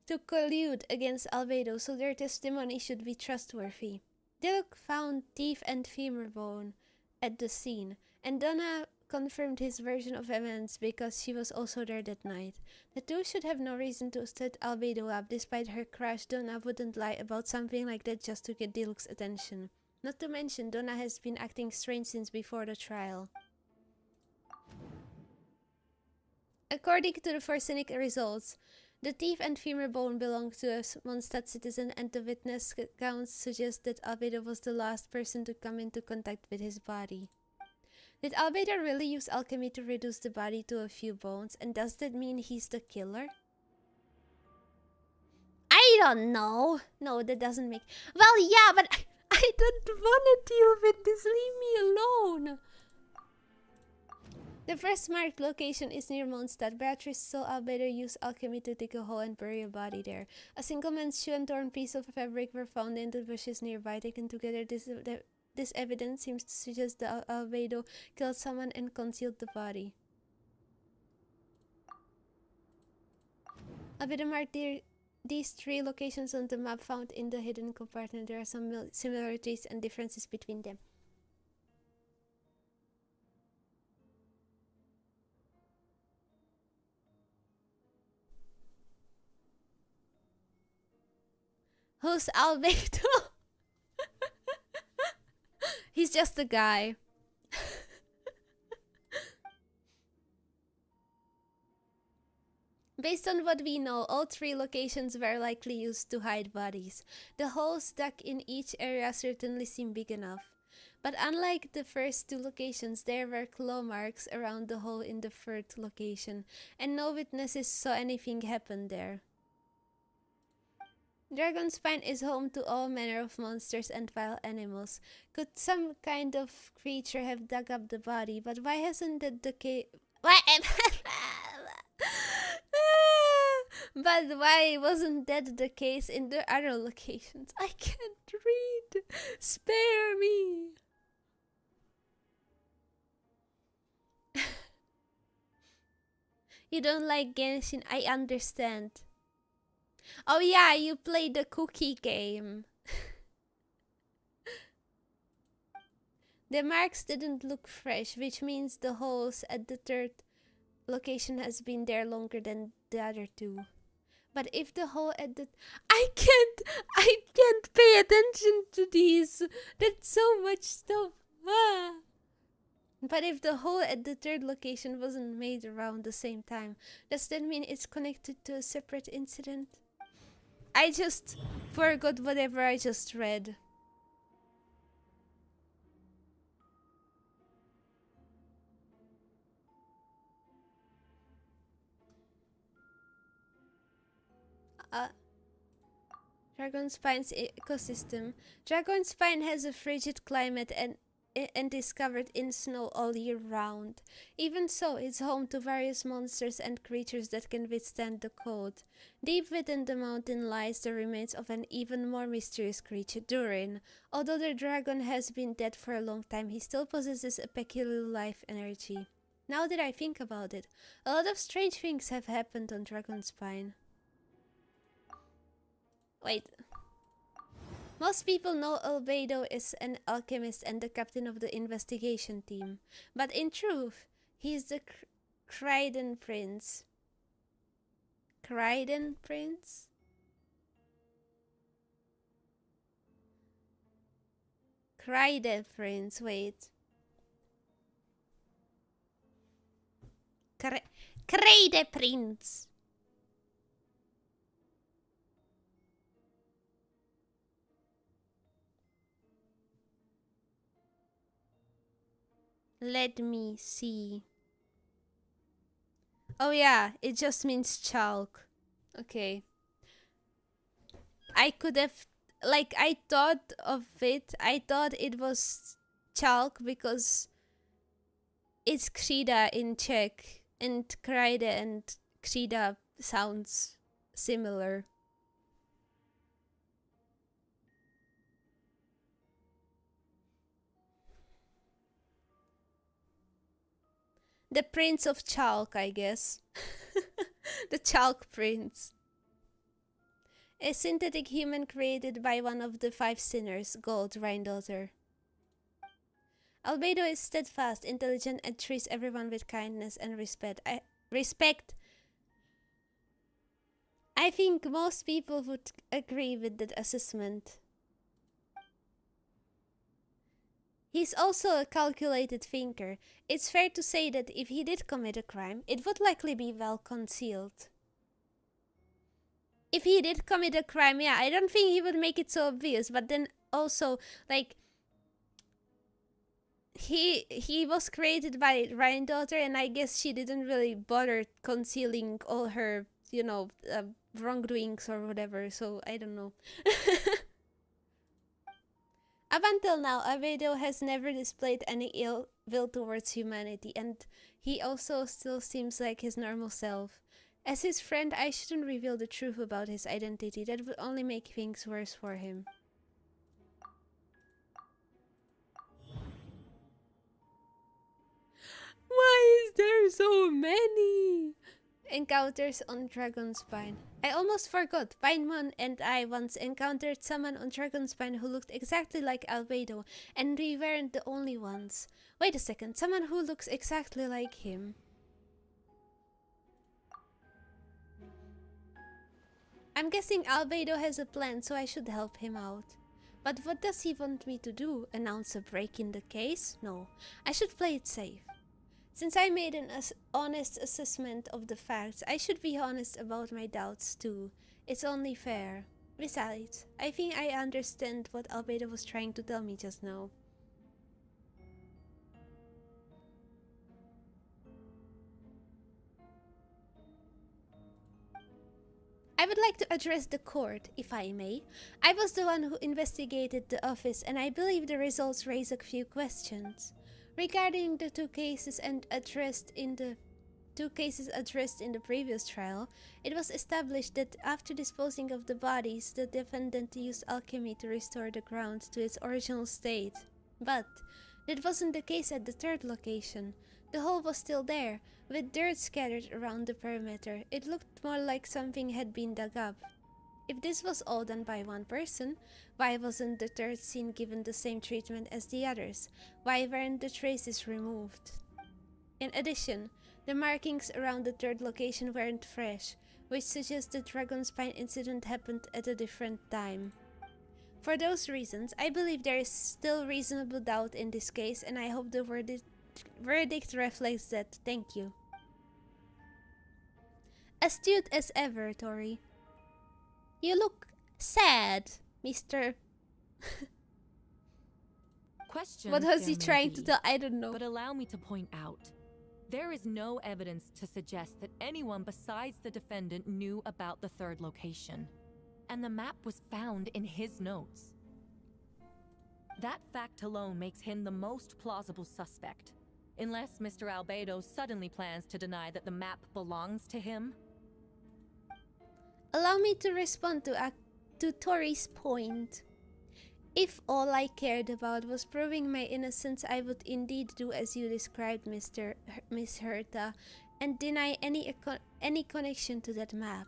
to collude against Albedo, so their testimony should be trustworthy. Diluc found teeth and femur bone at the scene, and Donna confirmed his version of events because she was also there that night. The two should have no reason to set Albedo up. Despite her crush, Donna wouldn't lie about something like that just to get Diluc's attention. Not to mention, Donna has been acting strange since before the trial. According to the forensic results, the teeth and femur bone belonged to a Mondstadt citizen, and the witness accounts suggest that Albedo was the last person to come into contact with his body. Did Albedo really use alchemy to reduce the body to a few bones, and does that mean he's the killer? I don't know. No, that doesn't make... Well, yeah, but I don't want to deal with this. Leave me alone. The first marked location is near Mondstadt. Beatrice saw Albedo use alchemy to dig a hole and bury a body there. A single man's shoe and torn piece of fabric were found in the bushes nearby. Taken together, this evidence seems to suggest that Albedo killed someone and concealed the body. Albedo marked these 3 locations on the map found in the hidden compartment. There are some similarities and differences between them. Who's Albedo? He's just a guy. Based on what we know, all 3 locations were likely used to hide bodies. The holes dug in each area certainly seem big enough. But unlike the first 2 locations, there were claw marks around the hole in the 3rd location, and no witnesses saw anything happen there. Dragonspine is home to all manner of monsters and wild animals. Could some kind of creature have dug up the body? But why hasn't that the case? But why wasn't that the case in the other locations? I can't read. Spare me. You don't like Genshin, I understand. Oh yeah, you played the cookie game. The marks didn't look fresh, which means the holes at the 3rd location has been there longer than the other 2. But if the hole at the... I can't pay attention to these. That's so much stuff. Ah. But if the hole at the 3rd location wasn't made around the same time, does that mean it's connected to a separate incident? I just forgot whatever I just read. Dragonspine's ecosystem. Dragonspine has a frigid climate and is covered in snow all year round. Even so, it's home to various monsters and creatures that can withstand the cold. Deep within the mountain lies the remains of an even more mysterious creature, Durin. Although the dragon has been dead for a long time, he still possesses a peculiar life energy. Now that I think about it, a lot of strange things have happened on Dragonspine. Wait. Most people know Albedo is an alchemist and the captain of the investigation team. But in truth, he is the Kryden Prince. Kryden Prince? Kryden Prince, wait. Kryden Prince. Let me see. Oh yeah, it just means chalk. Okay. I could have, like, I thought of it. I thought it was chalk because it's Krida in Czech. And Kryde and Krida sounds similar. The Prince of Chalk, I guess. The Chalk Prince. A synthetic human created by one of the 5 sinners, Gold, Rhindaughter. Albedo is steadfast, intelligent, and treats everyone with kindness and respect. I think most people would agree with that assessment. He's also a calculated thinker. It's fair to say that if he did commit a crime, it would likely be well concealed. If he did commit a crime, yeah, I don't think he would make it so obvious, but then also, like, he was created by Rhindaughter, and I guess she didn't really bother concealing all her, you know, wrongdoings or whatever, so I don't know. Up until now, Albedo has never displayed any ill will towards humanity, and he also still seems like his normal self. As his friend, I shouldn't reveal the truth about his identity. That would only make things worse for him. Why is there so many? Encounters on Dragonspine. I almost forgot. Paimon and I once encountered someone on Dragonspine who looked exactly like Albedo, and we weren't the only ones. Wait a second, someone who looks exactly like him. I'm guessing Albedo has a plan, so I should help him out. But what does he want me to do? Announce a break in the case? No, I should play it safe. Since I made an honest assessment of the facts, I should be honest about my doubts too. It's only fair. Besides, I think I understand what Albedo was trying to tell me just now. I would like to address the court, if I may. I was the one who investigated the office, and I believe the results raise a few questions. Regarding the two cases addressed in the previous trial, it was established that after disposing of the bodies, the defendant used alchemy to restore the ground to its original state. But that wasn't the case at the third location. The hole was still there, with dirt scattered around the perimeter. It looked more like something had been dug up. If this was all done by one person, why wasn't the third scene given the same treatment as the others? Why weren't the traces removed? In addition, the markings around the third location weren't fresh, which suggests the Dragonspine incident happened at a different time. For those reasons, I believe there is still reasonable doubt in this case, and I hope the verdict reflects that. Thank you. Astute as ever, Tori. You look sad, Mr. Questions What was he there may trying to be, tell? I don't know. But allow me to point out, there is no evidence to suggest that anyone besides the defendant knew about the third location. And the map was found in his notes. That fact alone makes him the most plausible suspect. Unless Mr. Albedo suddenly plans to deny that the map belongs to him. Allow me to respond to Tori's point. If all I cared about was proving my innocence, I would indeed do as you described, Miss Herta, and deny any connection to that map.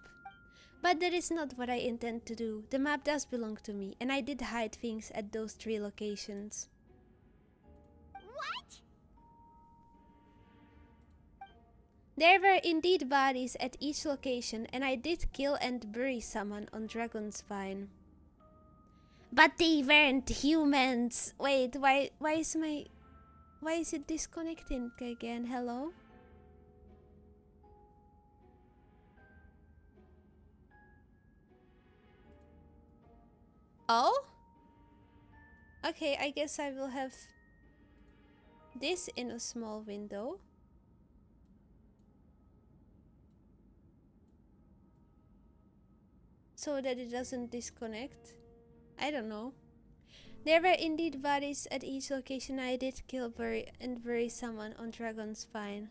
But that is not what I intend to do. The map does belong to me, and I did hide things at those 3 locations. What? There were indeed bodies at each location, and I did kill and bury someone on Dragonspine. But they weren't humans! Wait, why is it disconnecting again? Hello? Oh? Okay, I guess I will have this in a small window. So that it doesn't disconnect. I don't know. There were indeed bodies at each location. I did kill and bury someone on Dragonspine.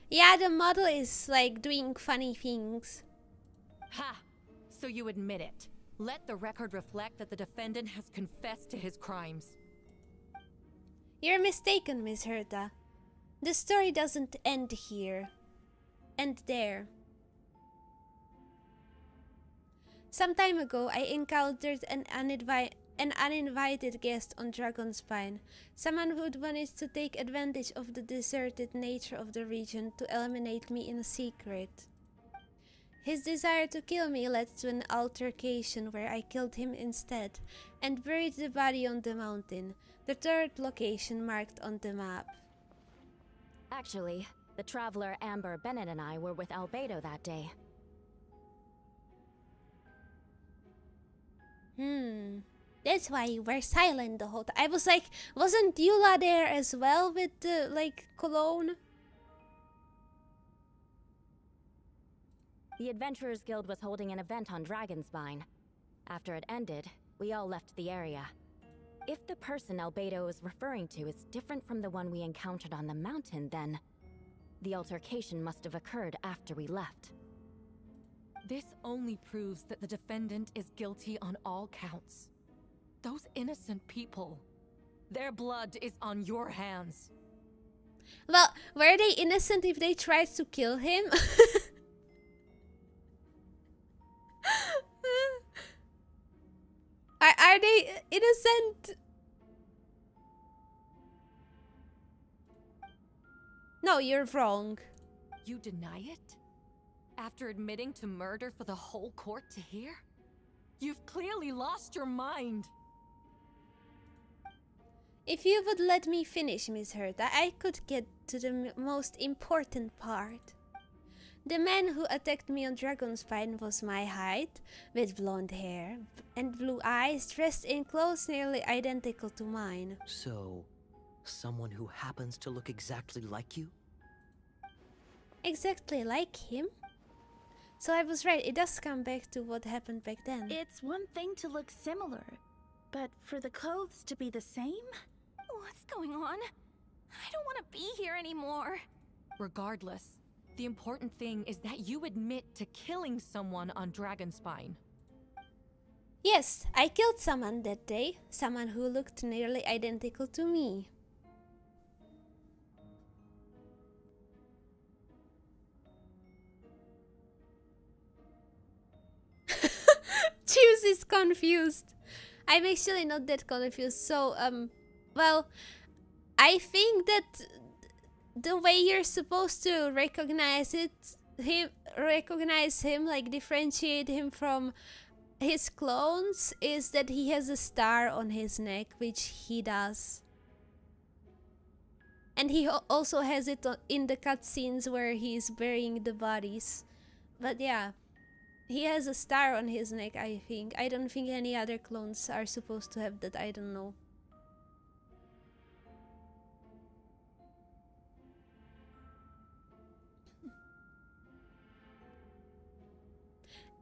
Yeah, the model is like doing funny things. Ha! So you admit it. Let the record reflect that the defendant has confessed to his crimes. You're mistaken, Miss Herta. The story doesn't end here. And there. Some time ago, I encountered an uninvited guest on Dragonspine. Someone who'd managed to take advantage of the deserted nature of the region to eliminate me in secret. His desire to kill me led to an altercation where I killed him instead and buried the body on the mountain, the third location marked on the map. Actually, the traveler Amber Bennett and I were with Albedo that day. That's why you were silent the whole time. I was like, wasn't Eula there as well with the, like, cologne? The Adventurers Guild was holding an event on Dragonspine. After it ended, we all left the area. If the person Albedo is referring to is different from the one we encountered on the mountain, then the altercation must have occurred after we left. This only proves that the defendant is guilty on all counts. Those innocent people. Their blood is on your hands. Well, were they innocent if they tried to kill him? Are they innocent? No, you're wrong. You deny it? After admitting to murder for the whole court to hear? You've clearly lost your mind. If you would let me finish, Miss Herta, I could get to the most important part. The man who attacked me on Dragonspine was my height, with blonde hair and blue eyes, dressed in clothes nearly identical to mine. So, someone who happens to look exactly like you? Exactly like him? So I was right, it does come back to what happened back then. It's one thing to look similar, but for the clothes to be the same? What's going on? I don't want to be here anymore. Regardless, the important thing is that you admit to killing someone on Dragonspine. Yes, I killed someone that day, someone who looked nearly identical to me. Choose is confused. I'm actually not that confused, so well, I think that the way you're supposed to recognize him, like differentiate him from his clones, is that he has a star on his neck, which he does. And he also has it in the cutscenes where he's burying the bodies. But yeah, he has a star on his neck, I think. I don't think any other clones are supposed to have that, I don't know.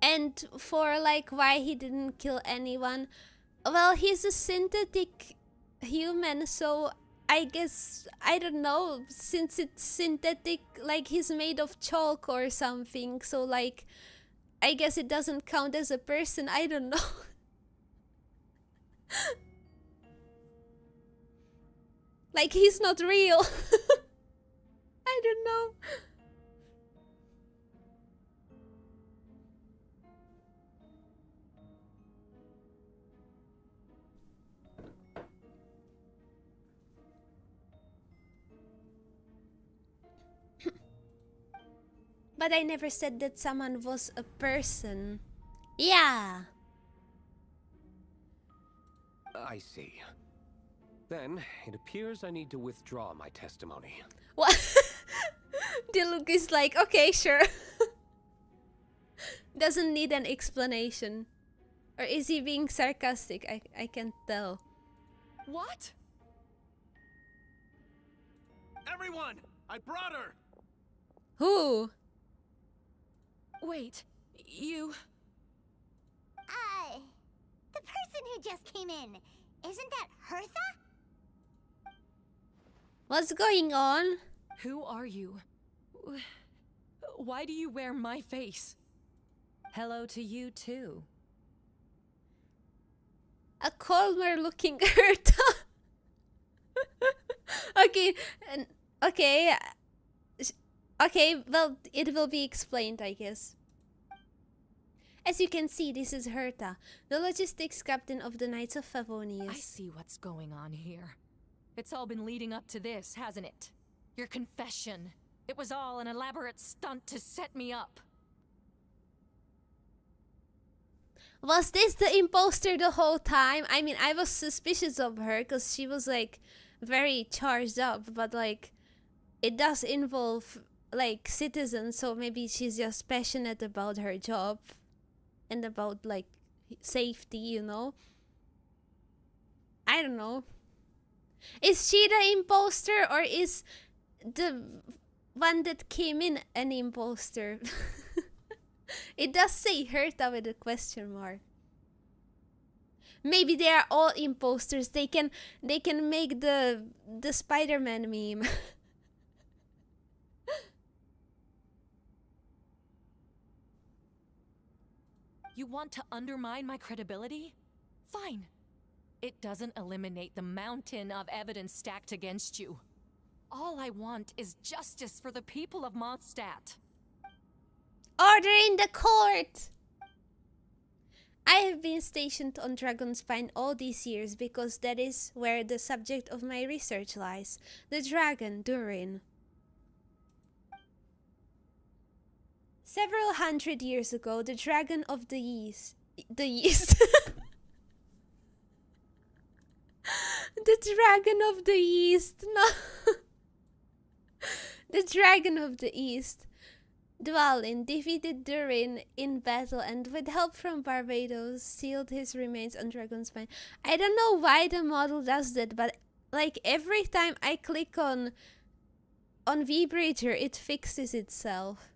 And for like why he didn't kill anyone, well, he's a synthetic human, so I guess, I don't know, since it's synthetic, like he's made of chalk or something, so like I guess it doesn't count as a person, I don't know. Like he's not real. I don't know. But I never said that someone was a person. Yeah. I see. Then, it appears I need to withdraw my testimony. What? The look is like, okay, sure. Doesn't need an explanation. Or is he being sarcastic? I can't tell. What? Everyone! I brought her! Who? Wait, you... The person who just came in, isn't that Hertha? What's going on? Who are you? Why do you wear my face? Hello to you too. A calmer looking Herta. Okay, okay. Okay, well, it will be explained, I guess. As you can see, this is Herta, the logistics captain of the Knights of Favonius. I see what's going on here. It's all been leading up to this, hasn't it? Your confession. It was all an elaborate stunt to set me up. Was this the imposter the whole time? I mean, I was suspicious of her because she was like very charged up, but like it does involve like citizens, so maybe she's just passionate about her job and about like safety, you know? I don't know. Is she the imposter or is the one that came in an imposter? It does say Herta with a question mark. Maybe they are all imposters. They can make the Spider-Man meme. You want to undermine my credibility? Fine. it doesn't eliminate the mountain of evidence stacked against you. All I want is justice for the people of Mondstadt. Order in the court! I have been stationed on Dragonspine all these years because that is where the subject of my research lies. The dragon, Durin. Several hundred years ago, the dragon of the East... The East... the dragon of the East... No... the dragon of the East... Dwalin defeated Durin in battle and with help from Barbados sealed his remains on Dragonspine. I don't know why the model does that, but like every time I click on VBridger, it fixes itself.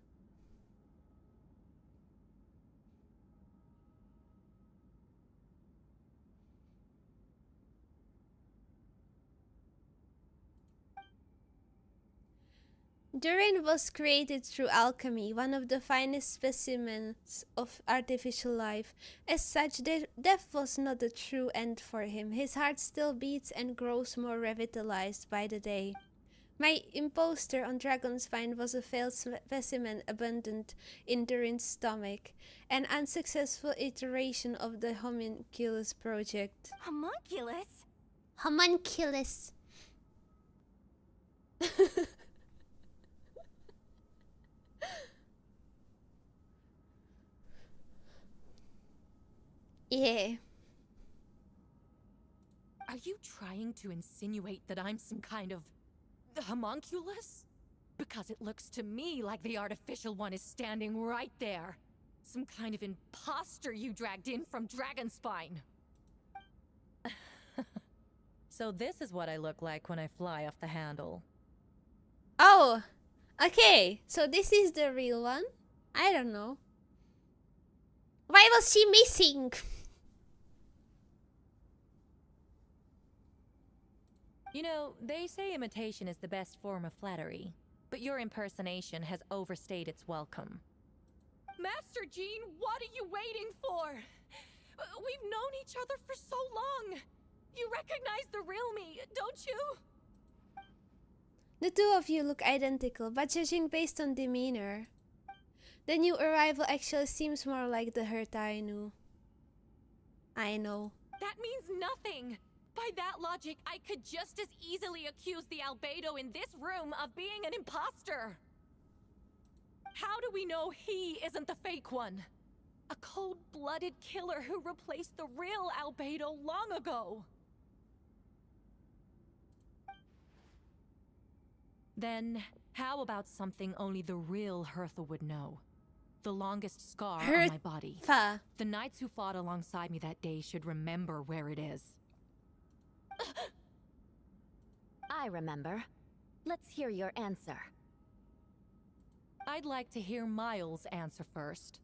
Durin was created through alchemy, one of the finest specimens of artificial life. As such, death was not the true end for him. His heart still beats and grows more revitalized by the day. My imposter on Dragonspine was a failed specimen abundant in Durin's stomach, an unsuccessful iteration of the Homunculus project. Homunculus? Homunculus. Yeah. Are you trying to insinuate that I'm some kind of homunculus? Because it looks to me like the artificial one is standing right there. Some kind of imposter you dragged in from Dragonspine. So this is what I look like when I fly off the handle. Oh, okay. So this is the real one? I don't know. Why was she missing? You know, they say imitation is the best form of flattery, but your impersonation has overstayed its welcome. Master Jean, what are you waiting for? We've known each other for so long. You recognize the real me, don't you? The two of you look identical, but judging based on demeanor, the new arrival actually seems more like the Herta I knew. I know. That means nothing. By that logic, I could just as easily accuse the albedo in this room of being an imposter. How do we know he isn't the fake one? A cold-blooded killer who replaced the real albedo long ago. Then, how about something only the real Hertha would know? The longest scar on my body. The knights who fought alongside me that day should remember where it is. I remember. Let's hear your answer. I'd like to hear Miles' answer first.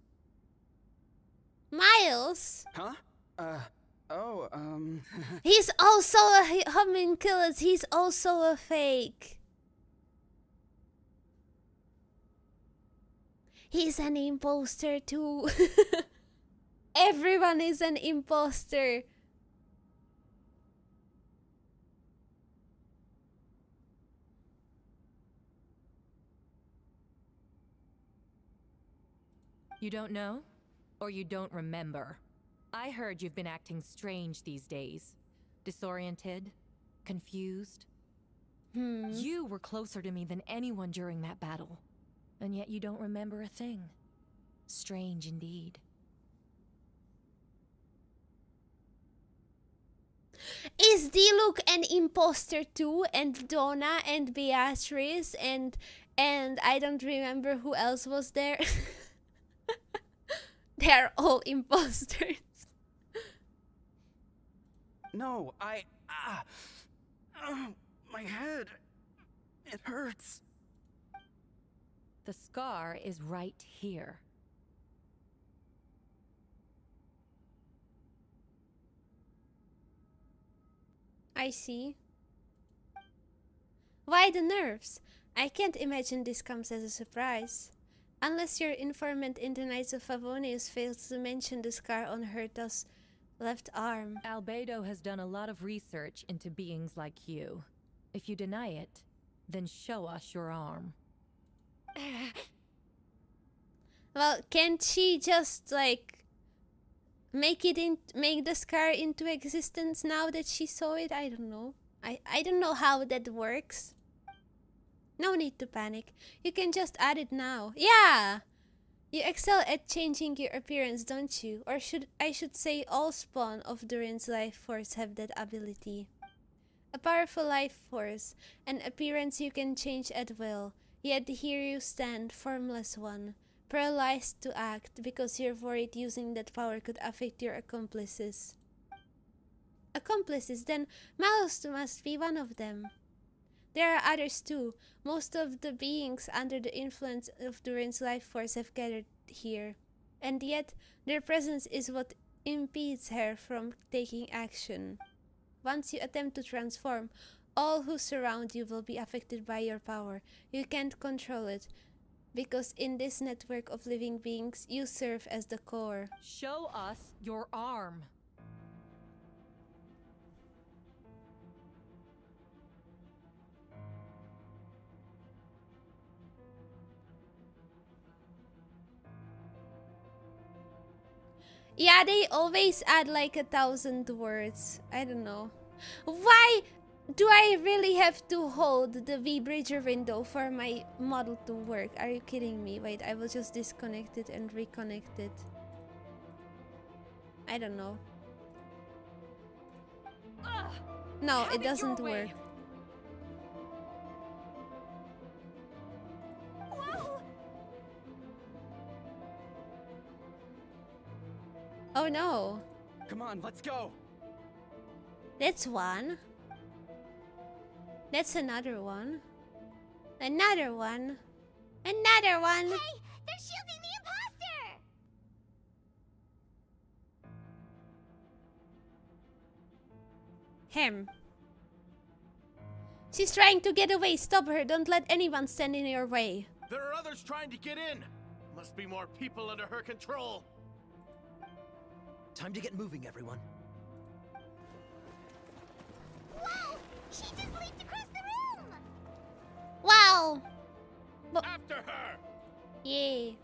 Miles? Huh? He's also a homunculus. He's also a fake. He's an imposter too. Everyone is an imposter. You don't know? Or you don't remember? I heard you've been acting strange these days. Disoriented? Confused? You were closer to me than anyone during that battle. And yet you don't remember a thing. Strange indeed. Is Diluc an imposter too? And Donna and Beatrice and I don't remember who else was there. They're all imposters. No, my head. It hurts. The scar is right here. I see. Why the nerves? I can't imagine this comes as a surprise. Unless your informant in the Knights of Favonius fails to mention the scar on Herta's Left arm. Albedo has done a lot of research into beings like you. If you deny it, then show us your arm. Well, can't she just like make the scar into existence now that she saw it? I don't know. I don't know how that works. No need to panic. You can just add it now. Yeah! You excel at changing your appearance, don't you? Or I should say all spawn of Durin's life force have that ability. A powerful life force, an appearance you can change at will. Yet here you stand, formless one, paralyzed to act because you're worried using that power could affect your accomplices. Accomplices? Then Mouse must be one of them. There are others too. Most of the beings under the influence of Durin's life force have gathered here. And yet, their presence is what impedes her from taking action. Once you attempt to transform, all who surround you will be affected by your power. You can't control it, because in this network of living beings, you serve as the core. Show us your arm. Yeah, they always add like 1,000 words. I don't know. Why do I really have to hold the V-Bridger window for my model to work? Are you kidding me? Wait, I will just disconnect it and reconnect it. I don't know. No, it doesn't work. Oh no. Come on, let's go. That's one. That's another one. Another one. Another one. Hey, they're shielding the imposter! Him. She's trying to get away. Stop her. Don't let anyone stand in your way. There are others trying to get in. Must be more people under her control. Time to get moving, everyone. Whoa! She just leaped across the room! Wow! After her! Yay.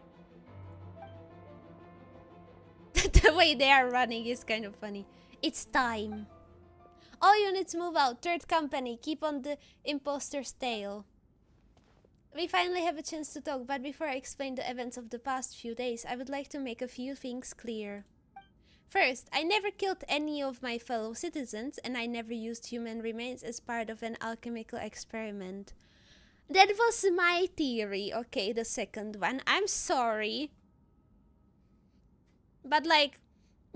The way they are running is kind of funny. It's time. All units move out. Third company, keep on the imposter's tail. We finally have a chance to talk, but before I explain the events of the past few days, I would like to make a few things clear. First, I never killed any of my fellow citizens, and I never used human remains as part of an alchemical experiment. That was my theory, okay, the second one. I'm sorry. But like,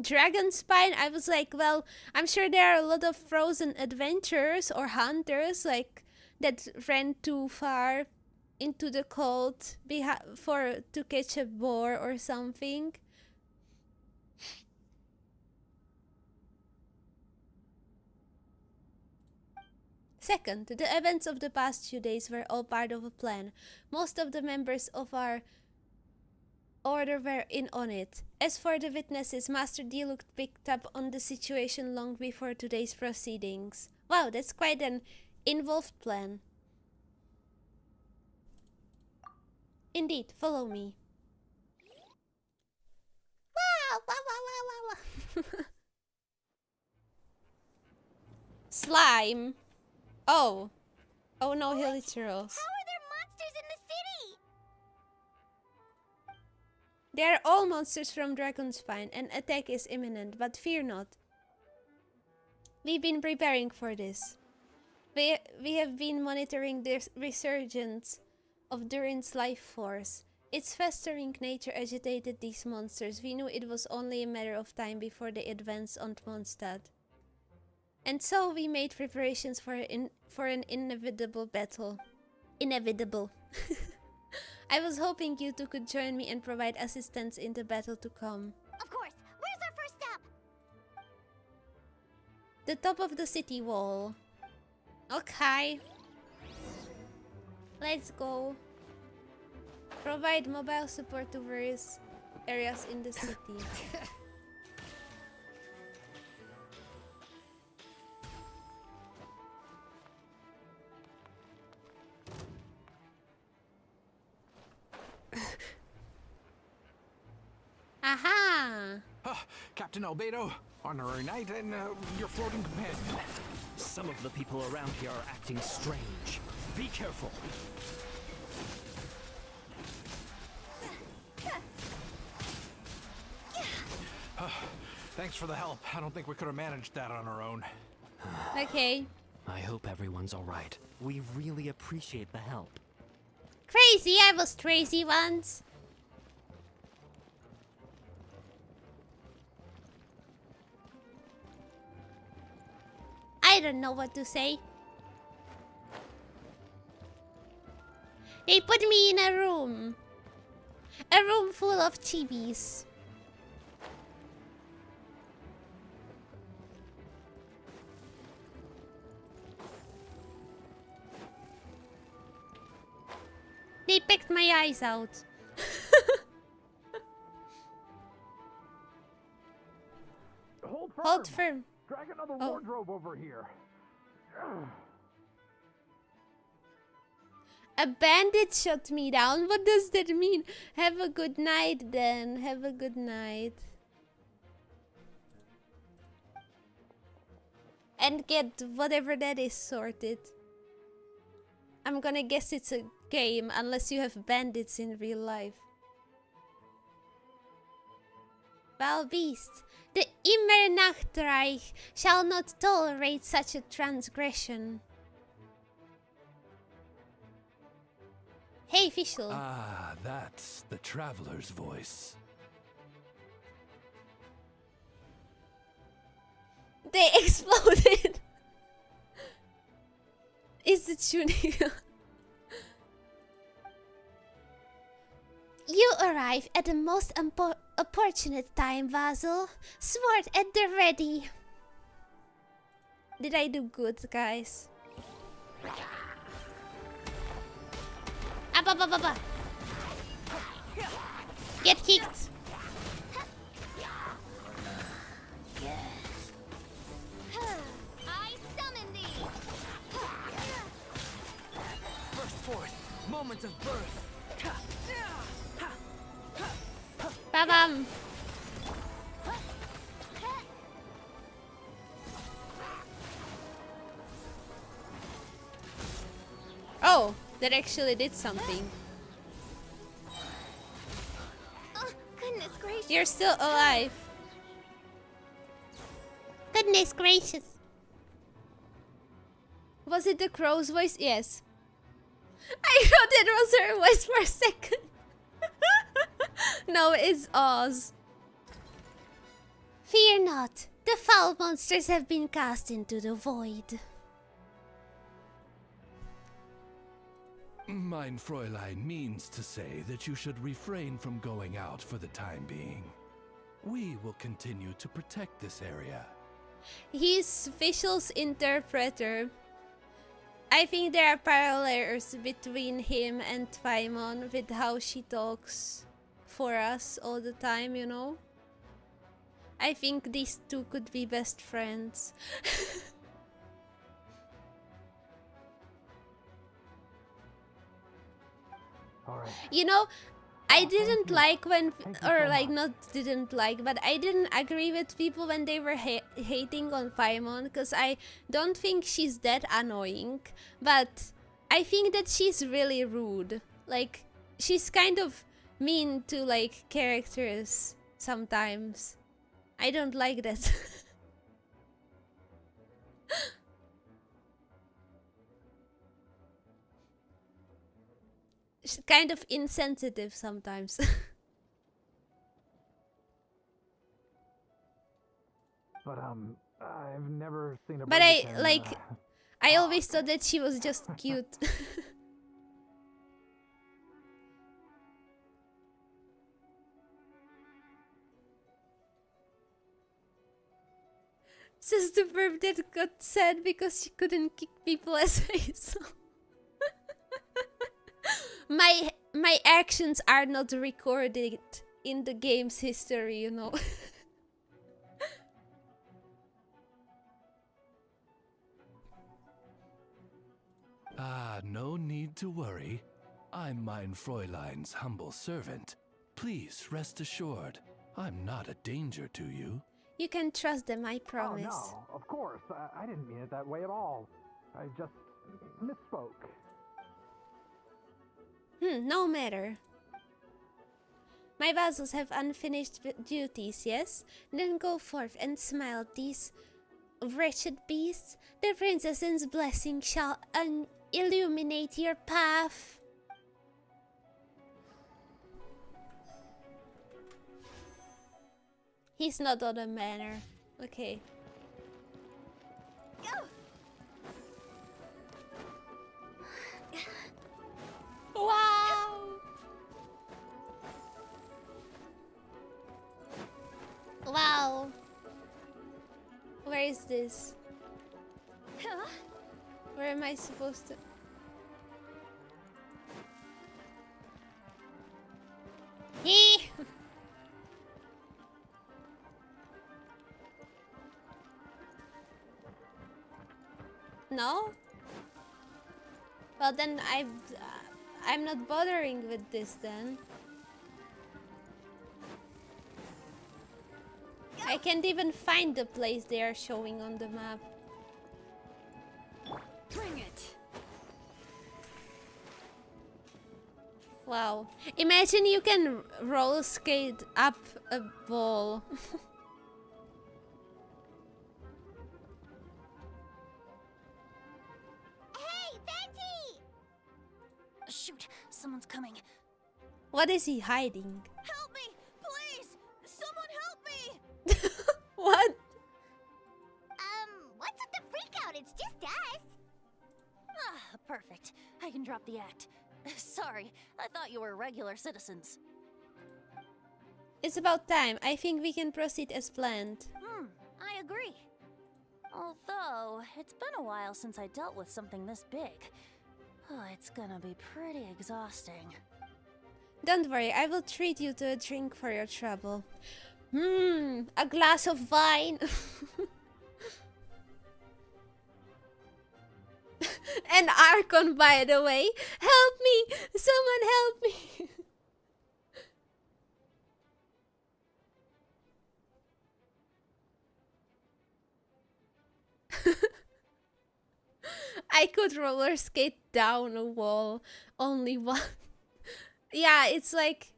Dragon Spine, I was like, well, I'm sure there are a lot of frozen adventurers or hunters, like, that ran too far into the cold to catch a boar or something. Second, the events of the past few days were all part of a plan. Most of the members of our order were in on it. As for the witnesses, Master Diluc picked up on the situation long before today's proceedings. Wow, that's quite an involved plan. Indeed, follow me. Wow, wow, wow, wow, wow. Slime. Oh. Oh no, Hilly Churros. How are there monsters in the city? They are all monsters from Dragonspine. An attack is imminent, but fear not. We've been preparing for this. We have been monitoring the resurgence of Durin's life force. Its festering nature agitated these monsters. We knew it was only a matter of time before they advanced on Mondstadt. And so we made preparations for an inevitable battle. Inevitable. I was hoping you two could join me and provide assistance in the battle to come. Of course. Where's our first stop? The top of the city wall. Okay. Let's go. Provide mobile support to various areas in the city. Aha! Captain Albedo, honorary knight, and your floating companion. Some of the people around here are acting strange. Be careful. Thanks for the help. I don't think we could have managed that on our own. Okay. I hope everyone's alright. We really appreciate the help. Crazy, I was crazy once. I don't know what to say. They put me in a room. A room full of chibis. They picked my eyes out. Hold firm. Drag another Oh. wardrobe over here. A bandit shot me down. What does that mean? Have a good night then. Have a good night. And get whatever that is sorted. I'm gonna guess it's a game unless you have bandits in real life. Foul beast. The Immernachtreich shall not tolerate such a transgression. Hey, Fischl. Ah, that's the traveler's voice. They exploded. Is it tuning? You arrive at the most opportune time, Vasil. Sword at the ready. Did I do good, guys? Abba. Get kicked. I summon thee! Burst forth, moments of birth. Ba-bam. Oh, that actually did something. Goodness gracious. You're still alive. Goodness gracious. Was it the crow's voice? Yes. I thought it was her voice for a second. No, it's Oz. Fear not. The foul monsters have been cast into the void. Mein Fräulein means to say that you should refrain from going out for the time being. We will continue to protect this area. He's Fischl's interpreter. I think there are parallels between him and Paimon with how she talks for us all the time, you know? I think these two could be best friends. You know, I didn't like when, or like not didn't like, but I didn't agree with people when they were hating on Paimon, because I don't think she's that annoying, but I think that she's really rude. Like, she's kind of mean to like characters sometimes. I don't like that. She's kind of insensitive sometimes. But I've never seen a. But I like, I always thought that she was just cute. Sister Burp that got sad because she couldn't kick people as I saw. My actions are not recorded in the game's history, you know. Ah, no need to worry. I'm Mein Fräulein's humble servant. Please rest assured. I'm not a danger to you. You can trust them, I promise. Oh, no, of course. I didn't mean it that way at all. I just misspoke. No matter. My vassals have unfinished duties, yes? Then go forth and smile at these wretched beasts. The princess's blessing shall illuminate your path. He's not on a manor. Okay. Wow! Wow! Where is this? Where am I supposed to? Yee! No? Well then I'm not bothering with this then. I can't even find the place they are showing on the map. Bring it. Wow. Imagine you can roller skate up a ball. Hey, Venti! Shoot, someone's coming. What is he hiding? Help me, please! Someone help me! What? What's with the freak out? It's just us. Ah, perfect. I can drop the act. Sorry, I thought you were regular citizens. It's about time. I think we can proceed as planned. I agree. Although, it's been a while since I dealt with something this big. Oh, it's gonna be pretty exhausting. Don't worry, I will treat you to a drink for your trouble. A glass of wine. An Archon, by the way. Help me! Someone help me! I could roller skate down a wall. Only one. Yeah, it's like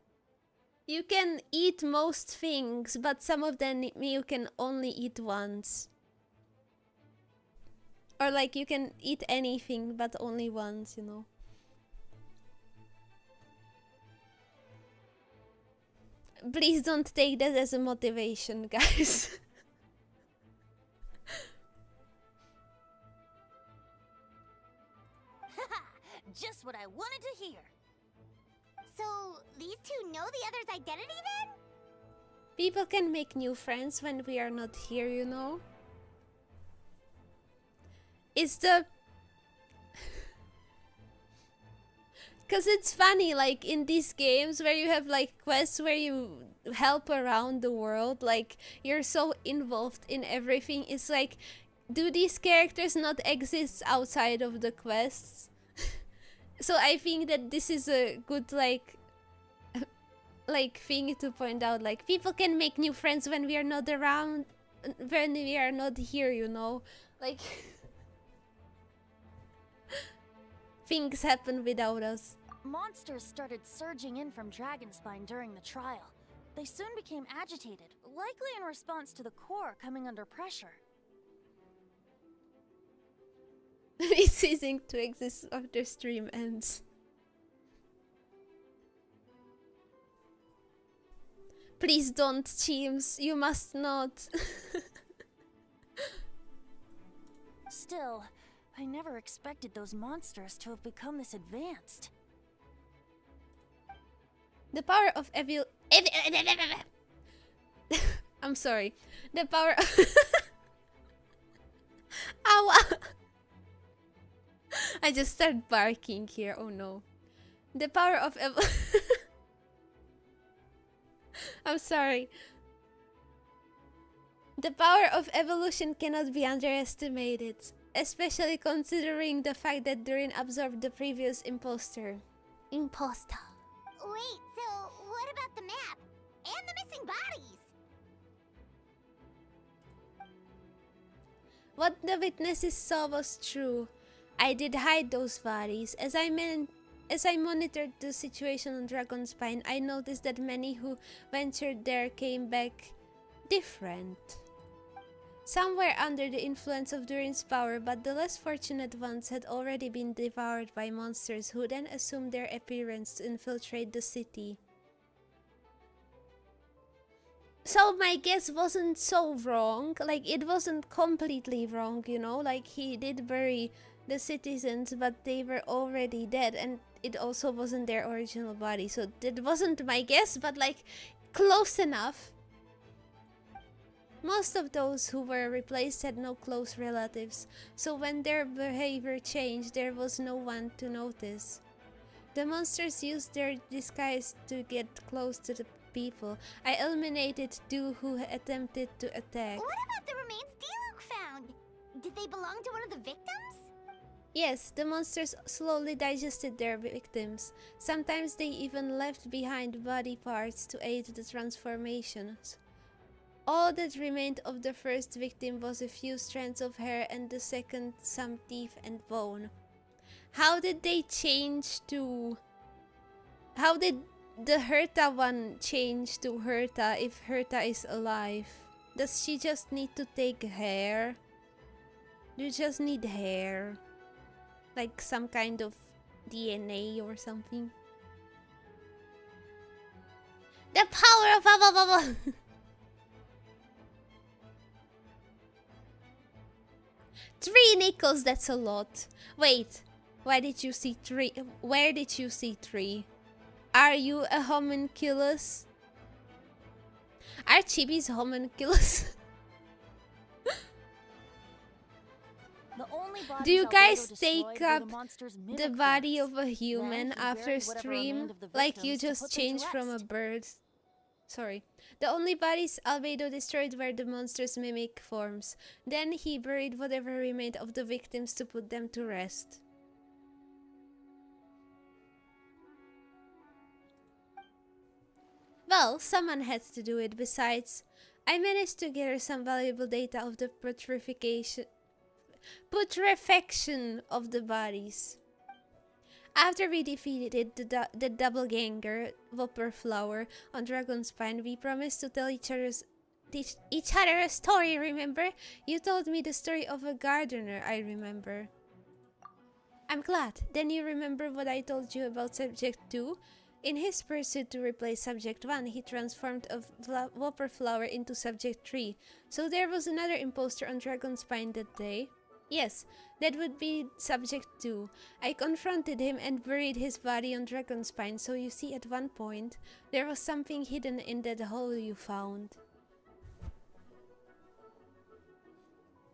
you can eat most things, but some of them you can only eat once. Or like you can eat anything, but only once, you know. Please don't take that as a motivation, guys. Just what I wanted to hear. So, these two know the other's identity then? People can make new friends when we are not here, you know. It's the... Cause it's funny, like in these games where you have like quests where you help around the world, like you're so involved in everything. It's like, do these characters not exist outside of the quests? So I think that this is a good like thing to point out. Like people can make new friends when we are not around, when we are not here, you know. Like things happen without us. Monsters started surging in from Dragonspine during the trial. They soon became agitated, likely in response to the core coming under pressure. Me ceasing to exist after stream ends. Please don't, Cheems. You must not. Still, I never expected those monsters to have become this advanced. The power of evil... I'm sorry. The power of... Ow! I just started barking here. Oh no. The power of I'm sorry. The power of evolution cannot be underestimated, especially considering the fact that Durin absorbed the previous imposter. Wait, so what about the map? and the missing bodies. What the witnesses saw was true. I did hide those bodies. As I monitored the situation on Dragonspine, I noticed that many who ventured there came back different. Some were under the influence of Durin's power, but the less fortunate ones had already been devoured by monsters who then assumed their appearance to infiltrate the city. So my guess wasn't so wrong, like it wasn't completely wrong, you know, like he did bury the citizens, but they were already dead, and it also wasn't their original body, so that wasn't my guess, but like close enough. Most of those who were replaced had no close relatives, so when their behavior changed, there was no one to notice. The monsters used their disguise to get close to the people. I eliminated two who attempted to attack. What about the remains D-Luke found? Did they belong to one of the victims? Yes, the monsters slowly digested their victims. Sometimes they even left behind body parts to aid the transformations. All that remained of the first victim was a few strands of hair, and the second some teeth and bone. How did they change to... How did the Herta one change to Herta if Herta is alive? Does she just need to take hair? You just need hair. Like some kind of DNA or something. The power of Baba. 3 nickels, that's a lot. Wait, why did you see 3? Where did you see 3? Are you a homunculus? Are chibis homunculus? Do you guys take up the body of a human after stream? Like you just changed from a bird? Sorry. The only bodies Albedo destroyed were the monster's mimic forms. Then he buried whatever remained of the victims to put them to rest. Well, someone had to do it. Besides, I managed to gather some valuable data of the putrefaction of the bodies. After we defeated the doppelganger, Whopperflower, on Dragonspine, we promised to tell each other a story, remember? You told me the story of a gardener, I remember. I'm glad. Then you remember what I told you about Subject 2? In his pursuit to replace Subject 1, he transformed a Whopperflower into Subject 3. So there was another imposter on Dragonspine that day. Yes, that would be Subject 2. I confronted him and buried his body on Dragonspine, so you see at one point, there was something hidden in that hole you found.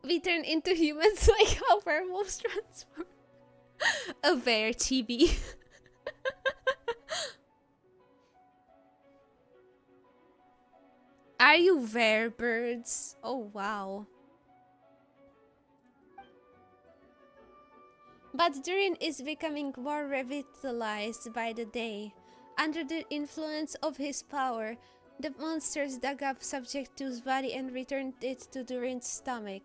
We turn into humans like how werewolves transform. A bear chibi. Are you werebirds? Oh wow. But Durin is becoming more revitalized by the day. Under the influence of his power, the monsters dug up Subject 2's body and returned it to Durin's stomach.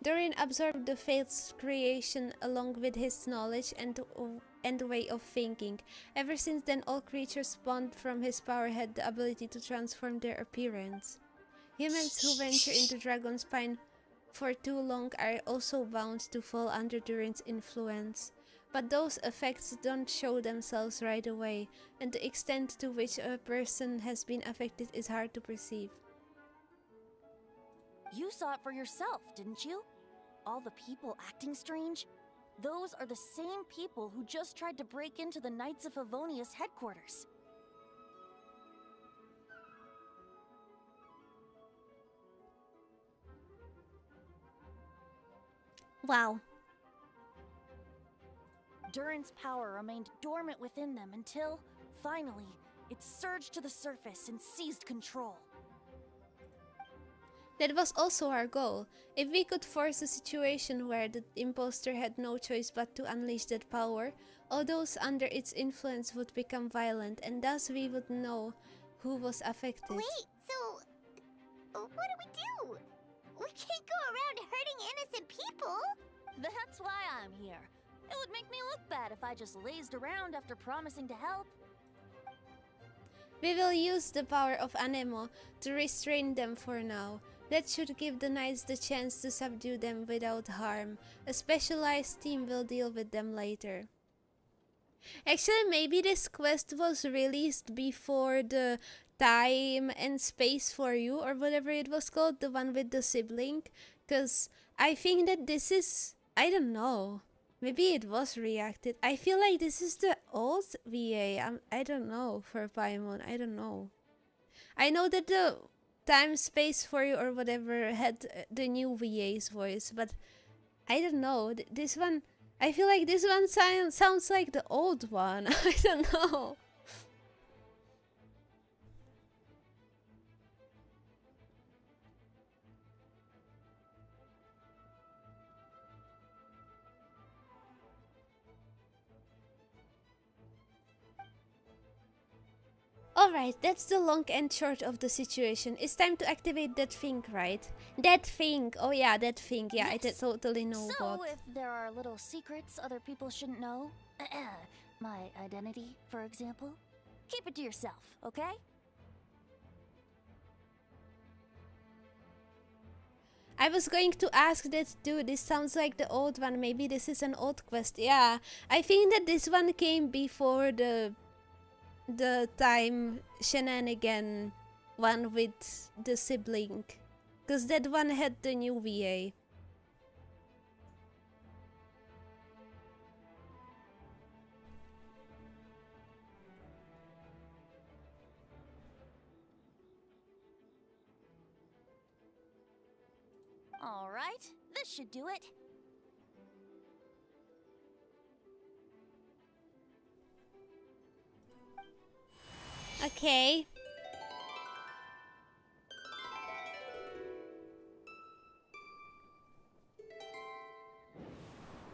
Durin absorbed the Fate's creation along with his knowledge and way of thinking. Ever since then, all creatures spawned from his power had the ability to transform their appearance. Humans who venture into Dragonspine for too long are also bound to fall under Durin's influence. But those effects don't show themselves right away, and the extent to which a person has been affected is hard to perceive. You saw it for yourself, didn't you? All the people acting strange? Those are the same people who just tried to break into the Knights of Favonius headquarters. Wow. Durin's power remained dormant within them until, finally, it surged to the surface and seized control. That was also our goal. If we could force a situation where the imposter had no choice but to unleash that power, all those under its influence would become violent, and thus we would know who was affected. Wait, so what do? We can't go around hurting innocent people. That's why I'm here. It would make me look bad if I just lazed around after promising to help. We will use the power of Anemo to restrain them for now. That should give the knights the chance to subdue them without harm. A specialized team will deal with them later. Actually, maybe this quest was released before the Time and Space for You or whatever it was called, the one with the sibling. Because I think that this is, I don't know, maybe it was reacted. I feel like this is the old VA. I don't know for Paimon. I don't know. I know that the Time Space for You or whatever had the new VA's voice, but I don't know. This one, I feel like this one sounds like the old one. I don't know. Alright, that's the long and short of the situation. It's time to activate that thing, right? That thing! Oh yeah, that thing. Yeah, Yes. I totally know So, what. if there are little secrets other people shouldn't know, my identity, for example, keep it to yourself, okay? I was going to ask that too. This sounds like the old one. Maybe this is an old quest. Yeah, I think that this one came before the time shenanigan one with the sibling. Because that one had the new VA. All right, this should do it. Okay.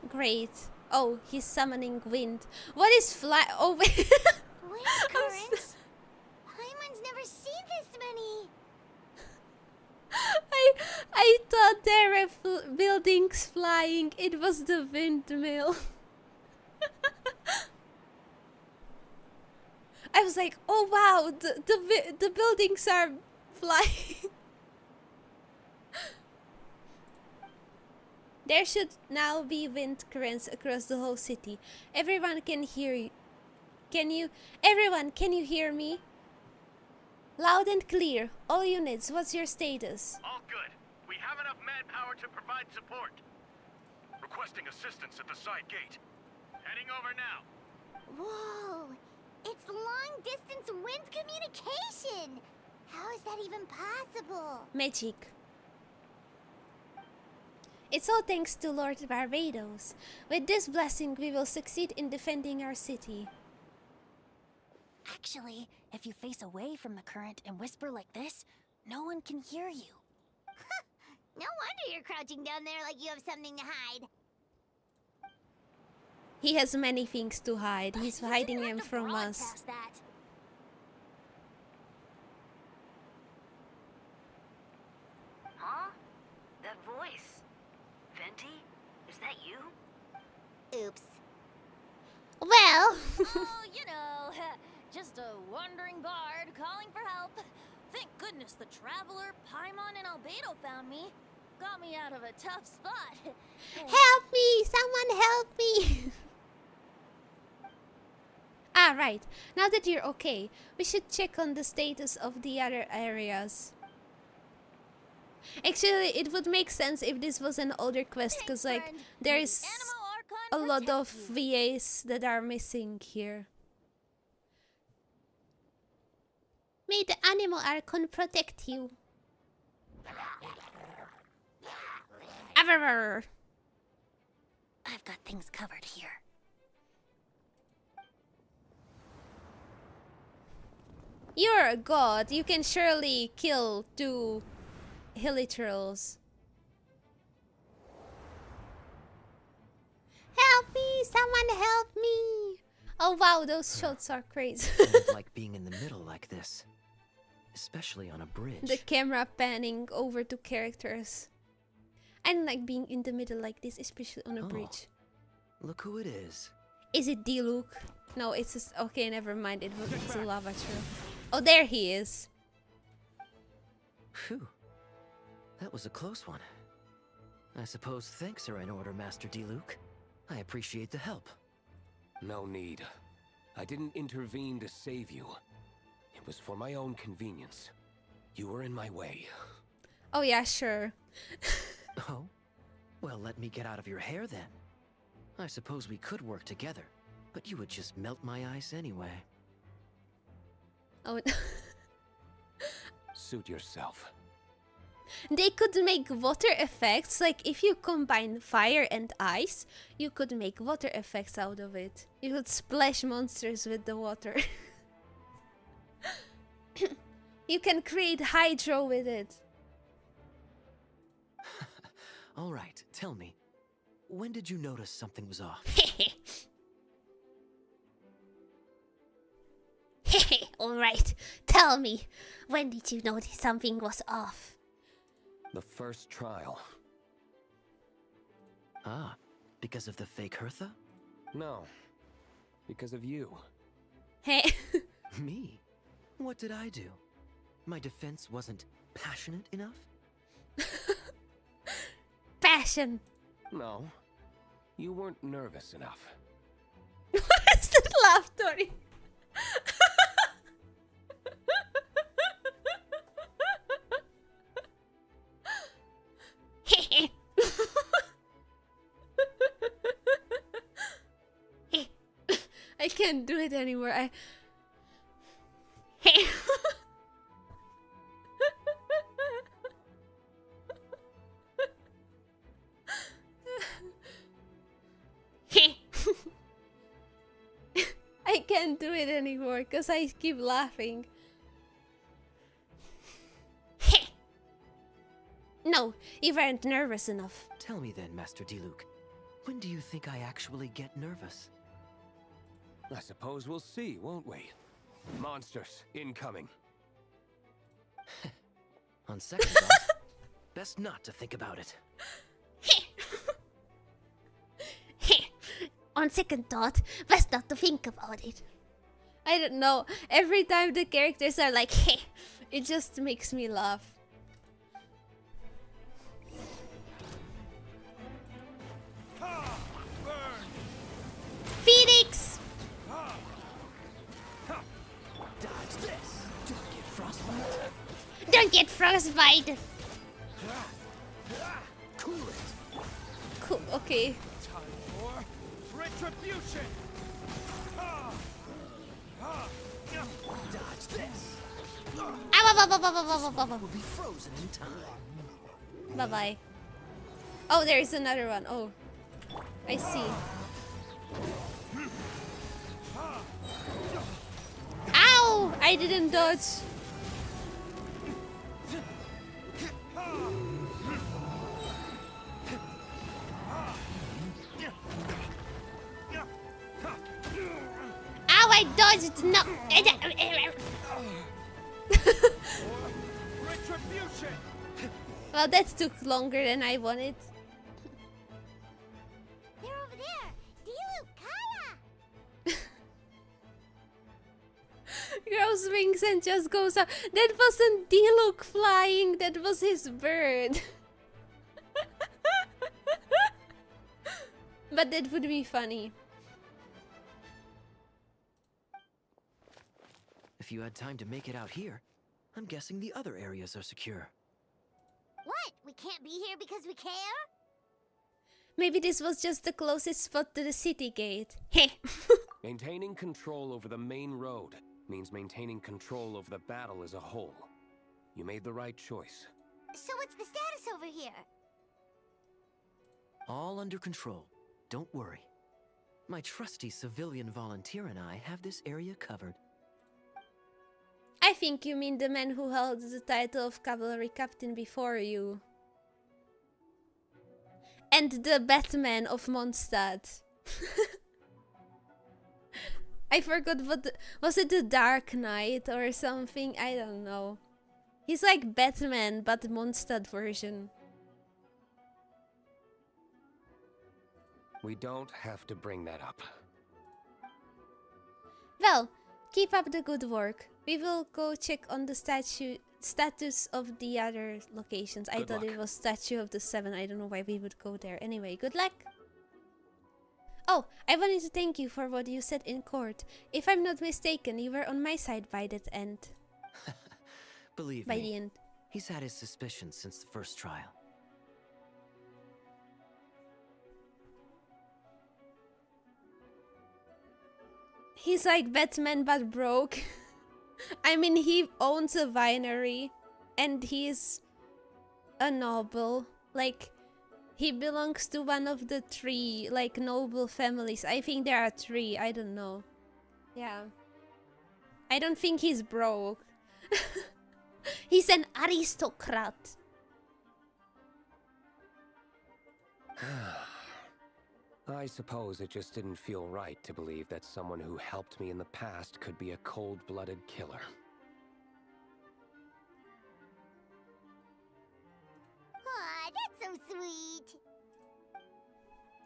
Great. Oh, he's summoning wind. What is fly? Oh, wait. Wind currents? Paimon's never seen this many. I thought there were buildings flying. It was the windmill. I was like, oh wow, the buildings are flying. There should now be wind currents across the whole city. Everyone can hear you. Everyone, can you hear me? Loud and clear. All units, what's your status? All good. We have enough manpower to provide support. Requesting assistance at the side gate. Heading over now. Whoa! It's long-distance wind communication! How is that even possible? Magic. It's all thanks to Lord Barbados. With this blessing, we will succeed in defending our city. Actually, if you face away from the current and whisper like this, no one can hear you. No wonder you're crouching down there like you have something to hide. He has many things to hide. He's hiding them from us. Broadcast that. Huh? That voice. Venti? Is that you? Oops. Well. Oh, you know, just a wandering bard calling for help. Thank goodness the traveler, Paimon, and Albedo found me. Got me out of a tough spot. Help me! Someone help me! Ah, right. Now that you're okay, we should check on the status of the other areas. Actually, it would make sense if this was an older quest, because like there's a lot of VAs that are missing here. May the Animal Archon protect you. Arrgh. I've got things covered here. You're a god. You can surely kill 2 Hilitrals. Help me! Someone help me! Oh wow, those shots are crazy. Don't like being in the middle like this. especially on a bridge. The camera panning over to characters. I don't like being in the middle like this, especially on a bridge. Look who it is. Is it D-Luke? No, it's just... Okay, never mind. It's a lava trail. Oh, there he is. Phew. That was a close one. I suppose thanks are in order, Master D-Luke. I appreciate the help. No need. I didn't intervene to save you. It was for my own convenience. You were in my way. Oh yeah, sure. Oh? Well, let me get out of your hair then. I suppose we could work together, but you would just melt my ice anyway. Oh. Suit yourself. They could make water effects, like if you combine fire and ice, you could make water effects out of it. You could splash monsters with the water. You can create hydro with it. Alright, tell me, when did you notice something was off? Alright, tell me, when did you notice something was off? The first trial. Ah, because of the fake Hertha? No, because of you. Hey. Me? What did I do? My defense wasn't passionate enough? Passion. No, you weren't nervous enough. What is that laugh, Tori? I can't do it anymore. I can't do it anymore because I keep laughing. No, you weren't nervous enough. Tell me then, Master D-Luke, when do you think I actually get nervous? I suppose we'll see, won't we? Monsters incoming. On second thought, best not to think about it. On second thought, best not to think about it. I don't know. Every time the characters are like, hey, it just makes me laugh. Phoenix! Dodge this! Don't get frostbite. Don't get frostbite! Cool it. Cool, okay. Time for retribution! Dodge this. Ow, Will be frozen in time. Bye-bye. Oh, there is another one. Oh. I see. Ow! I didn't dodge. Ow, I dodged! No! Retribution! Well, that took longer than I wanted. They're over there! D-Luke, Kaya! Grows wings and just goes up. That wasn't D-Luke flying, that was his bird. But that would be funny. If you had time to make it out here, I'm guessing the other areas are secure. What? We can't be here because we care? Maybe this was just the closest spot to the city gate. Maintaining control over the main road means maintaining control over the battle as a whole. You made the right choice. So what's the status over here? All under control. Don't worry. My trusty civilian volunteer and I have this area covered. I think you mean the man who held the title of cavalry captain before you. And the Batman of Mondstadt. I forgot was it the Dark Knight or something? I don't know. He's like Batman, but the Mondstadt version. We don't have to bring that up. Well, keep up the good work. We will go check on the status of the other locations. I thought it was Statue of the Seven. I don't know why we would go there. Anyway, good luck. Oh, I wanted to thank you for what you said in court. If I'm not mistaken, you were on my side by that end. Believe By me, the end. he's had his suspicions since the first trial. He's like Batman but broke. I mean, he owns a winery and he's a noble. Like, he belongs to one of the three, like, noble families. I think there are three, I don't know. Yeah. I don't think he's broke. He's an aristocrat. I suppose it just didn't feel right to believe that someone who helped me in the past could be a cold-blooded killer. Aw, that's so sweet.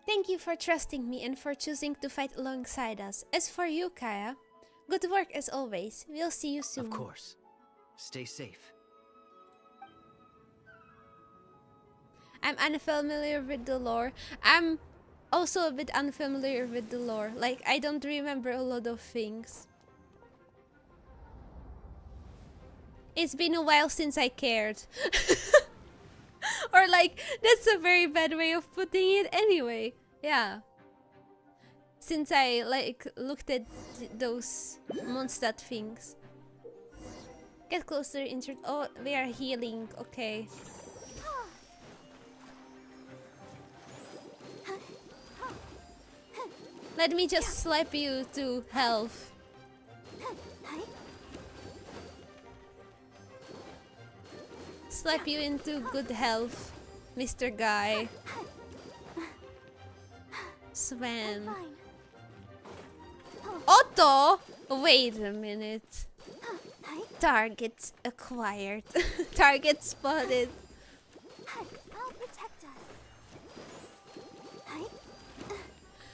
Thank you for trusting me and for choosing to fight alongside us. As for you, Kaya, good work as always. We'll see you soon. Of course. Stay safe. I'm unfamiliar with the lore. I'm also a bit unfamiliar with the lore. Like, I don't remember a lot of things. It's been a while since I cared. Or like, that's a very bad way of putting it anyway. Yeah. Since I like looked at those Mondstadt things. Get closer, injured. Oh, we are healing. Okay. Let me just slap you to health. Slap you into good health, Mr. Guy. Sven. Otto! Wait a minute. Target acquired. Target spotted. I'll protect us.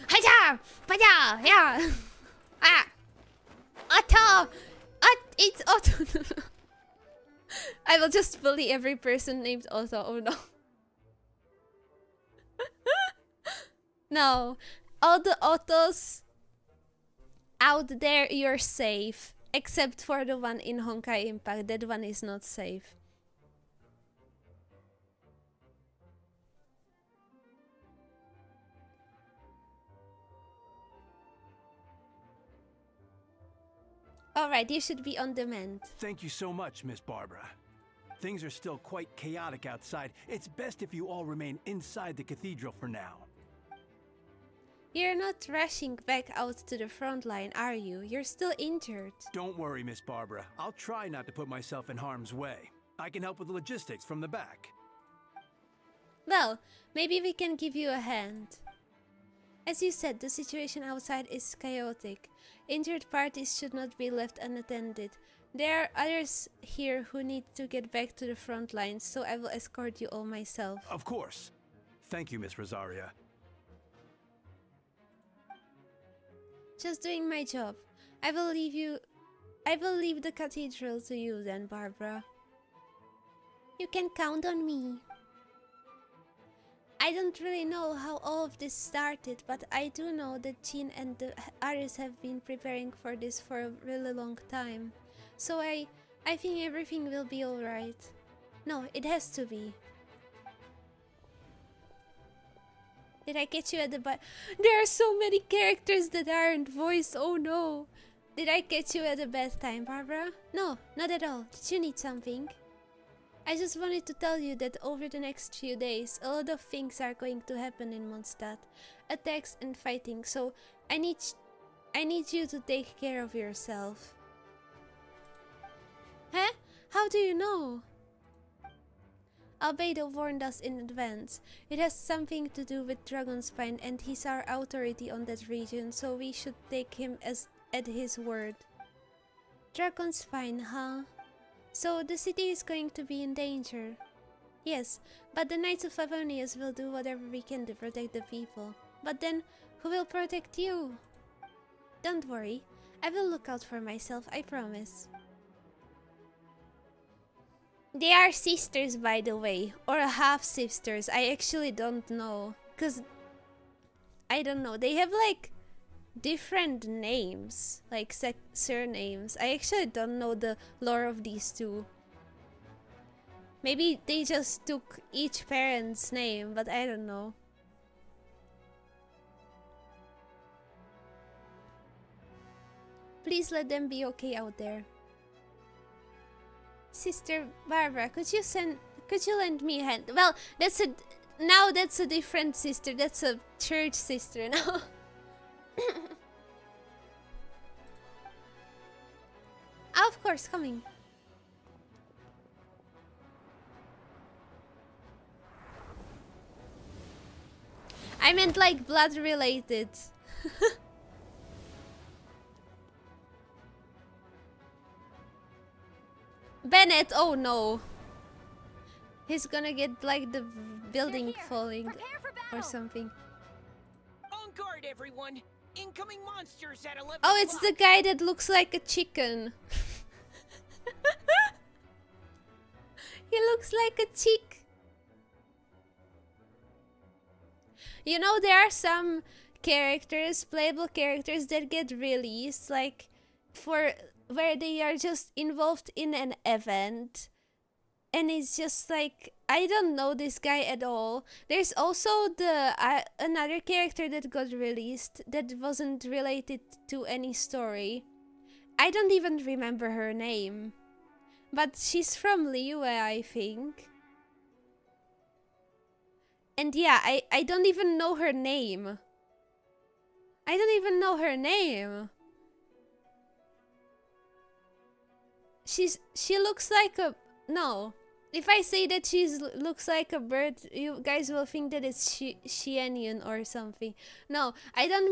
Haja! Baja! Yeah! Ah! Otto! It's Otto! I will just bully every person named Otto. Oh no. No. All the Ottos out there, you're safe. Except for the one in Honkai Impact. That one is not safe. Alright, you should be on demand. Thank you so much, Miss Barbara. Things are still quite chaotic outside. It's best if you all remain inside the cathedral for now. You're not rushing back out to the front line, are you? You're still injured. Don't worry, Miss Barbara. I'll try not to put myself in harm's way. I can help with the logistics from the back. Well, maybe we can give you a hand. As you said, the situation outside is chaotic. Injured parties should not be left unattended. There are others here who need to get back to the front lines, so I will escort you all myself. Of course. Thank you, Miss Rosaria. Just doing my job. I will leave the cathedral to you then, Barbara. You can count on me. I don't really know how all of this started, but I do know that Jean and the others have been preparing for this for a really long time. So I think everything will be alright. No, it has to be. Did I catch you at the There are so many characters that aren't voiced, oh no. Did I catch you at a bad time, Barbara? No, not at all. Did you need something? I just wanted to tell you that over the next few days, a lot of things are going to happen in Mondstadt. Attacks and fighting, so I need you to take care of yourself. Huh? How do you know? Albedo warned us in advance. It has something to do with Dragonspine and he's our authority on that region, so we should take him as at his word. Dragon's fine, huh? So the city is going to be in danger. Yes, but the Knights of Favonius will do whatever we can to protect the people. But then, who will protect you? Don't worry, I will look out for myself, I promise. They are sisters, by the way, or half-sisters, I actually don't know. Cause, I don't know, they have like different names, like surnames. I actually don't know the lore of these two. Maybe they just took each parent's name, but I don't know. Please let them be okay out there. Sister Barbara, could you lend me a hand? Well, that's a different sister. That's a church sister now. Of course, coming. I meant like blood related. Bennett, oh no. He's gonna get like the building falling or something. On guard, everyone. Incoming monsters at 11 Oh, it's the guy that looks like a chicken. He looks like a chick. You know, there are some characters, playable characters that get released like for where they are just involved in an event, and it's just like, I don't know this guy at all. There's also the another character that got released that wasn't related to any story. I don't even remember her name, but she's from Liyue, I think. And yeah, I don't even know her name. I don't even know her name. She looks like a... No. If I say that she looks like a bird, you guys will think that it's Xianyun or something. No, I don't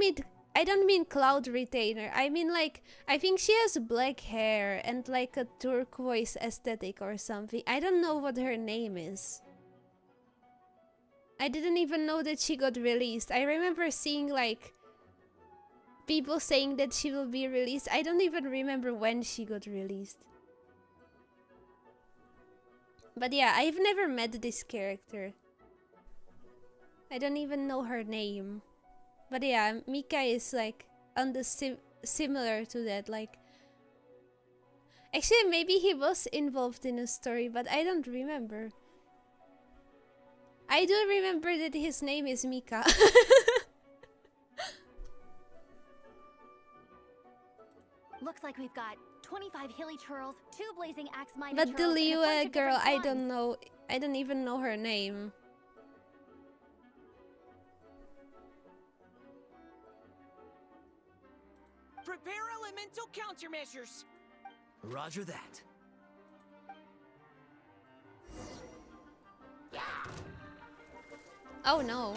mean Cloud Retainer. I mean like, I think she has black hair and like a turquoise aesthetic or something. I don't know what her name is. I didn't even know that she got released. I remember seeing like people saying that she will be released. I don't even remember when she got released. But yeah, I've never met this character. I don't even know her name. But yeah, Mika is like on the similar to that. Like, actually, maybe he was involved in a story, but I don't remember. I do remember that his name is Mika. Looks like we've got 25 hilly churls, 2 blazing axe mighty But the churls, and a bunch Liyue of girl, different I swans. don't know. I don't even know her name. Prepare elemental countermeasures. Roger that. Oh no.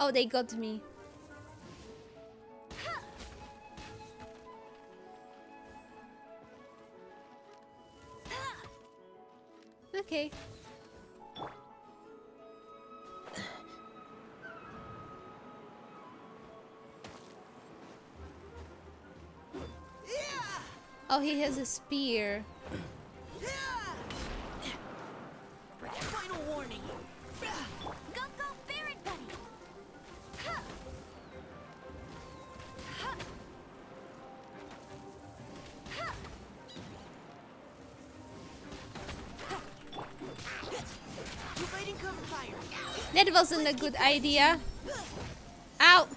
Oh, they got me. Okay. Oh, he has a spear. Final warning. Go, Baron Buddy! Evading cover fire. That wasn't a good idea. Ow!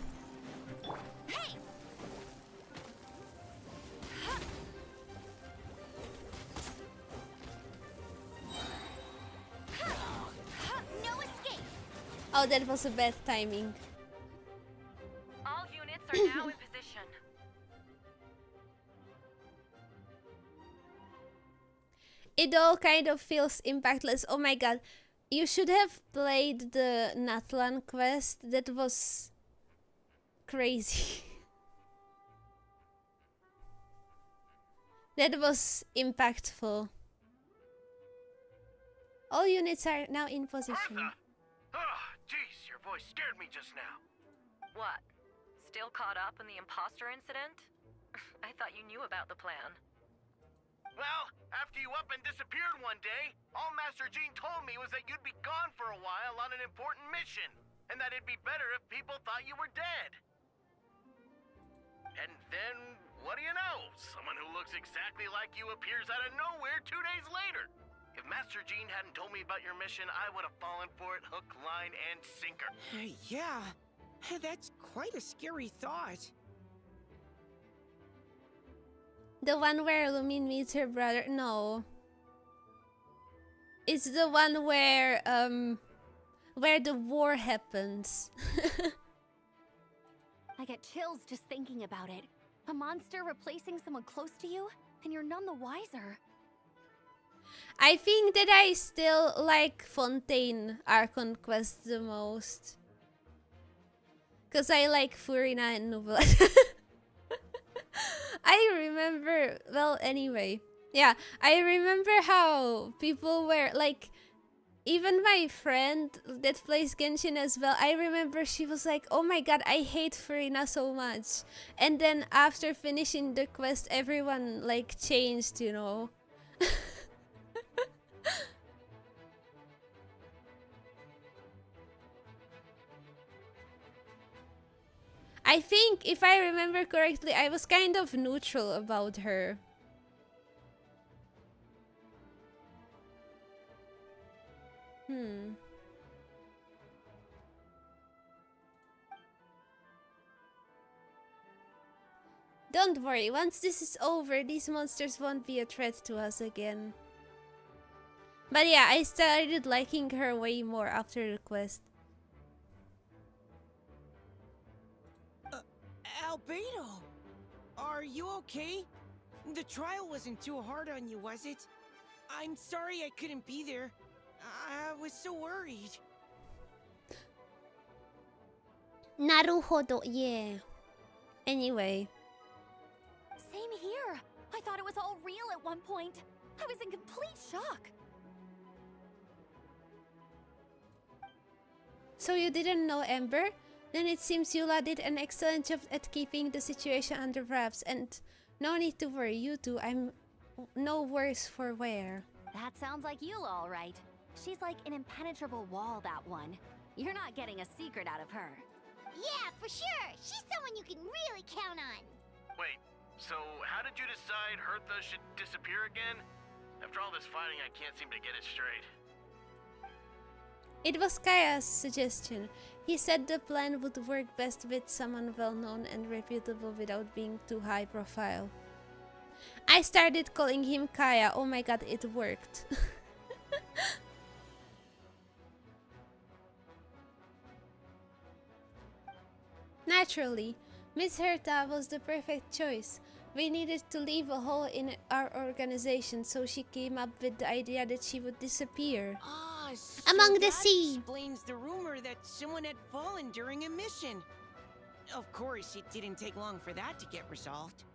No escape! Oh, that was a bad timing. All units are now in position. it all kind of feels impactless. Oh my god, you should have played the Natlan quest. That was crazy. That was impactful. All units are now in position. Oh, jeez, your voice scared me just now. What? Still caught up in the imposter incident? I thought you knew about the plan. Well, after you up and disappeared one day, all Master Jean told me was that you'd be gone for a while on an important mission, and that it'd be better if people thought you were dead. And then, what do you know? Someone who looks exactly like you appears out of nowhere 2 days later. If Master Jean hadn't told me about your mission, I would have fallen for it hook, line, and sinker. Yeah, that's quite a scary thought. The one where Lumin meets her brother? No. It's the one where the war happens. I get chills just thinking about it. A monster replacing someone close to you, and you're none the wiser. I think that I still like Fontaine Archon quest the most. Cause I like Furina and Nubla. I remember, well, anyway. Yeah, I remember how people were like, even my friend that plays Genshin as well, I remember she was like, oh my god, I hate Furina so much. And then after finishing the quest, everyone like changed, you know. I think, if I remember correctly, I was kind of neutral about her. Don't worry, once this is over, these monsters won't be a threat to us again. But yeah, I started liking her way more after the quest. Albedo, are you okay? The trial wasn't too hard on you, was it? I'm sorry I couldn't be there. I was so worried. Naruhodo, yeah. Anyway. Same here. I thought it was all real at one point. I was in complete shock. So you didn't know Ember? Then it seems Eula did an excellent job at keeping the situation under wraps, and no need to worry, you two, I'm no worse for wear. That sounds like Eula, all right. She's like an impenetrable wall, that one. You're not getting a secret out of her. Yeah, for sure. She's someone you can really count on. Wait, so how did you decide Hertha should disappear again? After all this fighting, I can't seem to get it straight. It was Kaya's suggestion. He said the plan would work best with someone well-known and reputable without being too high profile. I started calling him Kaya. Oh my god, it worked. Naturally, Miss Herta was the perfect choice. We needed to leave a hole in our organization, so she came up with the idea that she would disappear. So Among the that sea. explains the rumor that someone had fallen during a mission. Of course, it didn't take long for that to get resolved.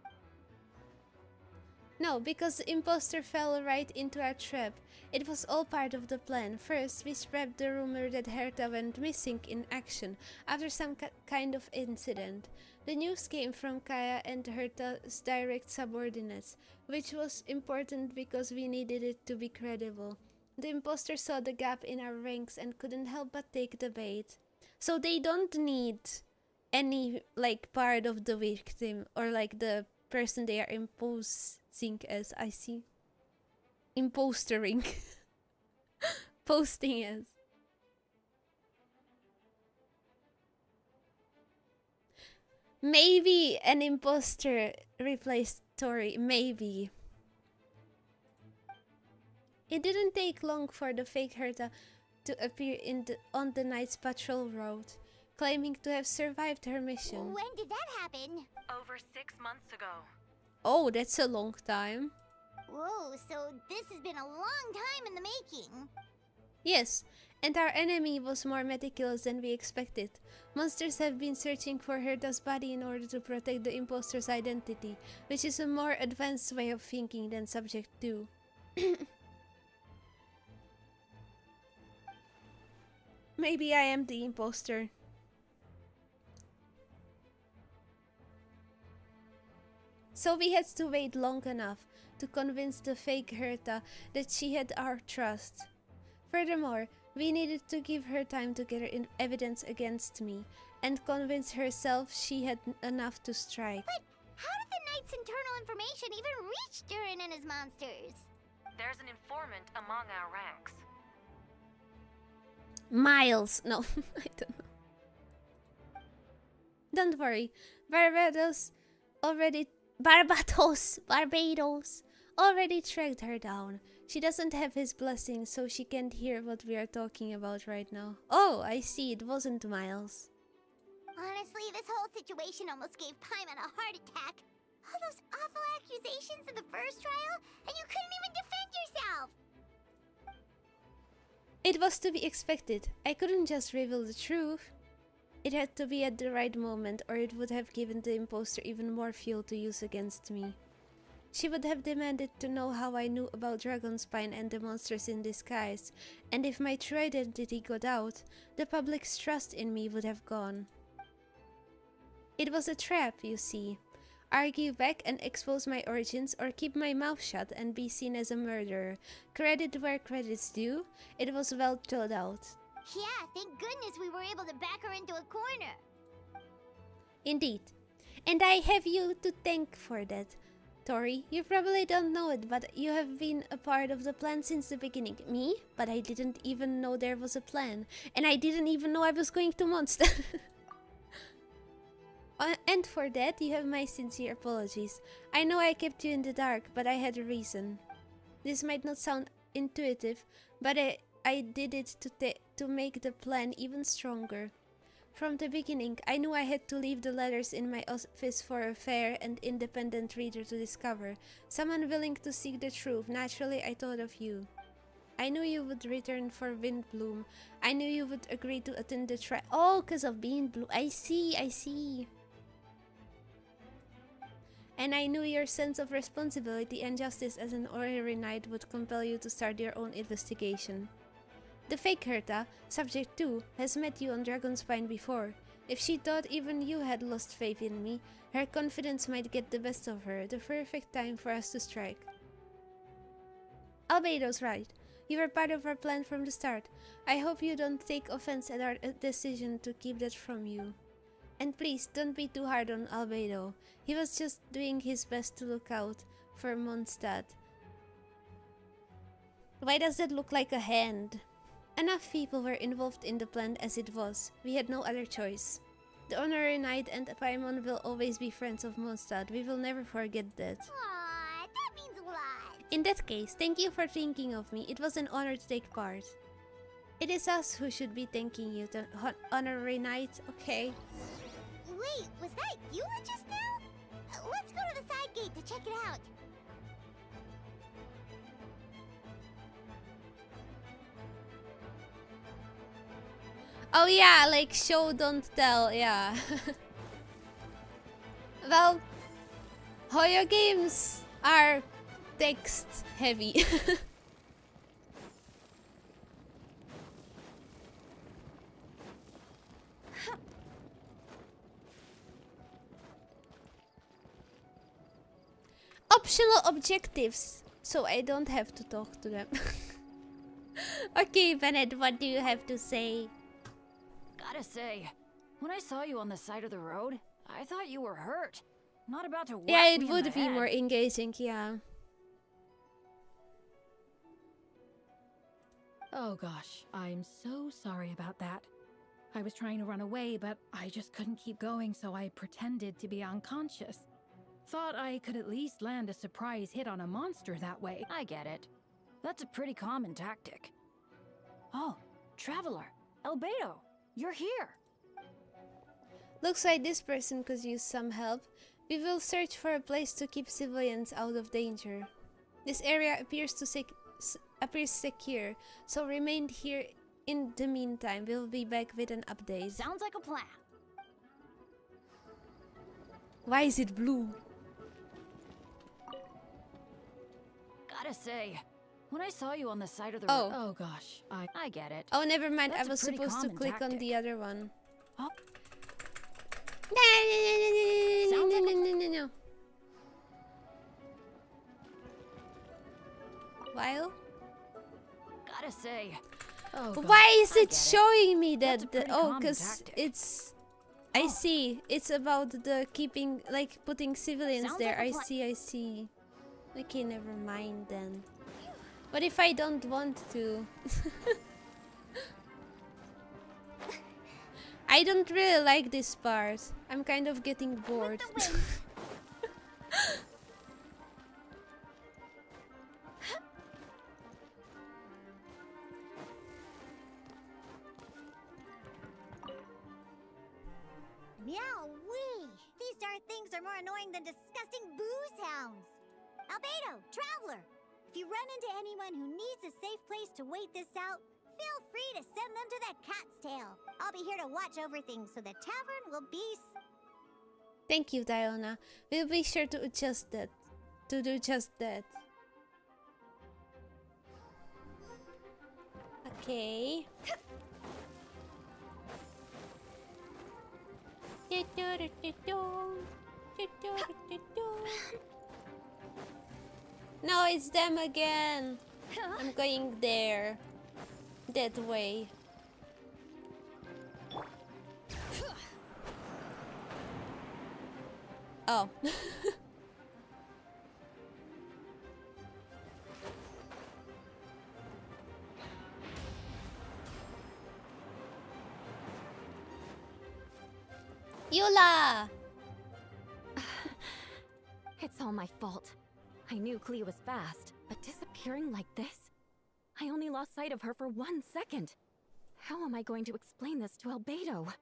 No, because the imposter fell right into our trap. It was all part of the plan. First, we spread the rumor that Herta went missing in action after some kind of incident. The news came from Kaya and Herta's direct subordinates, which was important because we needed it to be credible. The imposter saw the gap in our ranks and couldn't help but take the bait. So they don't need any like part of the victim or like the person they are imposing as. I see. Impostering. Posting as. Maybe an imposter replaced Tori. Maybe. It didn't take long for the fake Herta to appear on the night's patrol route, claiming to have survived her mission. When did that happen? Over 6 months ago. Oh, that's a long time. Whoa, so this has been a long time in the making. Yes, and our enemy was more meticulous than we expected. Monsters have been searching for Herta's body in order to protect the imposter's identity, which is a more advanced way of thinking than Subject 2. Maybe I am the imposter. So we had to wait long enough to convince the fake Herta that she had our trust. Furthermore, we needed to give her time to gather evidence against me and convince herself she had enough to strike. But how did the Knight's internal information even reach Durin and his monsters? There's an informant among our ranks. Miles. No, I don't know. Don't worry. Barbados already tracked her down. She doesn't have his blessing, so she can't hear what we are talking about right now. Oh, I see. It wasn't Miles. Honestly, this whole situation almost gave Paimon a heart attack. All those awful accusations in the first trial, and you couldn't even defend yourself! It was to be expected. I couldn't just reveal the truth. It had to be at the right moment, or it would have given the imposter even more fuel to use against me. She would have demanded to know how I knew about Dragonspine and the monsters in disguise, and if my true identity got out, the public's trust in me would have gone. It was a trap, you see. Argue back and expose my origins, or keep my mouth shut and be seen as a murderer. Credit where credit's due, it was well thought out. Yeah, thank goodness we were able to back her into a corner. Indeed. And I have you to thank for that. Tori, you probably don't know it, but you have been a part of the plan since the beginning. Me? But I didn't even know there was a plan. And I didn't even know I was going to Monster. And for that, you have my sincere apologies. I know I kept you in the dark, but I had a reason. This might not sound intuitive, but I did it to make the plan even stronger. From the beginning, I knew I had to leave the letters in my office for a fair and independent reader to discover. Someone willing to seek the truth. Naturally, I thought of you. I knew you would return for Windbloom. I knew you would agree to attend the trial. Oh, because of Windbloom. I see. And I knew your sense of responsibility and justice as an ordinary knight would compel you to start your own investigation. The fake Herta, Subject 2, has met you on Dragonspine before. If she thought even you had lost faith in me, her confidence might get the best of her. The perfect time for us to strike. Albedo's right. You were part of our plan from the start. I hope you don't take offense at our decision to keep that from you. And please, don't be too hard on Albedo. He was just doing his best to look out for Mondstadt. Why does that look like a hand? Enough people were involved in the plan as it was. We had no other choice. The Honorary Knight and Paimon will always be friends of Mondstadt. We will never forget that. Aww, that means a lot. In that case, thank you for thinking of me. It was an honor to take part. It is us who should be thanking you, the Honorary Knight, okay? Wait, was that you just now? Let's go to the side gate to check it out. Oh yeah, like show don't tell, yeah. Well, Hoyo games are text heavy. Optional objectives, so I don't have to talk to them. Okay, Bennett, what do you have to say? Gotta say, when I saw you on the side of the road, I thought you were hurt. Not about to whack Yeah, it me in would the be head. more engaging, yeah. Oh gosh, I'm so sorry about that. I was trying to run away, but I just couldn't keep going, so I pretended to be unconscious. Thought I could at least land a surprise hit on a monster that way. I get it. That's a pretty common tactic. Oh, Traveler, Albedo, you're here. Looks like this person could use some help. We will search for a place to keep civilians out of danger. This area appears secure, so remain here in the meantime. We'll be back with an update. Sounds like a plan. Why is it blue? Gotta say, when I saw you on the side of the Oh. road. Oh gosh, I get it. Oh, never mind. That's I a was pretty supposed to common click on tactic. the other one. Oh. No. While? Gotta say. Oh, Why is I it get showing me That's a that? pretty Oh, common because tactic. it's. I see. It's about the keeping, like putting civilians Sounds there. like a I see. Okay, never mind then. What if I don't want to? I don't really like this part. I'm kind of getting bored. Meow-wee! These darn things are more annoying than disgusting boo sounds. Albedo, traveler! If you run into anyone who needs a safe place to wait this out, feel free to send them to that cat's tail. I'll be here to watch over things so the tavern will be Thank you, Diona. We'll be sure to adjust that. To do just that. Okay. No, it's them again. I'm going there. That way. Oh. Eula! It's all my fault. I knew Clea was fast, but disappearing like this? I only lost sight of her for 1 second. How am I going to explain this to Albedo?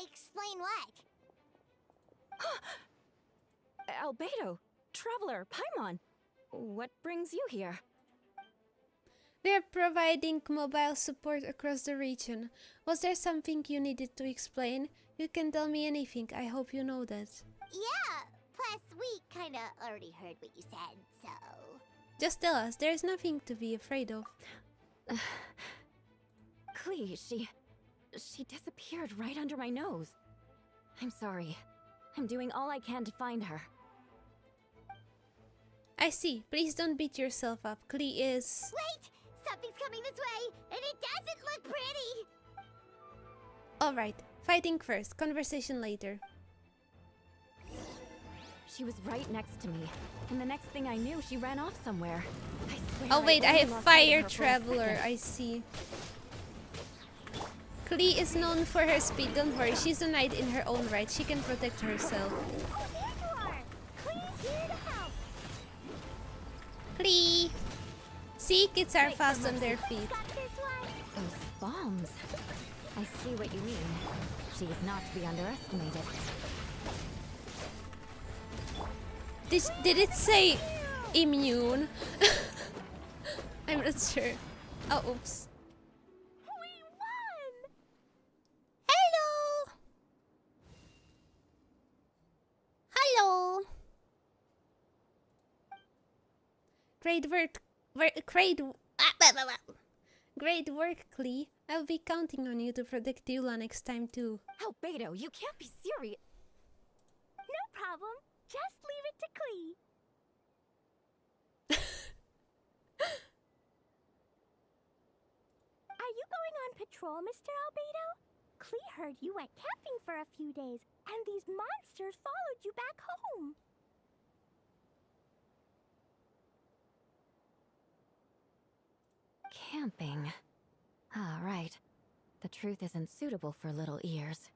Explain what? Albedo, Traveler, Paimon, what brings you here? We're providing mobile support across the region. Was there something you needed to explain? You can tell me anything. I hope you know that. Yeah, plus we kinda already heard what you said, so... Just tell us. There's nothing to be afraid of. Clea, she disappeared right under my nose. I'm sorry. I'm doing all I can to find her. I see. Please don't beat yourself up. Clea is... Wait! Something's coming this way, and it doesn't look pretty! Alright. Fighting first. Conversation later. She was right next to me, and the next thing I knew, she ran off somewhere. I swear Oh wait, I only have lost sight of Fire her for a Traveler. second. I see. Clea is known for her speed. Don't worry, she's a knight in her own right. She can protect herself. Oh, there you are! Clee's here to help! Clea! See, kids are fast on their feet. Got this one! Those bombs. I see what you mean. She is not to be underestimated. Did it say immune? I'm not sure. Oh, oops. We won! Hello! Hello! Great work. Great work, Clea. I'll be counting on you to protect Eula next time too. Albedo, you can't be serious. No problem. Just leave it to Clee. Are you going on patrol, Mr. Albedo? Clee heard you went camping for a few days, and these monsters followed you back home. Camping. Ah, right. The truth isn't suitable for little ears.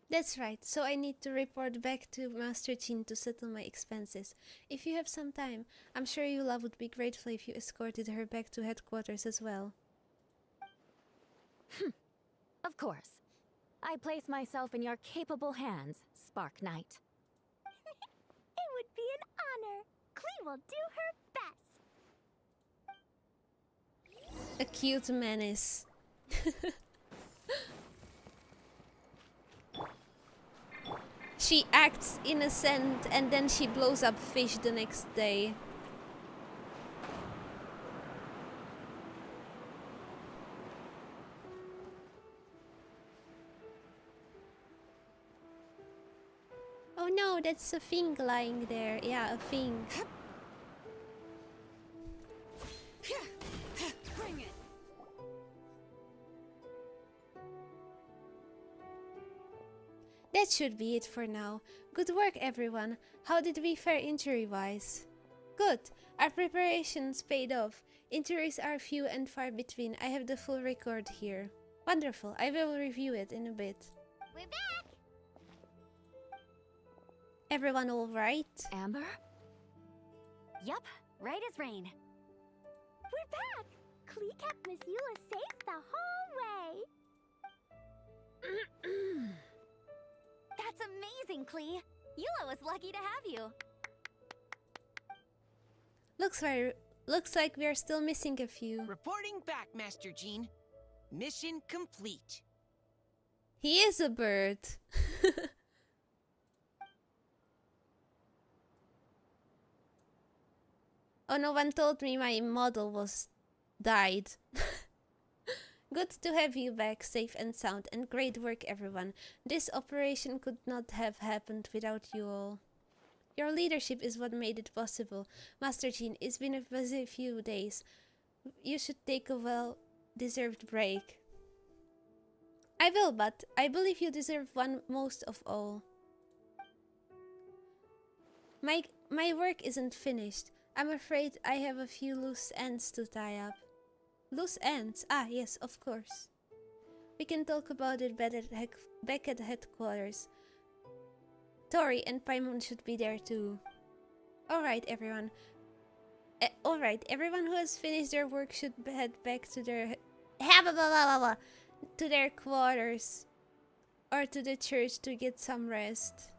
That's right, so I need to report back to Master Jean to settle my expenses. If you have some time, I'm sure Eula would be grateful if you escorted her back to headquarters as well. Of course. I place myself in your capable hands, Spark Knight. It would be an honor. Klee will do her best. A cute menace. She acts innocent and then she blows up fish the next day. Oh no, that's a thing lying there. Yeah, a thing. Bring it. That should be it for now. Good work, everyone. How did we fare injury-wise? Good. Our preparations paid off. Injuries are few and far between. I have the full record here. Wonderful. I will review it in a bit. We're back! Everyone all right? Amber? Yup, right as rain. We're back! Klee kept Miss Eula safe the whole way. That's amazing, Klee. Eula was lucky to have you. Looks like we are still missing a few. Reporting back, Master Jean. Mission complete. He is a bird. Oh, no one told me my model was died. Good to have you back, safe and sound, and great work, everyone. This operation could not have happened without you all. Your leadership is what made it possible. Master Jean, it's been a busy few days. You should take a well-deserved break. I will, but I believe you deserve one most of all. My work isn't finished. I'm afraid I have a few loose ends to tie up. Loose ends? Ah, yes, of course. We can talk about it back at headquarters. Tori and Paimon should be there too. Alright, everyone. Alright, everyone who has finished their work should head back to their... to their quarters. Or to the church to get some rest.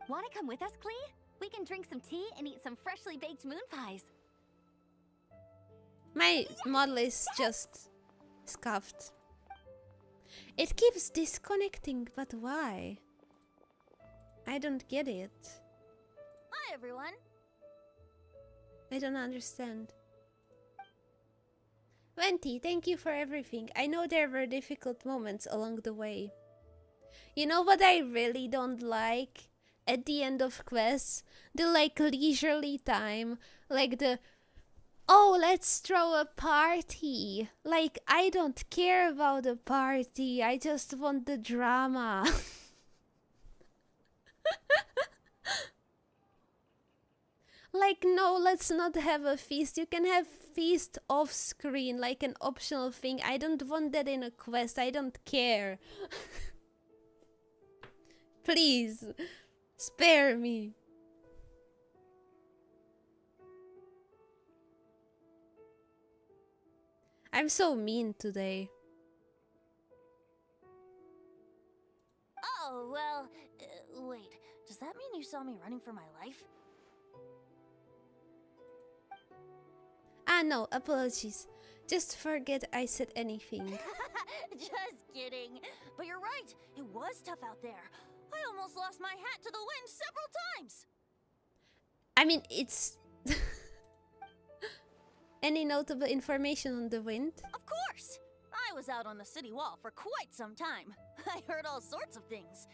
Wanna come with us, Klee? We can drink some tea and eat some freshly baked moon pies. My model is just scuffed. It keeps disconnecting, but why? I don't get it. Hi, everyone. I don't understand. Venti, thank you for everything. I know there were difficult moments along the way. You know what I really don't like? At the end of quests, the leisurely time, oh, let's throw a party. I don't care about the party. I just want the drama. No, let's not have a feast. You can have feast off screen, like an optional thing. I don't want that in a quest. I don't care. Please, spare me. I'm so mean today. Oh, well, wait. Does that mean you saw me running for my life? Ah, no, apologies. Just forget I said anything. Just kidding. But you're right. It was tough out there. I almost lost my hat to the wind several times. I mean, it's... Any notable information on the wind? Of course! I was out on the city wall for quite some time. I heard all sorts of things.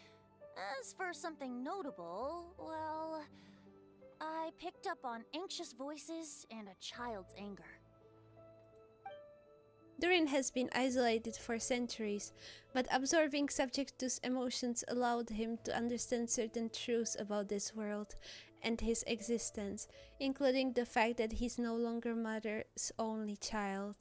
As for something notable, well... I picked up on anxious voices and a child's anger. Durin has been isolated for centuries, but absorbing Subjectus' emotions allowed him to understand certain truths about this world and his existence, including the fact that he's no longer Mother's only child.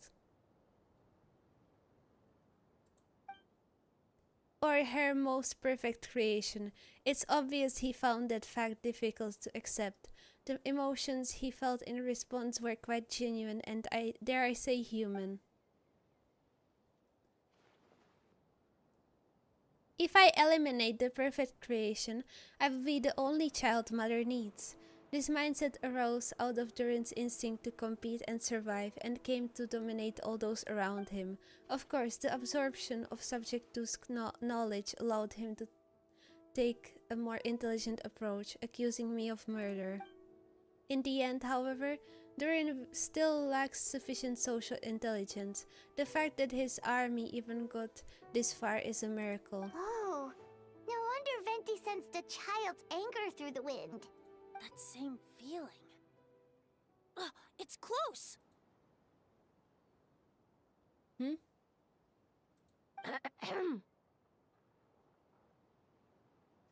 Or her most perfect creation. It's obvious he found that fact difficult to accept. The emotions he felt in response were quite genuine and dare I say human. If I eliminate the perfect creation, I will be the only child mother needs. This mindset arose out of Durin's instinct to compete and survive and came to dominate all those around him. Of course, the absorption of subject to knowledge allowed him to take a more intelligent approach, accusing me of murder. In the end, however, Durin still lacks sufficient social intelligence. The fact that his army even got this far is a miracle. Oh, no wonder Venti sensed a child's anger through the wind. That same feeling. It's close!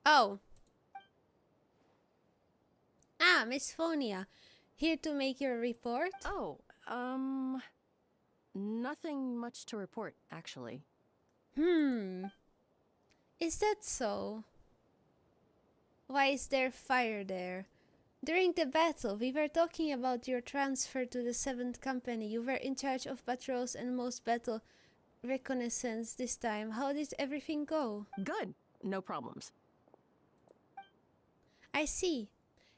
Oh. Ah, Miss Phonia. Here to make your report? Oh, nothing much to report, actually. Is that so? Why is there fire there? During the battle, we were talking about your transfer to the 7th Company. You were in charge of patrols and most battle reconnaissance this time. How did everything go? Good. No problems. I see.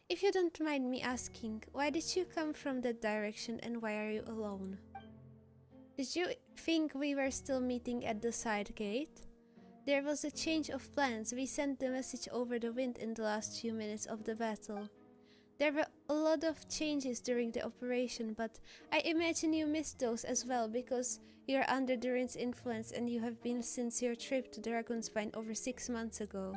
If you don't mind me asking, why did you come from that direction and why are you alone? Did you think we were still meeting at the side gate? There was a change of plans. We sent the message over the wind in the last few minutes of the battle. There were a lot of changes during the operation, but I imagine you missed those as well because you're under Durin's influence and you have been since your trip to Dragonspine over 6 months ago.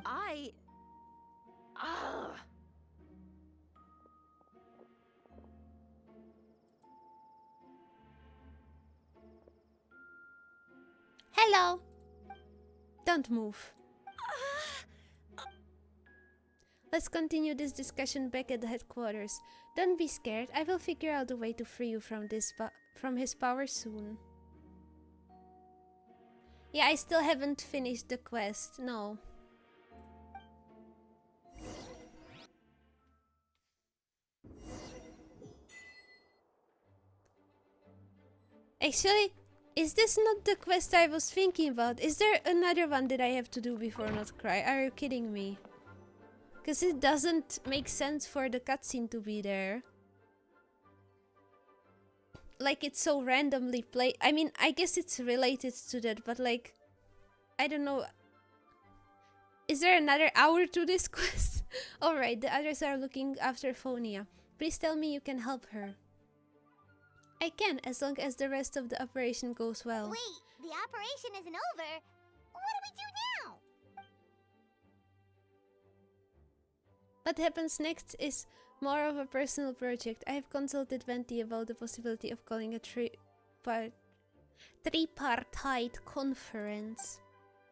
Hello! Don't move. Let's continue this discussion back at the headquarters. Don't be scared. I will figure out a way to free you from his power soon. Yeah, I still haven't finished the quest. No. Actually, is this not the quest I was thinking about? Is there another one that I have to do before not cry? Are you kidding me? Because it doesn't make sense for the cutscene to be there. Like, it's so randomly played. I mean, I guess it's related to that, but like, I don't know. Is there another hour to this quest? Alright, the others are looking after Phonia. Please tell me you can help her. I can, as long as the rest of the operation goes well. Wait, the operation isn't over. What do we do now? What happens next is more of a personal project. I have consulted Venti about the possibility of calling a tripartite conference.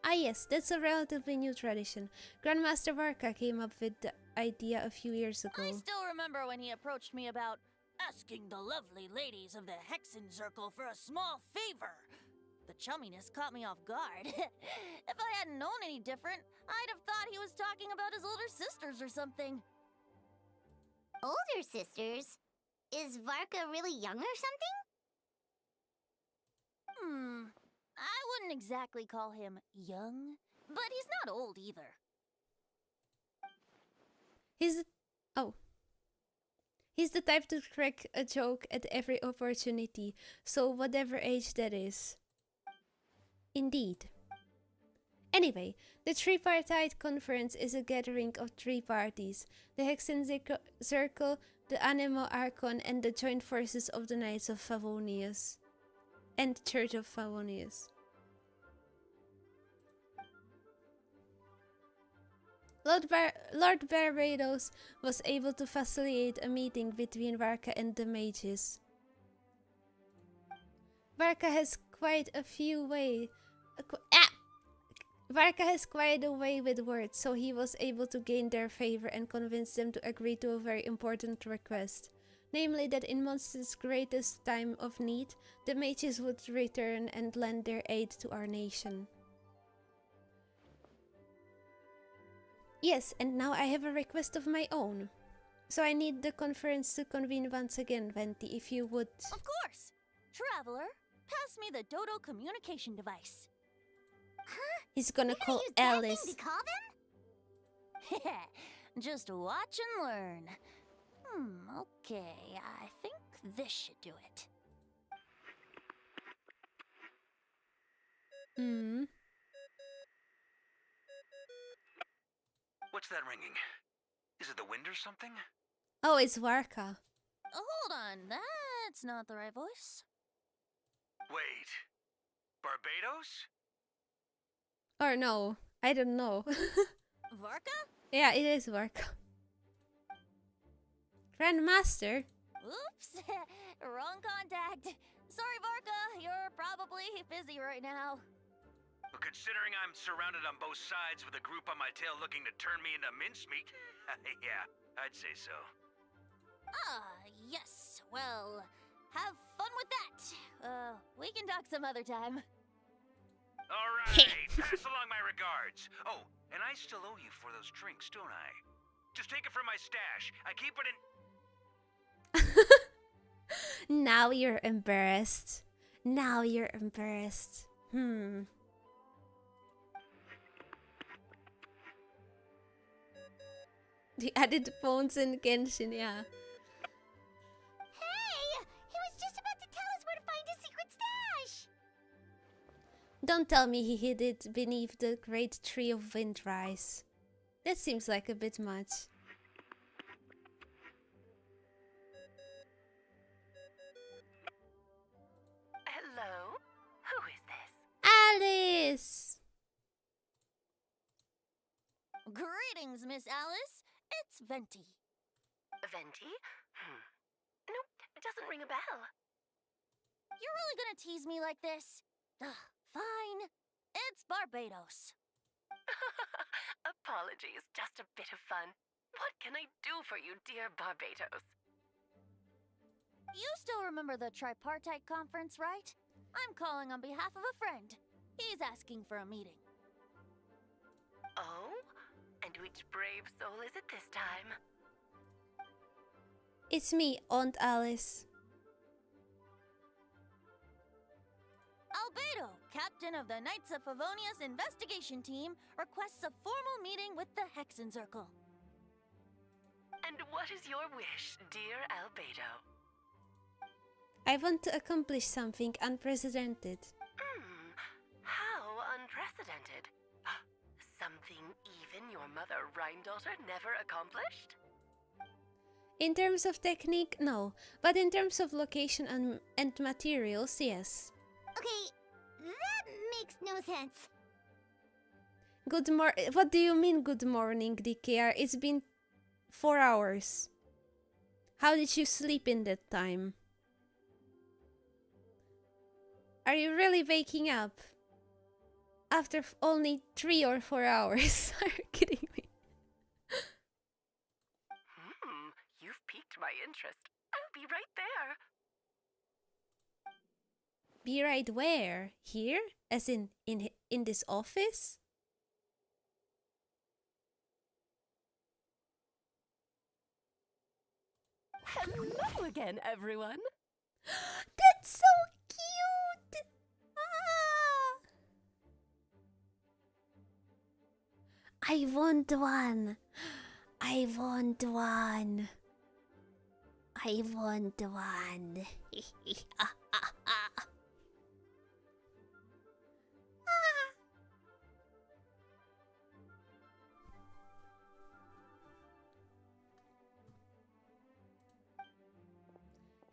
Ah yes, that's a relatively new tradition. Grandmaster Varka came up with the idea a few years ago. I still remember when he approached me about asking the lovely ladies of the Hexen Circle for a small favor. The chumminess caught me off guard. If I hadn't known any different, I'd have thought he was talking about his older sisters or something. Older sisters? Is Varka really young or something? I wouldn't exactly call him young, but he's not old either. He's the type to crack a joke at every opportunity, so whatever age that is. Indeed. Anyway, the tripartite conference is a gathering of 3 parties: the Hexen Circle, the Anemo Archon, and the joint forces of the Knights of Favonius and the Church of Favonius. Lord Barbados was able to facilitate a meeting between Varka and the mages. Varka has quite a way with words, so he was able to gain their favor and convince them to agree to a very important request. Namely, that in Monster's greatest time of need, the mages would return and lend their aid to our nation. Yes, and now I have a request of my own. So I need the conference to convene once again, Venti, if you would. Of course! Traveler, pass me the Dodo communication device. He's gonna call Use that thing Alice. to call them? Just watch and learn. Okay, I think this should do it. What's that ringing? Is it the wind or something? Oh, it's Varka. Hold on, that's not the right voice. Wait. Barbados? Or no, I don't know. Varka? Yeah, it is Varka. Grandmaster? Oops, wrong contact. Sorry, Varka, you're probably busy right now. But considering I'm surrounded on both sides with a group on my tail looking to turn me into mincemeat, yeah, I'd say so. Yes. Well, have fun with that. We can talk some other time. All right, pass along my regards. Oh, and I still owe you for those drinks, don't I? Just take it from my stash. I keep it in... Now you're embarrassed. Now you're embarrassed. The added phones in Genshin, yeah. Hey! He was just about to tell us where to find his secret stash! Don't tell me he hid it beneath the great tree of Windrise. That seems like a bit much. Hello? Who is this? Alice! Greetings, Miss Alice. It's Venti. Venti? Nope, it doesn't ring a bell. You're really gonna tease me like this? Fine. It's Barbados. Apologies, just a bit of fun. What can I do for you, dear Barbados? You still remember the tripartite conference, right? I'm calling on behalf of a friend. He's asking for a meeting. Oh? And which brave soul is it this time? It's me, Aunt Alice. Albedo, captain of the Knights of Favonius investigation team, requests a formal meeting with the Hexen Circle. And what is your wish, dear Albedo? I want to accomplish something unprecedented. How unprecedented. Something even your mother Rhine-daughter never accomplished? In terms of technique, no. But in terms of location and materials, yes. Okay, that makes no sense. What do you mean good morning, DKR? It's been 4 hours. How did you sleep in that time? Are you really waking up? After only 3 or 4 hours? Are you kidding me? You've piqued my interest. I'll be right there. Be right where? Here? As in this office? Hello again, everyone. That's so cute! I want one. I want one. I want one.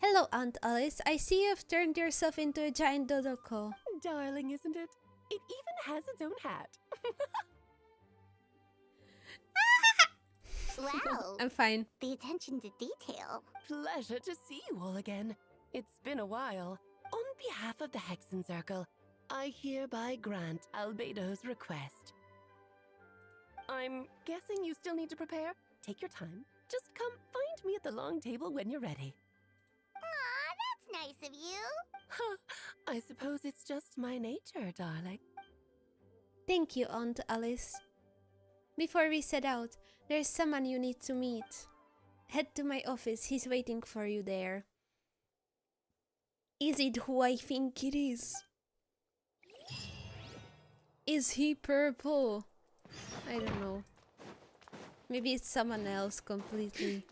Hello, Aunt Alice. I see you've turned yourself into a giant Dodoko. Darling, isn't it? It even has its own hat. Wow. I'm fine. The attention to detail. Pleasure to see you all again. It's been a while. On behalf of the Hexen Circle, I hereby grant Albedo's request. I'm guessing you still need to prepare? Take your time. Just come find me at the long table when you're ready. Aw, that's nice of you. Huh, I suppose it's just my nature, darling. Thank you, Aunt Alice. Before we set out, there's someone you need to meet. Head to my office, he's waiting for you there. Is it who I think it is? is he purple? I don't know. Maybe it's someone else completely.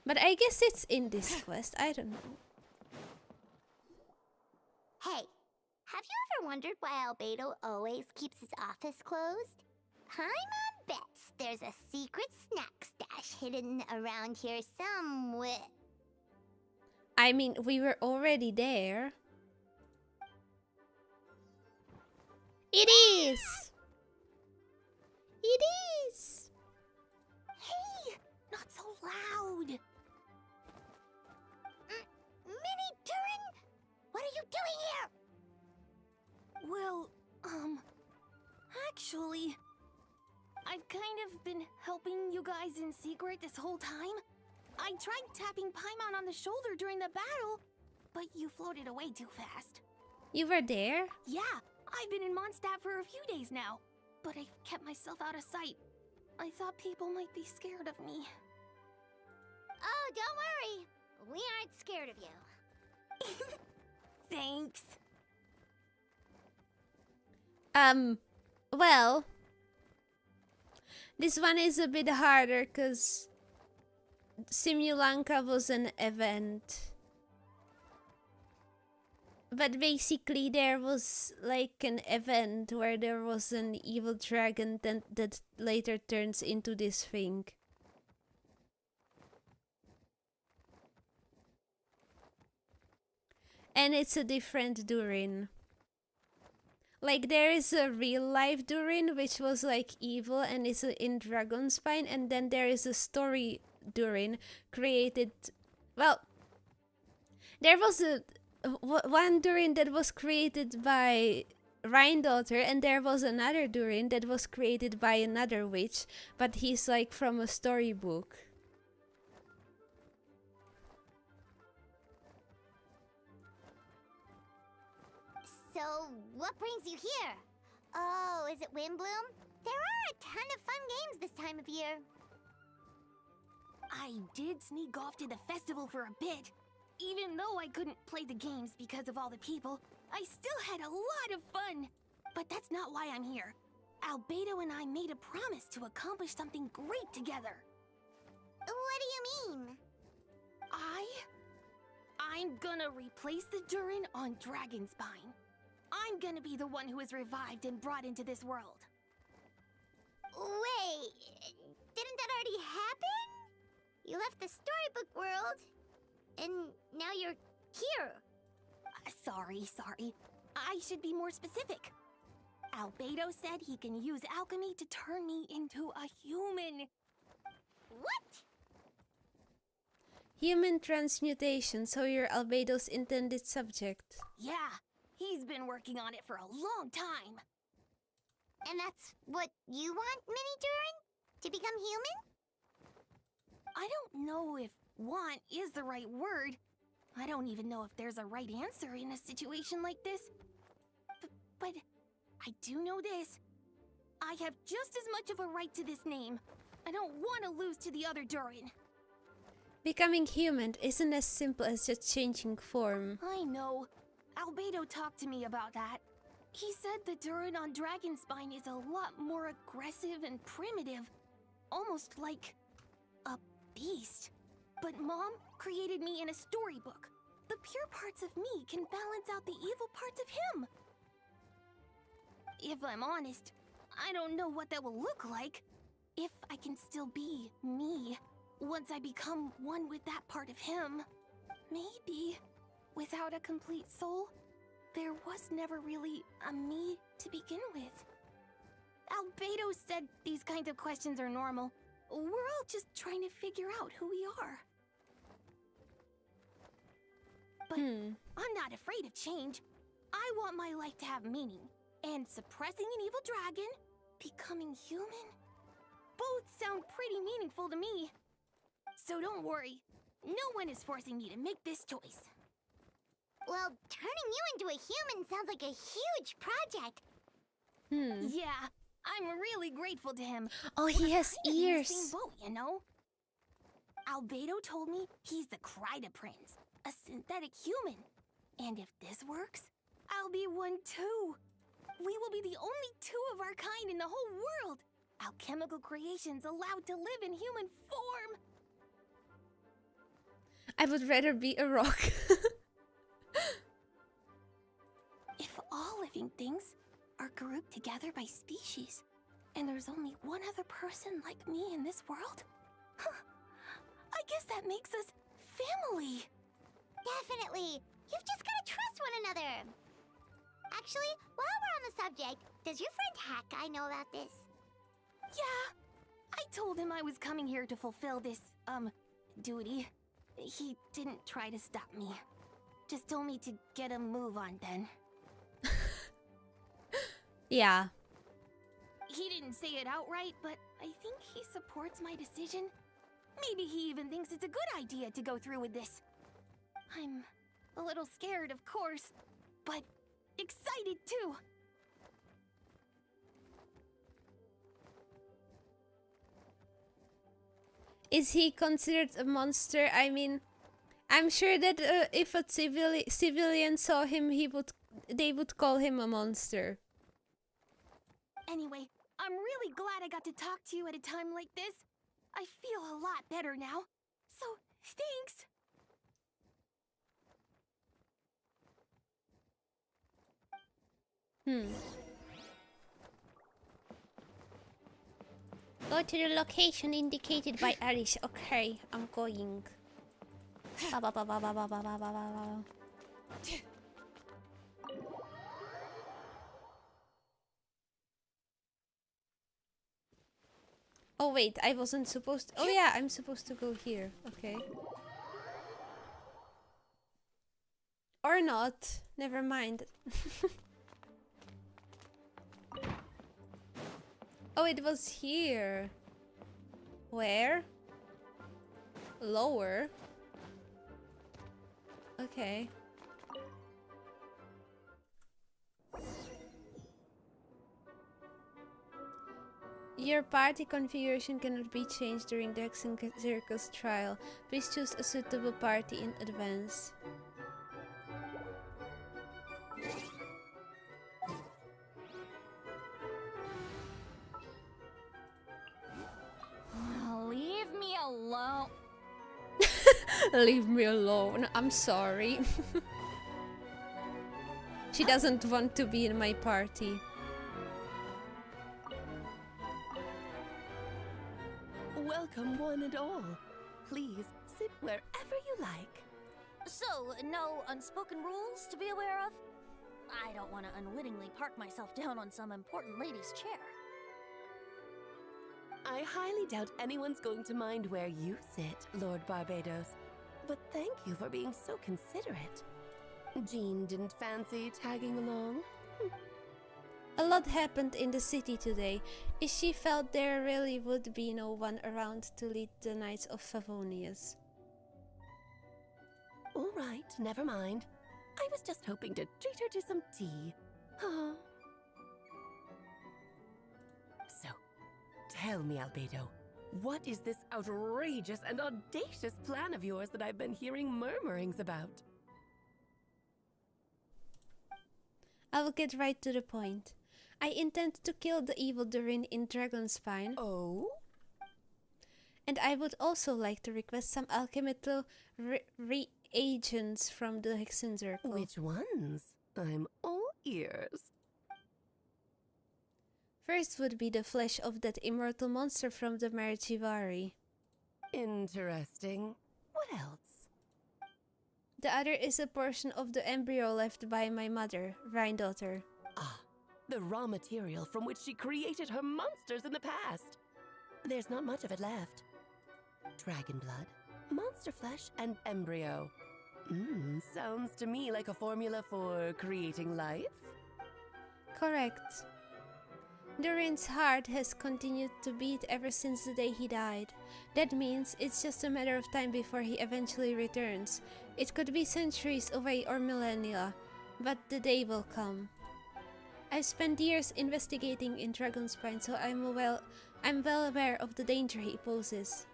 But I guess it's in this quest. I don't know. Hey, have you ever wondered why Albedo always keeps his office closed? Paimon bets there's a secret snack stash hidden around here somewhere. I mean, we were already there. It is! It is! Hey! Not so loud! Mini Turin! What are you doing here? Well, actually, I've kind of been helping you guys in secret this whole time. I tried tapping Paimon on the shoulder during the battle, but you floated away too fast. You were there? Yeah, I've been in Mondstadt for a few days now, but I've kept myself out of sight. I thought people might be scared of me. Oh, don't worry. We aren't scared of you. Thanks. Well, this one is a bit harder because Simulanka was an event. But basically there was like an event where there was an evil dragon that later turns into this thing. And it's a different Durin. Like there is a real life Durin which was like evil and is in Dragonspine, and then there is a story Durin created. Well, there was one Durin that was created by Rhindaughter, and there was another Durin that was created by another witch, but he's like from a storybook. So, what brings you here? Oh, is it Windbloom? There are a ton of fun games this time of year. I did sneak off to the festival for a bit. Even though I couldn't play the games because of all the people, I still had a lot of fun. But that's not why I'm here. Albedo and I made a promise to accomplish something great together. What do you mean? I'm gonna replace the Durin on Dragonspine. I'm gonna be the one who is revived and brought into this world. Wait, didn't that already happen? You left the storybook world, and now you're here. Sorry. I should be more specific. Albedo said he can use alchemy to turn me into a human. What? Human transmutation, so you're Albedo's intended subject. Yeah, he's been working on it for a long time. And that's what you want, Mini Durin? To become human? I don't know if want is the right word. I don't even know if there's a right answer in a situation like this. But I do know this. I have just as much of a right to this name. I don't want to lose to the other Durin. Becoming human isn't as simple as just changing form. I know. Albedo talked to me about that. He said the Durin on Dragonspine is a lot more aggressive and primitive. Almost like a beast. But Mom created me in a storybook. The pure parts of me can balance out the evil parts of him. If I'm honest, I don't know what that will look like. If I can still be me once I become one with that part of him. Maybe without a complete soul, there was never really a me to begin with. Albedo said these kinds of questions are normal. We're all just trying to figure out who we are. But I'm not afraid of change. I want my life to have meaning. And suppressing an evil dragon, becoming human, both sound pretty meaningful to me. So don't worry. No one is forcing me to make this choice. Well, turning you into a human sounds like a huge project. Yeah, I'm really grateful to him. Oh, he has ears. In the same boat, you know? Albedo told me he's the Kryda Prince, a synthetic human. And if this works, I'll be one too. We will be the only two of our kind in the whole world. Alchemical creations allowed to live in human form. I would rather be a rock. If all living things are grouped together by species, and there's only one other person like me in this world, I guess that makes us family. Definitely. You've just gotta trust one another. Actually, while we're on the subject, does your friend Hakai know about this? Yeah, I told him I was coming here to fulfill this, duty. He didn't try to stop me. Just told me to get a move on then. Yeah. He didn't say it outright, but I think he supports my decision. Maybe he even thinks it's a good idea to go through with this. I'm a little scared, of course, but excited too. Is he considered a monster? I mean, I'm sure that if a civilian saw him, they would call him a monster. Anyway, I'm really glad I got to talk to you at a time like this. I feel a lot better now. So, thanks. Go to the location indicated by Arish. Okay, I'm going. Ba, ba, ba, ba, ba, ba, ba, ba, ba, ba. Oh wait, I wasn't supposed to. Oh yeah, I'm supposed to go here. Okay. Or not. Never mind. Oh, it was here. Where? Lower. Okay. Your party configuration cannot be changed during the Hexen Circus trial. Please choose a suitable party in advance. Leave me alone. Leave me alone. I'm sorry. She doesn't want to be in my party. Welcome, one and all. Please sit wherever you like. So, no unspoken rules to be aware of? I don't want to unwittingly park myself down on some important lady's chair. I highly doubt anyone's going to mind where you sit, Lord Barbados. But thank you for being so considerate. Jean didn't fancy tagging along? A lot happened in the city today. She felt there really would be no one around to lead the Knights of Favonius. All right, never mind. I was just hoping to treat her to some tea. Oh. So, tell me, Albedo, what is this outrageous and audacious plan of yours that I've been hearing murmurings about? I will get right to the point. I intend to kill the evil Durin in Dragonspine. Oh? And I would also like to request some alchemical reagents from the Hexen Circle. Which ones? I'm all ears. First would be the flesh of that immortal monster from the Marichivari. Interesting. What else? The other is a portion of the embryo left by my mother, Rhindaughter. Ah, the raw material from which she created her monsters in the past. There's not much of it left. Dragon blood, monster flesh, and embryo. Sounds to me like a formula for creating life. Correct. Durin's heart has continued to beat ever since the day he died. That means it's just a matter of time before he eventually returns. It could be centuries away or millennia, but the day will come. I've spent years investigating in Dragonspine, so I'm well aware of the danger he poses.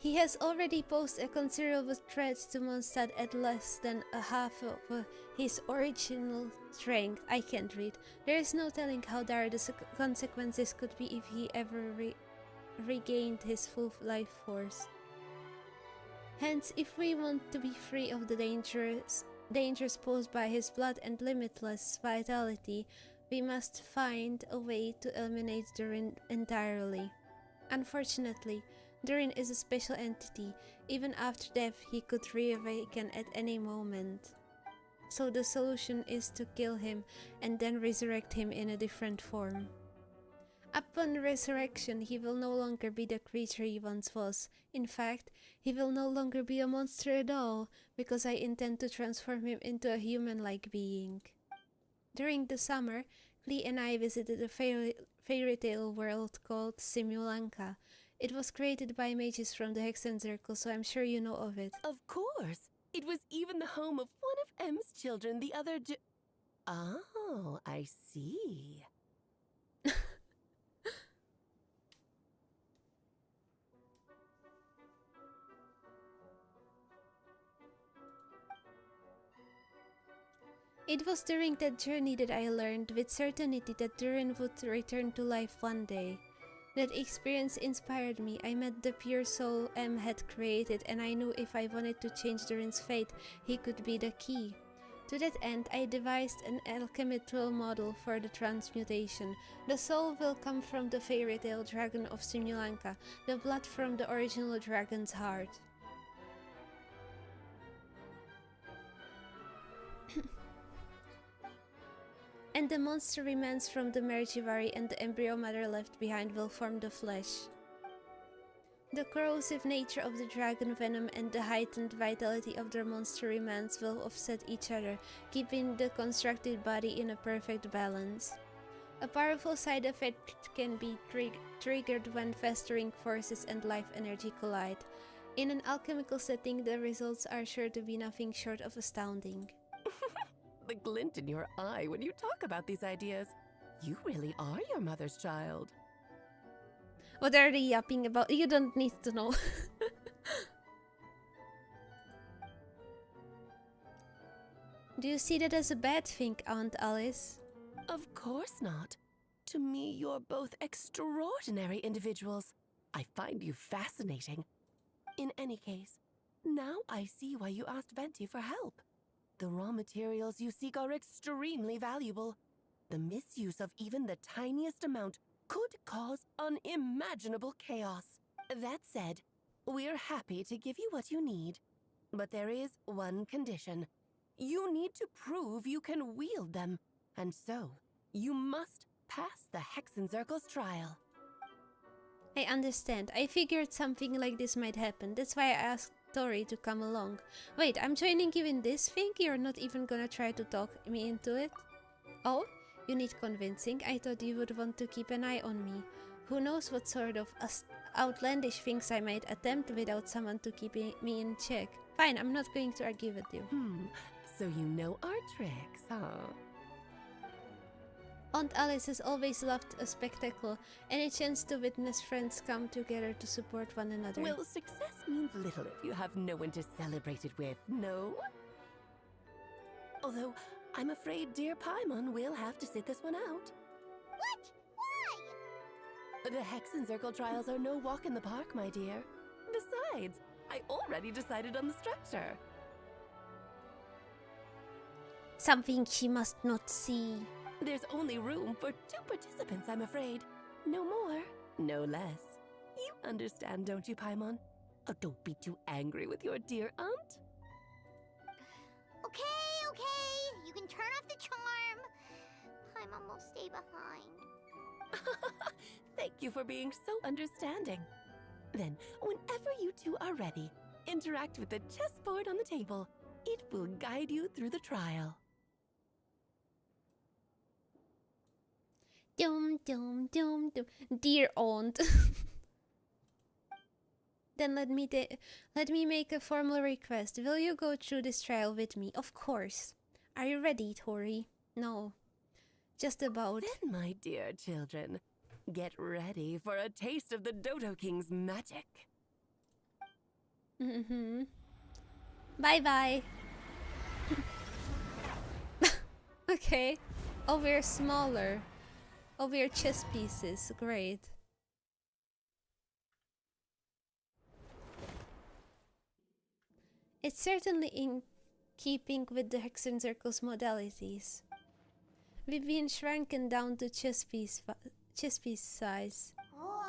He has already posed a considerable threat to Mondstadt at less than a half of his original strength. I can't read. There is no telling how dire the consequences could be if he ever regained his full life force. Hence, if we want to be free of the dangers posed by his blood and limitless vitality, we must find a way to eliminate Durin entirely. Unfortunately, Durin is a special entity. Even after death, he could reawaken at any moment. So the solution is to kill him and then resurrect him in a different form. Upon resurrection, he will no longer be the creature he once was. In fact, he will no longer be a monster at all, because I intend to transform him into a human-like being. During the summer, Klee and I visited a fairy tale world called Simulanka. It was created by mages from the Hexen Circle, so I'm sure you know of it. Of course! It was even the home of one of M's children the other day. Oh, I see. It was during that journey that I learned with certainty that Durin would return to life one day. That experience inspired me. I met the pure soul M had created, and I knew if I wanted to change Durin's fate, he could be the key. To that end, I devised an alchemical model for the transmutation. The soul will come from the fairy tale dragon of Simulanka, the blood from the original dragon's heart. And the monster remains from the Mergivari and the embryo mother left behind will form the flesh. The corrosive nature of the dragon venom and the heightened vitality of the monster remains will offset each other, keeping the constructed body in a perfect balance. A powerful side effect can be triggered when festering forces and life energy collide. In an alchemical setting, the results are sure to be nothing short of astounding. The glint in your eye when you talk about these ideas. You really are your mother's child. What are they yapping about? You don't need to know. Do you see that as a bad thing, Aunt Alice? Of course not. To me, you're both extraordinary individuals. I find you fascinating. In any case, now I see why you asked Venti for help. The raw materials you seek are extremely valuable. The misuse of even the tiniest amount could cause unimaginable chaos. That said, we're happy to give you what you need. But there is one condition. You need to prove you can wield them. And so, you must pass the Hexenzirkel's trial. I understand. I figured something like this might happen. That's why I asked Tori to come along. Wait, I'm joining you in this thing? You're not even gonna try to talk me into it? Oh? You need convincing. I thought you would want to keep an eye on me. Who knows what sort of outlandish things I might attempt without someone to keep me in check. Fine, I'm not going to argue with you. So you know our tricks, huh? Aunt Alice has always loved a spectacle, any chance to witness friends come together to support one another. Well, success means little if you have no one to celebrate it with, no? Although, I'm afraid dear Paimon will have to sit this one out. What? Why? The Hexenzirkel trials are no walk in the park, my dear. Besides, I already decided on the structure. Something she must not see. There's only room for 2 participants, I'm afraid. No more, no less. You understand, don't you, Paimon? Oh, don't be too angry with your dear aunt. Okay. You can turn off the charm. Paimon will stay behind. Thank you for being so understanding. Then, whenever you two are ready, interact with the chessboard on the table. It will guide you through the trial. Dum dum dum dum. Dear aunt. Then let me make a formal request. Will you go through this trial with me? Of course. Are you ready, Tori? No. Just about. Then, my dear children, get ready for a taste of the Dodo King's magic. Mm-hmm. Bye-bye. Okay. Oh, we're smaller. Oh, we're chess pieces. Great. It's certainly in keeping with the Hexen Circle's modalities. We've been shrunken down to chess piece size. Whoa,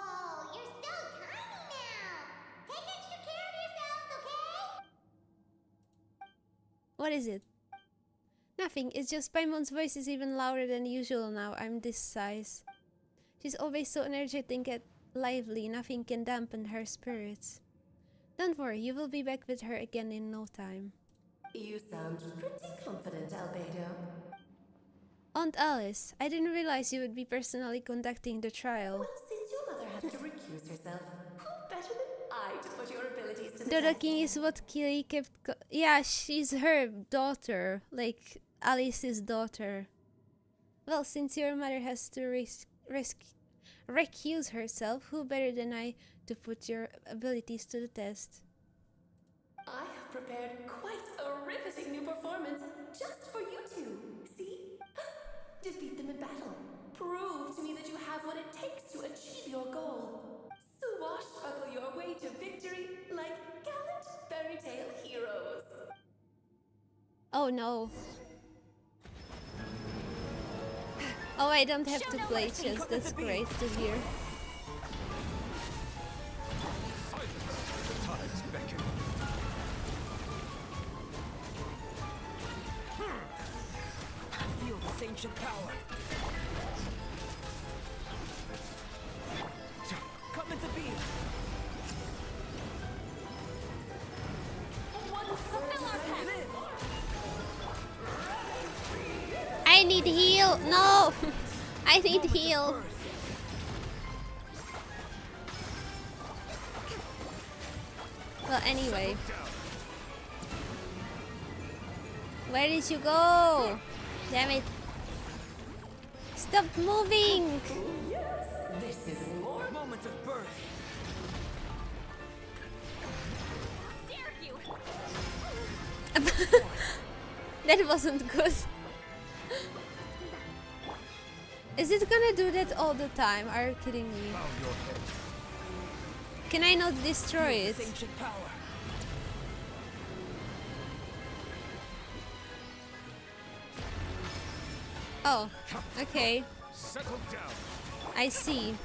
you're so tiny now! Take extra care of yourselves, okay? What is it? Nothing, it's just Paimon's voice is even louder than usual now. I'm this size. She's always so energetic and lively, nothing can dampen her spirits. Don't worry, you will be back with her again in no time. You sound pretty confident, Albedo. Aunt Alice, I didn't realize you would be personally conducting the trial. Well, since your mother has to recuse herself, who better than I to put your abilities to the Dodo test? King is what Kiri kept. Yeah, she's her daughter, like Alice's daughter. Well, since your mother has to recuse herself, who better than I to put your abilities to the test? I have prepared quite a riveting new performance just for you two. See? Defeat them in battle. Prove to me that you have what it takes to achieve your goal. Swashbuckle your way to victory like gallant fairy tale heroes. Oh no. Oh, I don't have to play chess. That's great to hear. The tides beckon. Feel this ancient power. Come into being. I need heal. No, I need heal. Well, anyway. Where did you go? Damn it. Stop moving. This is more moments of birth. That wasn't good. Is it gonna do that all the time? Are you kidding me? Can I not destroy it? Oh, okay. Settle down. I see.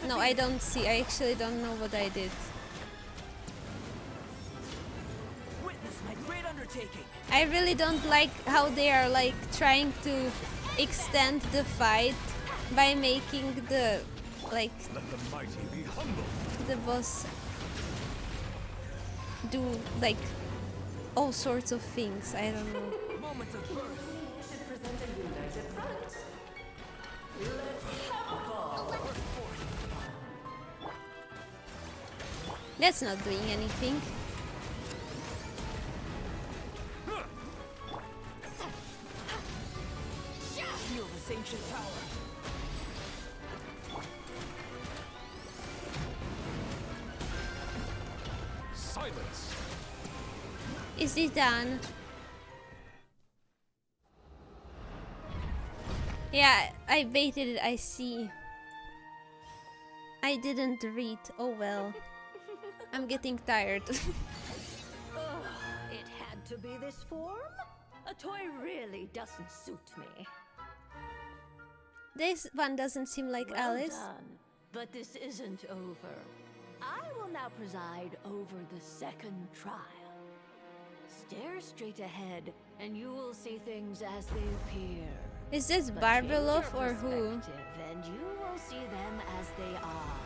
No, I don't see. I actually don't know what I did. Witness my great undertaking. I really don't like how they are like trying to extend the fight by making the like Let the mighty be humble. the boss do like all sorts of things. I don't know. Moments of birth. should present a united front. Let's have a ball. That's not doing anything. Feel this ancient power. Silence. Is this done? Yeah, I baited it, I see. I didn't read. Oh well. I'm getting tired. Oh, it had to be this form? A toy really doesn't suit me. This one doesn't seem like Well Alice. done, but this isn't over. I will now preside over the second trial. Stare straight ahead, and you will see things as they appear. Is this But Barbarov change your or who? perspective, and you will see them as they are.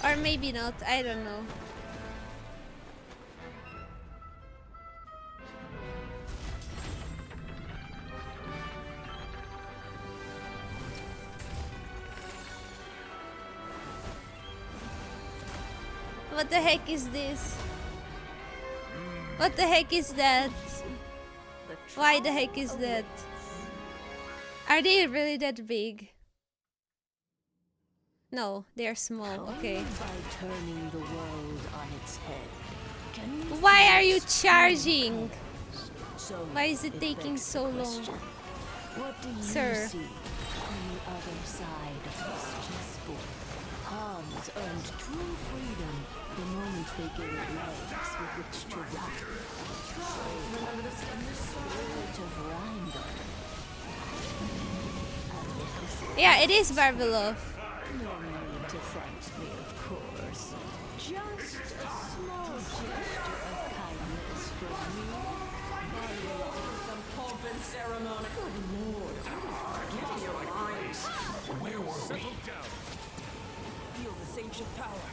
Or maybe not, I don't know. What the heck is this? What the heck is that? Why the heck is that? Are they really that big? No, they're small. Okay. By turning the world on its head. Why are you charging? So Why is it taking begs so the long? question, what do you Sir. see on the other side of this chessboard? Pawns earned true freedom the moment they gained legs with which to ride. Remember the spirit of Rheingold. Yeah, it is Barbilov. No need to thank me, of course. Just a small gesture of kindness from me. Some pomp and ceremony. Good lord, Get in your lines. Where were we? Settle down. Feel this ancient power.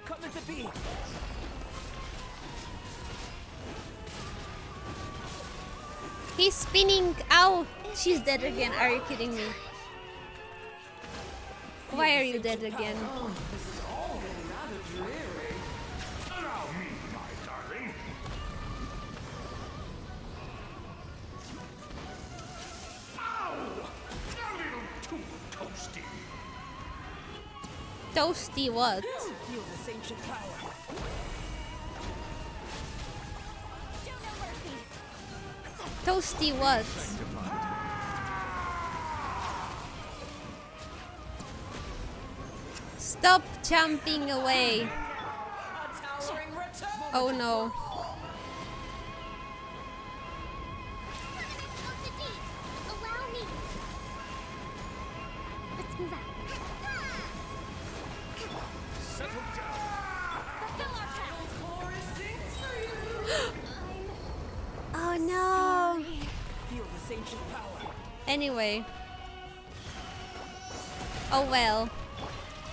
Come into being. He's spinning. Ow! She's dead again. Are you kidding me? Why are you dead again? This is all getting rather dreary. Allow me, my darling. Ow! A little too toasty. Toasty what? Feel this ancient power. Toasty what? Stop jumping away. Oh no. Allow me. Let's move out. Settle down. Fulfill our Oh no. Feel this ancient power. Anyway. Oh well.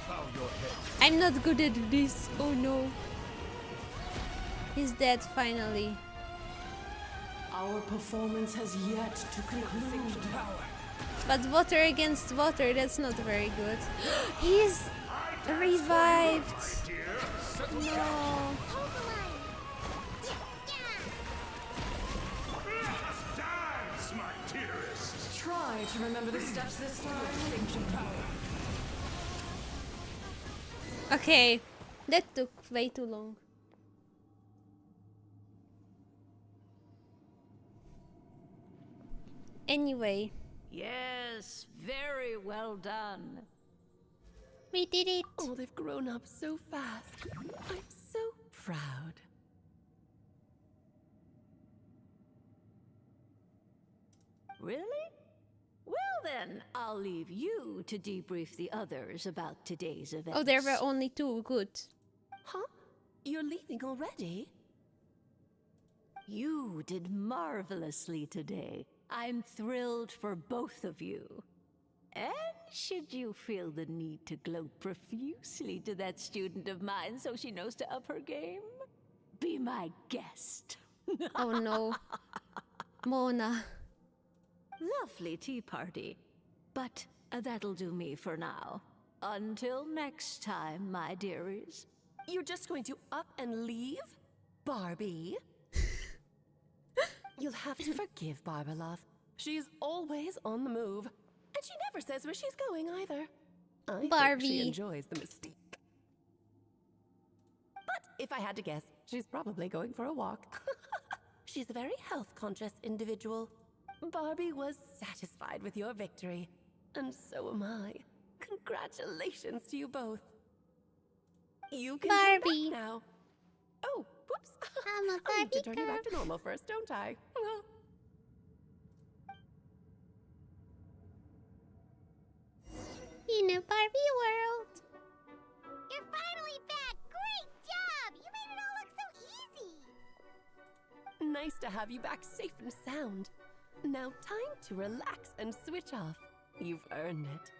Bow your head. I'm not good at this. Oh no. He's dead finally. Our performance has yet to conclude. But water against water, that's not very good. He's revived. No. Dance, my dearest. Try to remember the steps this time. Ancient power. Okay, that took way too long. Anyway, Yes, very well done. we did it. Oh, they've grown up so fast. I'm so proud. Really? Well then, I'll leave you to debrief the others about today's events. Oh, there were only two. Good. Huh? You're leaving already? You did marvelously today. I'm thrilled for both of you. And should you feel the need to gloat profusely to that student of mine so she knows to up her game, be my guest. Oh no. Mona. Lovely tea party. But that'll do me for now. Until next time, my dearies. You're just going to up and leave? Barbie? You'll have to forgive Barbalov. She's always on the move. And she never says where she's going either. I Barbie. think she enjoys the mystique. But if I had to guess, she's probably going for a walk. She's a very health-conscious individual. Barbie was satisfied with your victory. And so am I. Congratulations to you both. You can come Barbie. back now. Oh, whoops. I'm a I need to Barbie turn you back girl. to normal first, don't I? In a Barbie world. You're finally back. Great job. You made it all look so easy. Nice to have you back safe and sound. Now time to relax and switch off. You've earned it.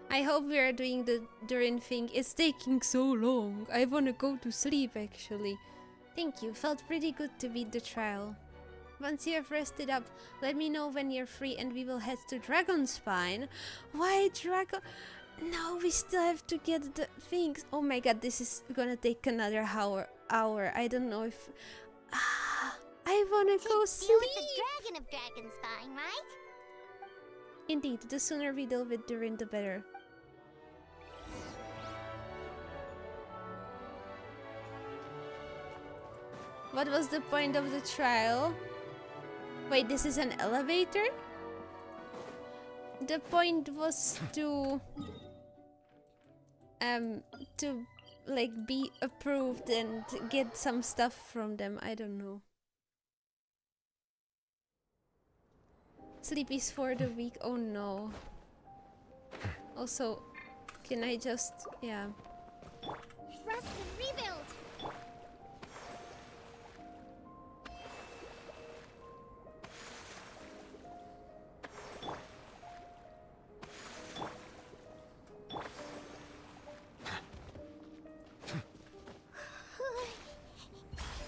I hope we are doing the Durin thing. It's taking so long. I wanna go to sleep actually. Thank you. Felt pretty good to beat the trial. Once you have rested up, let me know when you're free and we will head to Dragonspine. Why Dragon? No, we still have to get the things. Oh my god, this is gonna take another hour. I don't know if... I wanna go sleep! Deal with the Dragon of Dragonspine, right? Indeed, the sooner we deal with Durin, the better. What was the point of the trial? Wait, this is an elevator? The point was to like be approved and get some stuff from them. I don't know. Sleep is for the weak. Oh no. Also, can I just... yeah. Rest and rebuild!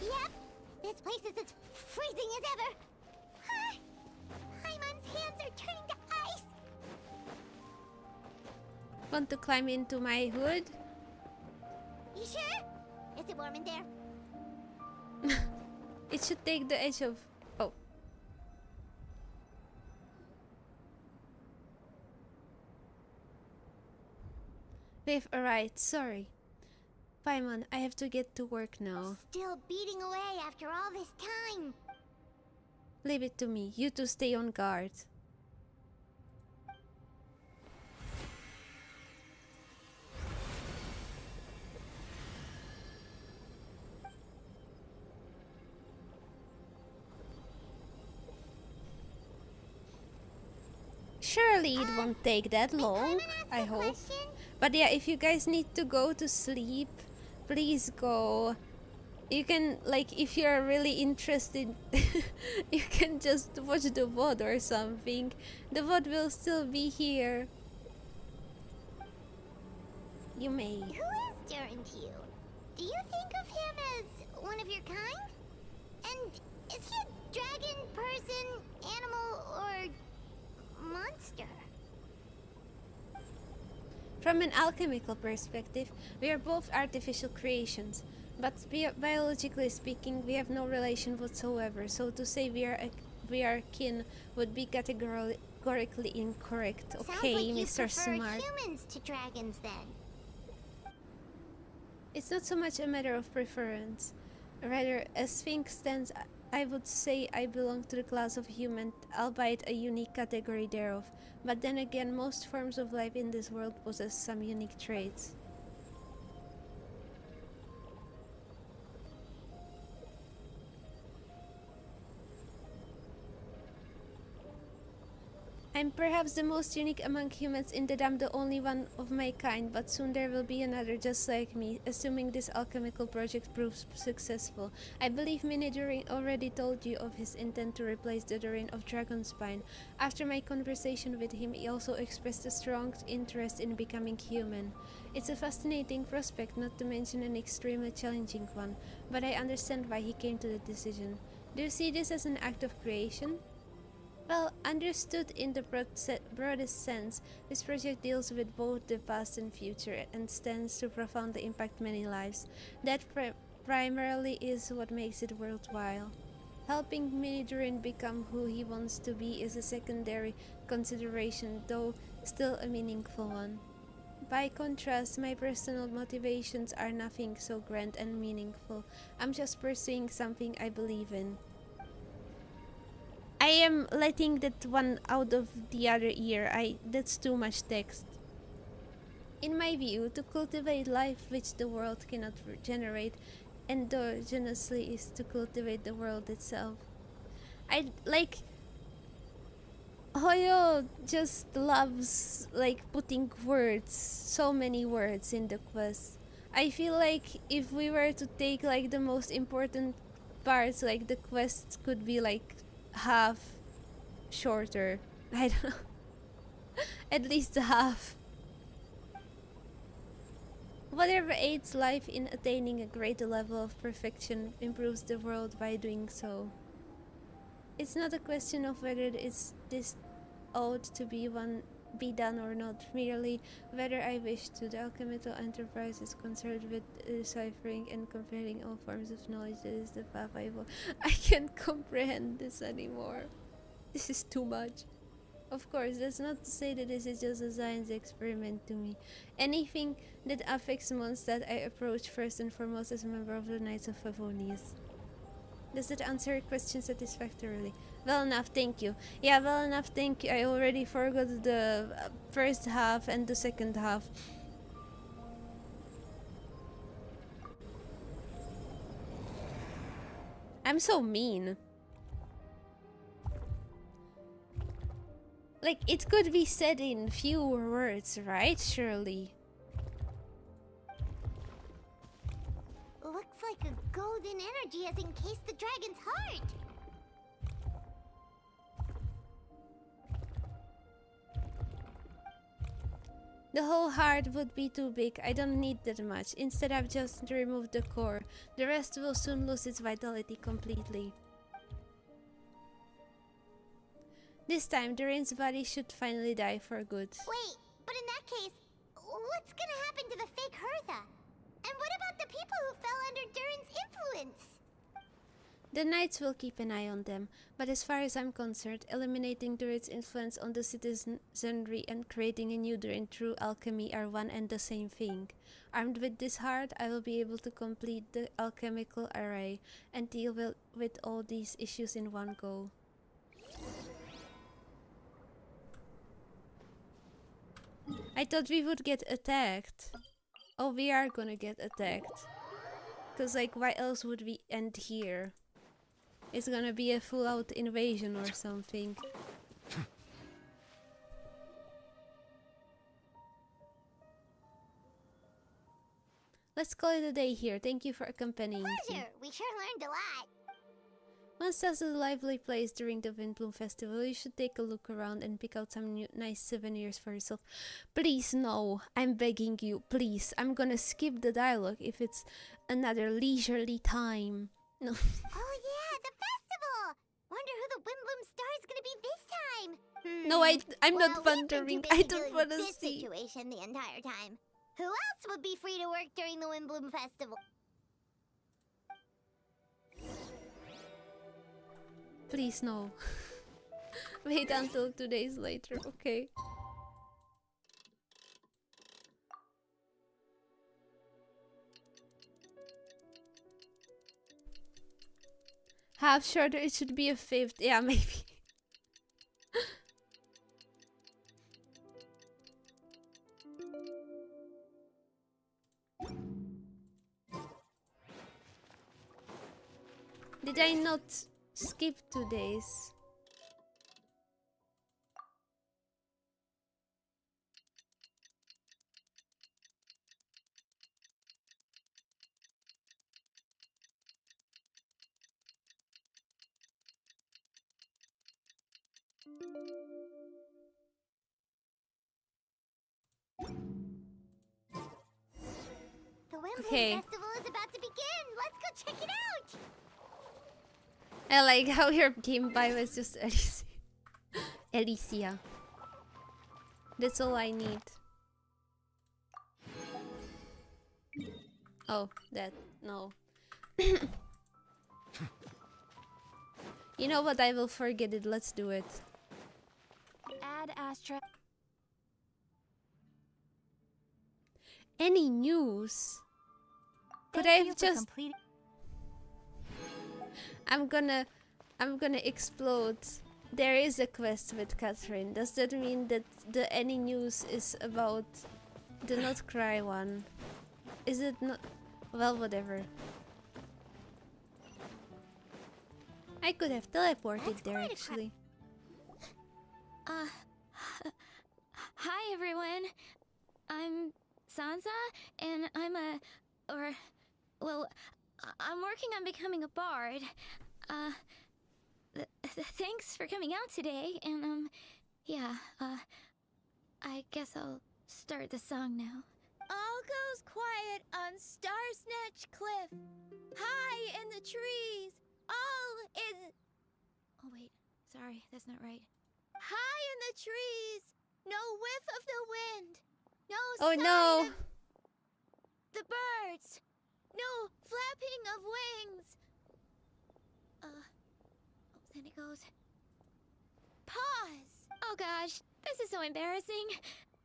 Yep, this place is as freezing as ever. Paimon's hands are turning to ice. Want to climb into my hood? You sure? Is it warm in there? It should take the edge of... oh. We've arrived, sorry. Paimon, I have to get to work now. Still beating away after all this time. Leave it to me. You two stay on guard. Surely it won't take that long, I hope. But yeah, if you guys need to go to sleep, please go. You can, like, if you're really interested, you can just watch the VOD or something. The VOD will still be here. You may. Who is Durin to you? Do you think of him as one of your kind? And is he a dragon, person, animal, or monster? From an alchemical perspective, we are both artificial creations. But biologically speaking, we have no relation whatsoever. So to say we are kin would be categorically incorrect. Okay, Sounds like you Mr. prefer Smart. humans to dragons then. It's not so much a matter of preference. Rather, as things stands, I would say I belong to the class of human, albeit a unique category thereof. But then again, most forms of life in this world possess some unique traits. I'm perhaps the most unique among humans in that I'm the only one of my kind, but soon there will be another just like me, assuming this alchemical project proves successful. I believe Mini-Durin already told you of his intent to replace the Durin of Dragonspine. After my conversation with him, he also expressed a strong interest in becoming human. It's a fascinating prospect, not to mention an extremely challenging one, but I understand why he came to the decision. Do you see this as an act of creation? Well, understood in the broadest sense, this project deals with both the past and future and stands to profoundly impact many lives. That primarily is what makes it worthwhile. Helping Mini-Durin become who he wants to be is a secondary consideration, though still a meaningful one. By contrast, my personal motivations are nothing so grand and meaningful. I'm just pursuing something I believe in. I am letting that one out of the other ear. That's too much text. In my view, to cultivate life which the world cannot generate endogenously is to cultivate the world itself. I like Hoyo just loves like putting words, so many words in the quest. I feel like if we were to take like the most important parts, like the quest could be like half shorter. I don't know. At least half. Whatever aids life in attaining a greater level of perfection improves the world by doing so. It's not a question of whether this ought to be done or not, merely whether I wish to. The alchemical enterprise is concerned with deciphering and comparing all forms of knowledge. That is the path I want. I can't comprehend this anymore. This is too much. Of course, that's not to say that this is just a science experiment to me. Anything that affects Mondstadt I approach first and foremost as a member of the Knights of Favonius. Does that answer your question satisfactorily? Well enough, thank you. Yeah, well enough, thank you. I already forgot the first half and the second half. I'm so mean. Like, it could be said in fewer words, right? Surely. Looks like a golden energy has encased the dragon's heart. The whole heart would be too big. I don't need that much. Instead, I've just removed the core. The rest will soon lose its vitality completely. This time, Durin's body should finally die for good. Wait, but in that case, what's gonna happen to the fake Hertha? And what about the people who fell under Durin's influence? The knights will keep an eye on them, but as far as I'm concerned, eliminating Durin's influence on the citizenry and creating a new Durin through alchemy are one and the same thing. Armed with this heart, I will be able to complete the alchemical array and deal with all these issues in one go. I thought we would get attacked. Oh, we are gonna get attacked. Cause like, why else would we end here? It's gonna be a full-out invasion or something. Let's call it a day here. Thank you for accompanying me. Pleasure. We sure learned a lot. Mondstadt is a lively place during the Windbloom Festival. You should take a look around and pick out some nice souvenirs for yourself. Please, no. I'm begging you. Please. I'm gonna skip the dialogue if it's another leisurely time. No. Oh yeah, the festival! Wonder who the Windbloom star is gonna be this time. No, I'm well, not wondering. We've been too I busy don't dealing want with to this see. situation the entire time. Who else would be free to work during the Windbloom festival? Please, no. Wait until 2 days later, okay? Half shorter, it should be a fifth. Yeah, maybe. Did I not skip 2 days? The Windbloom Okay. festival is about to begin. Let's go check it out. I like how your game bio is just Alicia. Alicia. That's all I need. Oh, that. No. You know what? I will forget it. Let's do it. Add Astra. Any news? Could I Thank you have for just... completing- I'm gonna explode. There is a quest with Catherine. Does that mean that the any news is about the not cry one? Is it not? Well, whatever. I could have teleported there actually. Hi everyone. I'm Sansa, and I'm I'm working on becoming a bard. Thanks for coming out today, and yeah, I guess I'll start the song now. All goes quiet on Star Snatch Cliff. High in the trees, all is... Oh wait, sorry, that's not right. High in the trees, no whiff of the wind, no Oh sign no! of the birds, no flapping of wings. Then it goes. Pause. Oh gosh, this is so embarrassing.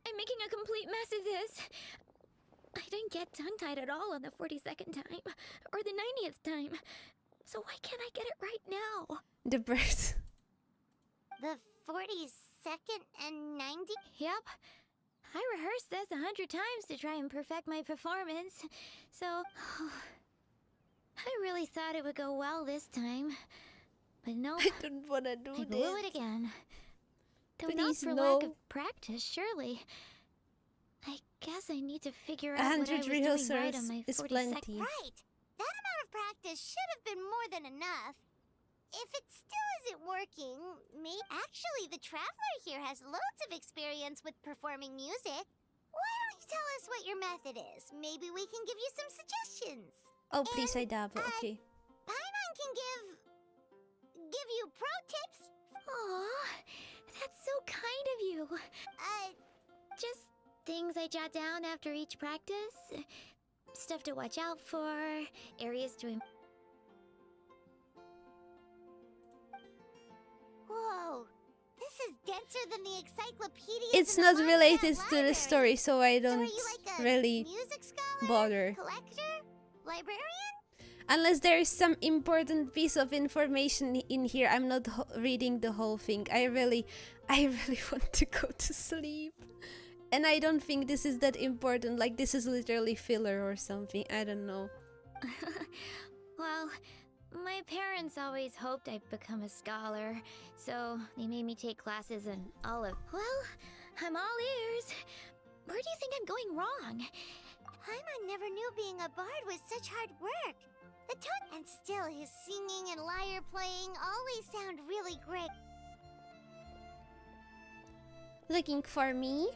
I'm making a complete mess of this. I didn't get tongue-tied at all on the 42nd time, or the 90th time. So why can't I get it right now? The bird. The 42nd and 90? Yep. I rehearsed this 100 times to try and perfect my performance. So, I really thought it would go well this time. But no, I don't wanna do I blew this. it again. Though not Please, for no. lack of practice, surely. I guess I need to figure out what I 100 was doing right rehearsals on my is 42nd. plenty. Right. That amount of practice should have been more than enough. If it still isn't working, actually, the Traveler here has loads of experience with performing music. Why don't you tell us what your method is? Maybe we can give you some suggestions. Oh, please, I dabble. Okay. Paimon can give you pro tips. Aw, that's so kind of you. Just things I jot down after each practice. Stuff to watch out for, areas to Whoa, this is denser than the encyclopedia. It's not related to the story, so I don't like a really music scholar, bother. collector, librarian? Unless there is some important piece of information in here, I'm not reading the whole thing. I really want to go to sleep. And I don't think this is that important. Like, this is literally filler or something. I don't know. Well, my parents always hoped I'd become a scholar, so they made me take classes in all of... Well, I'm all ears. Where do you think I'm going wrong? Paimon never knew being a bard was such hard work. The tone and still his singing and lyre playing always sound really great. Looking for me?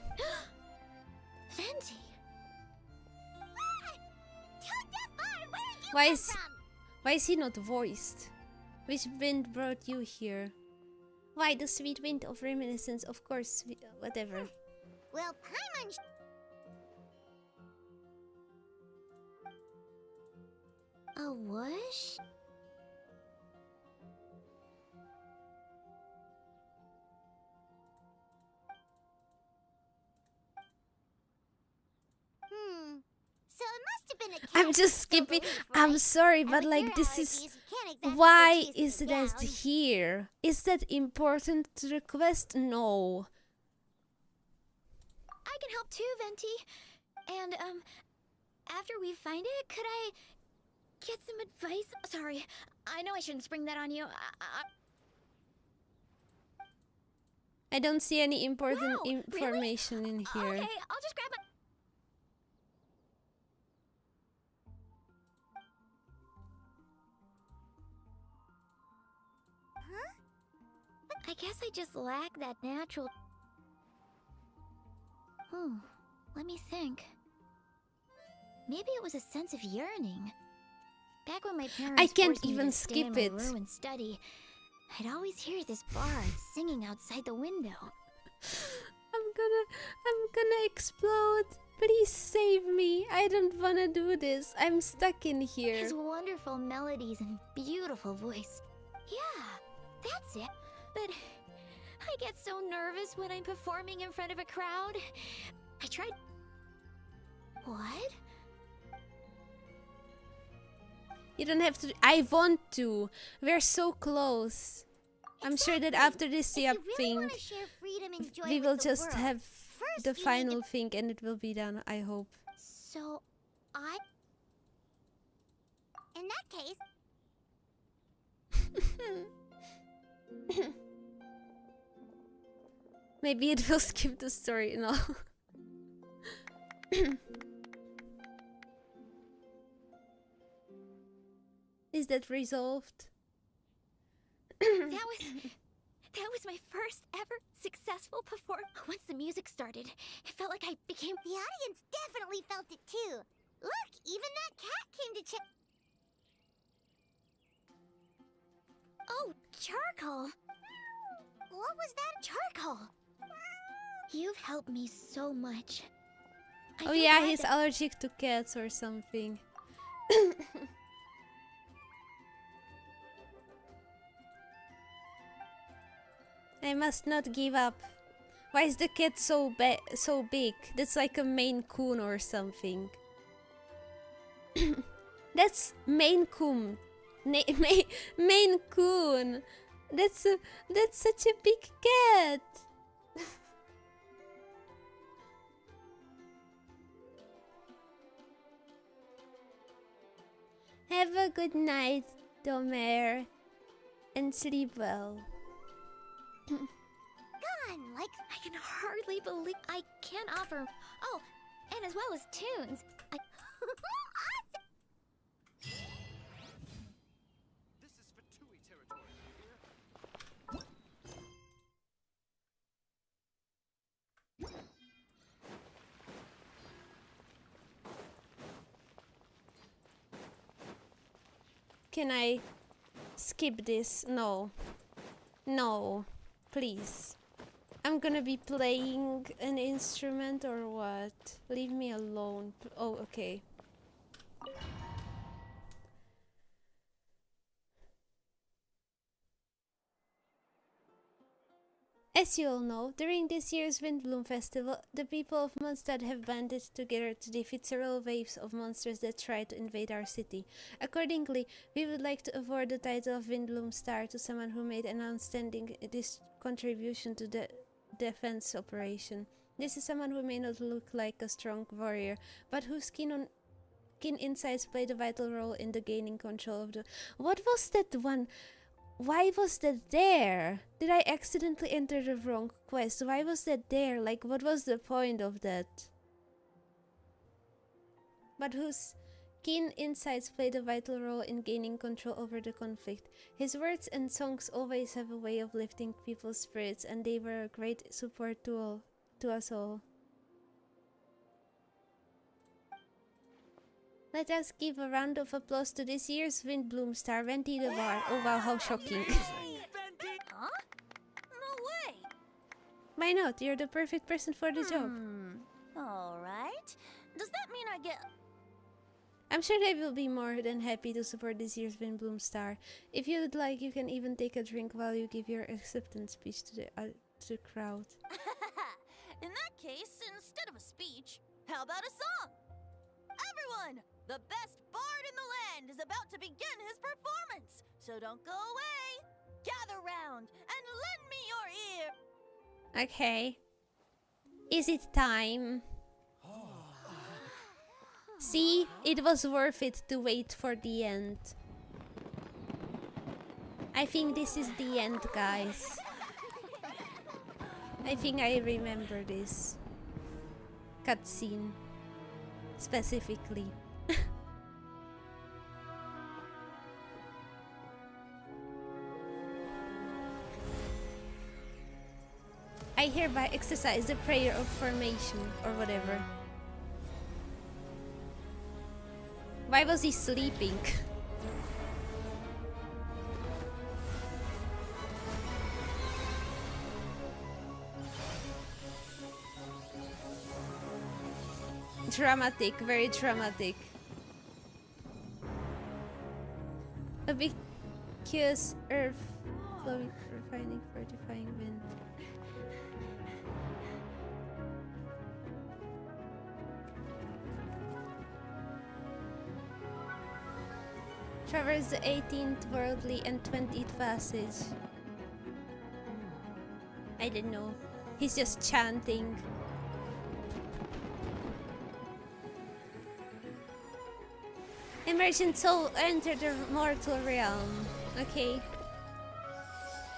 Venti! Why is he not voiced? Which wind brought you here? Why the sweet wind of reminiscence? Of course, whatever. Well, Paimon... A whoosh? So it must have been a cat. I'm just skipping. I'm sorry, but like this is... Why is that here? Is that important to the quest? No. I can help too, Venti. And, after we find it, could I get some advice? Sorry, I know I shouldn't spring that on you. I don't see any important information in here. Okay, I'll just grab my... I guess I just lack that natural... let me think. Maybe it was a sense of yearning. Back when my parents I can't forced me even to stay skip in my it. room and study, I'd always hear this bard singing outside the window. I'm gonna explode. Please save me. I don't wanna do this. I'm stuck in here. His wonderful melodies and beautiful voice. Yeah, that's it. But I get so nervous when I'm performing in front of a crowd. I tried... What? You don't have to. I want to. We're so close. I'm sure that after this yap thing, we will just have the final thing and it will be done, I hope. So, in that case... Maybe it will skip the story and all. Is that resolved? That was my first ever successful performance. Once the music started, it felt like I became... The audience definitely felt it too. Look, even that cat came to check... Oh, charcoal. What was that? Charcoal. You've helped me so much. I Oh feel yeah, bad he's that- allergic to cats or something. I must not give up. Why is the cat so big? That's like a Maine Coon or something. That's Maine Coon. Maine Coon. That's such a big cat. Have a good night, Domer, and sleep well. God, like, I can hardly believe I can't offer. Oh, and as well as tunes. I. This is Vtuber territory, you hear? Can I skip this? No. No. Please. I'm gonna be playing an instrument or what? Leave me alone. Oh, okay. As you all know, during this year's Windbloom Festival, the people of Mondstadt have banded together to defeat several waves of monsters that try to invade our city. Accordingly, we would like to award the title of Windbloom Star to someone who made an outstanding contribution to the defense operation. This is someone who may not look like a strong warrior, but whose keen insights played a vital role in the gaining control of the... What was that one? Why was that there? Did I accidentally enter the wrong quest? Why was that there? Like, what was the point of that? But whose keen insights played a vital role in gaining control over the conflict. His words and songs always have a way of lifting people's spirits, and they were a great support to us all. Let us give a round of applause to this year's Windbloom star, Venti the Var. Oh wow, how shocking. Huh? No way! Why not? You're the perfect person for the job. Alright. Does that mean I get... I'm sure they will be more than happy to support this year's Windbloom star. If you would like, you can even take a drink while you give your acceptance speech to the crowd. In that case, instead of a speech, how about a song? Everyone! The best bard in the land is about to begin his performance, so don't go away. Gather round and lend me your ear. Okay. Is it time? See, it was worth it to wait for the end. I think this is the end, guys. I think I remember this cutscene specifically. I hereby exercise the prayer of formation, or whatever. Why was he sleeping? Dramatic, very dramatic. Ubiquitous earth flowing, refining, fortifying wind. Traverse the 18th worldly and 20th passage. I don't know. He's just chanting. Emergent soul, enter the mortal realm. Okay.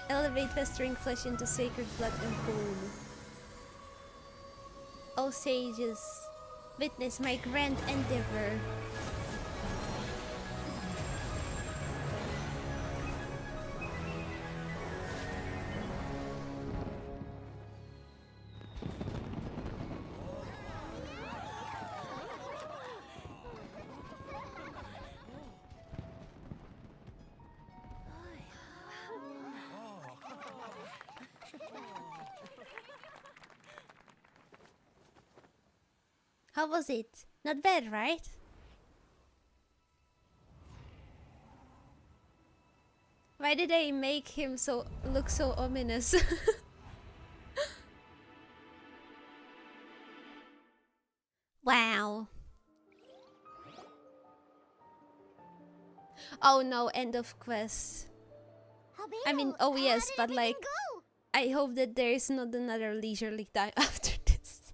Elevate festering flesh into sacred blood and bone. O sages, witness my grand endeavor. How was it? Not bad, right? Why did they make him look so ominous? Wow. Oh no, end of quest. I mean, oh yes, but like, I hope that there is not another leisurely time after this.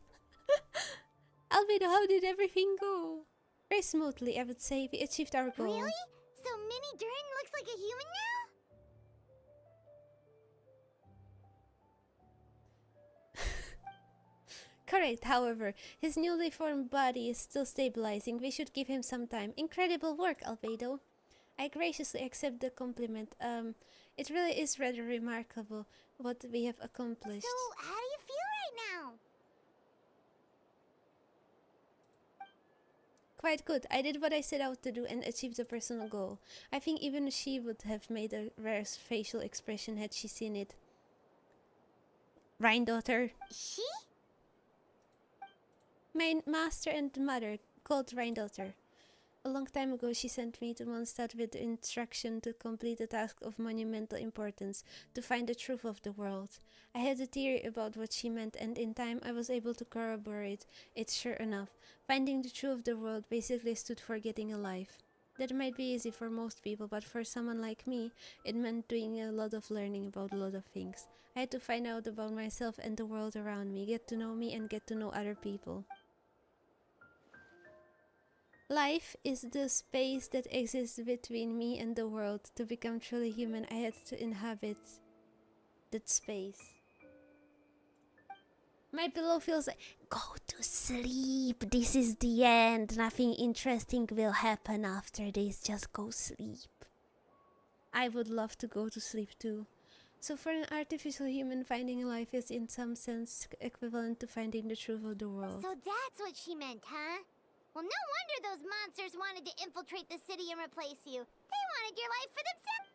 Albedo, how did everything go? Very smoothly, I would say. We achieved our goal. Really? So Mini Durin looks like a human now? Correct, however, his newly formed body is still stabilizing. We should give him some time. Incredible work, Albedo. I graciously accept the compliment. It really is rather remarkable what we have accomplished. So, how do you feel right now? Quite good. I did what I set out to do and achieved a personal goal. I think even she would have made a rare facial expression had she seen it. Rhine-daughter. She? My master and mother, called Rhine-daughter. A long time ago, she sent me to Mondstadt with the instruction to complete a task of monumental importance, to find the truth of the world. I had a theory about what she meant, and in time I was able to corroborate it sure enough. Finding the truth of the world basically stood for getting a life. That might be easy for most people, but for someone like me, it meant doing a lot of learning about a lot of things. I had to find out about myself and the world around me, get to know me and get to know other people. Life is the space that exists between me and the world. To become truly human, I had to inhabit that space. My pillow feels like, go to sleep. This is the end. Nothing interesting will happen after this. Just go sleep. I would love to go to sleep too. So for an artificial human, finding life is in some sense equivalent to finding the truth of the world. So that's what she meant, huh? Well, no wonder those monsters wanted to infiltrate the city and replace you. They wanted your life for themselves.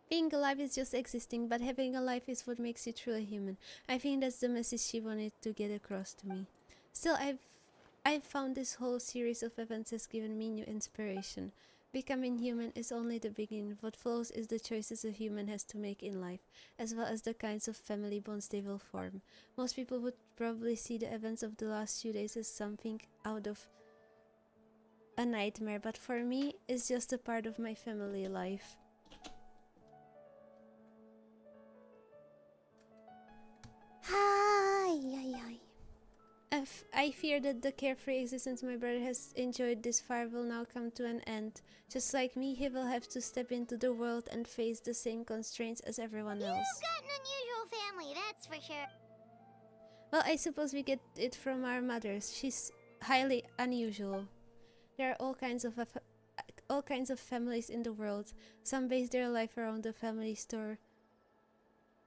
Being alive is just existing, but having a life is what makes you truly human. I think that's the message she wanted to get across to me. Still, I've found this whole series of events has given me new inspiration. Becoming human is only the beginning. What follows is the choices a human has to make in life, as well as the kinds of family bonds they will form. Most people would probably see the events of the last few days as something out of a nightmare, but for me, it's just a part of my family life. I fear that the carefree existence my brother has enjoyed this far will now come to an end. Just like me, he will have to step into the world and face the same constraints as everyone else. You've got an unusual family, that's for sure. Well, I suppose we get it from our mothers. She's highly unusual. There are all kinds of families in the world. Some base their life around the family store,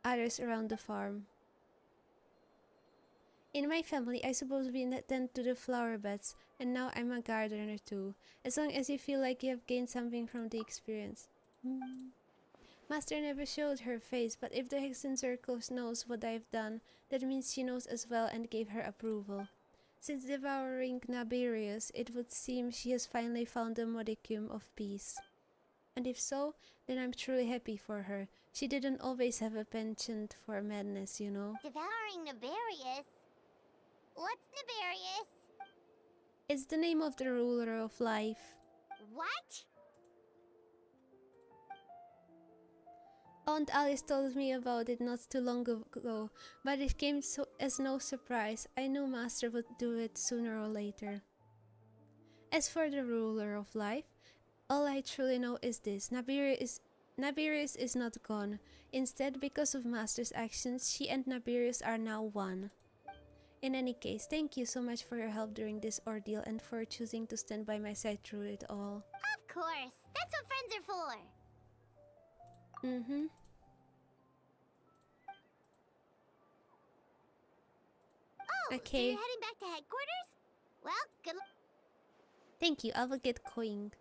others around the farm. In my family, I suppose we tend to the flower beds, and now I'm a gardener too. As long as you feel like you have gained something from the experience. Master never showed her face, but if the Hexen Circle knows what I've done, that means she knows as well and gave her approval. Since devouring Naberius, it would seem she has finally found the modicum of peace. And if so, then I'm truly happy for her. She didn't always have a penchant for madness, you know. Devouring Naberius? What's Naberius? It's the name of the ruler of life. What? Aunt Alice told me about it not too long ago, but it came as no surprise. I knew Master would do it sooner or later. As for the ruler of life, all I truly know is this. Naberius is not gone. Instead, because of Master's actions, she and Naberius are now one. In any case, thank you so much for your help during this ordeal and for choosing to stand by my side through it all. Of course. That's what friends are for. Oh, okay. So you're heading back to headquarters? Well, good luck. Thank you, I will get going.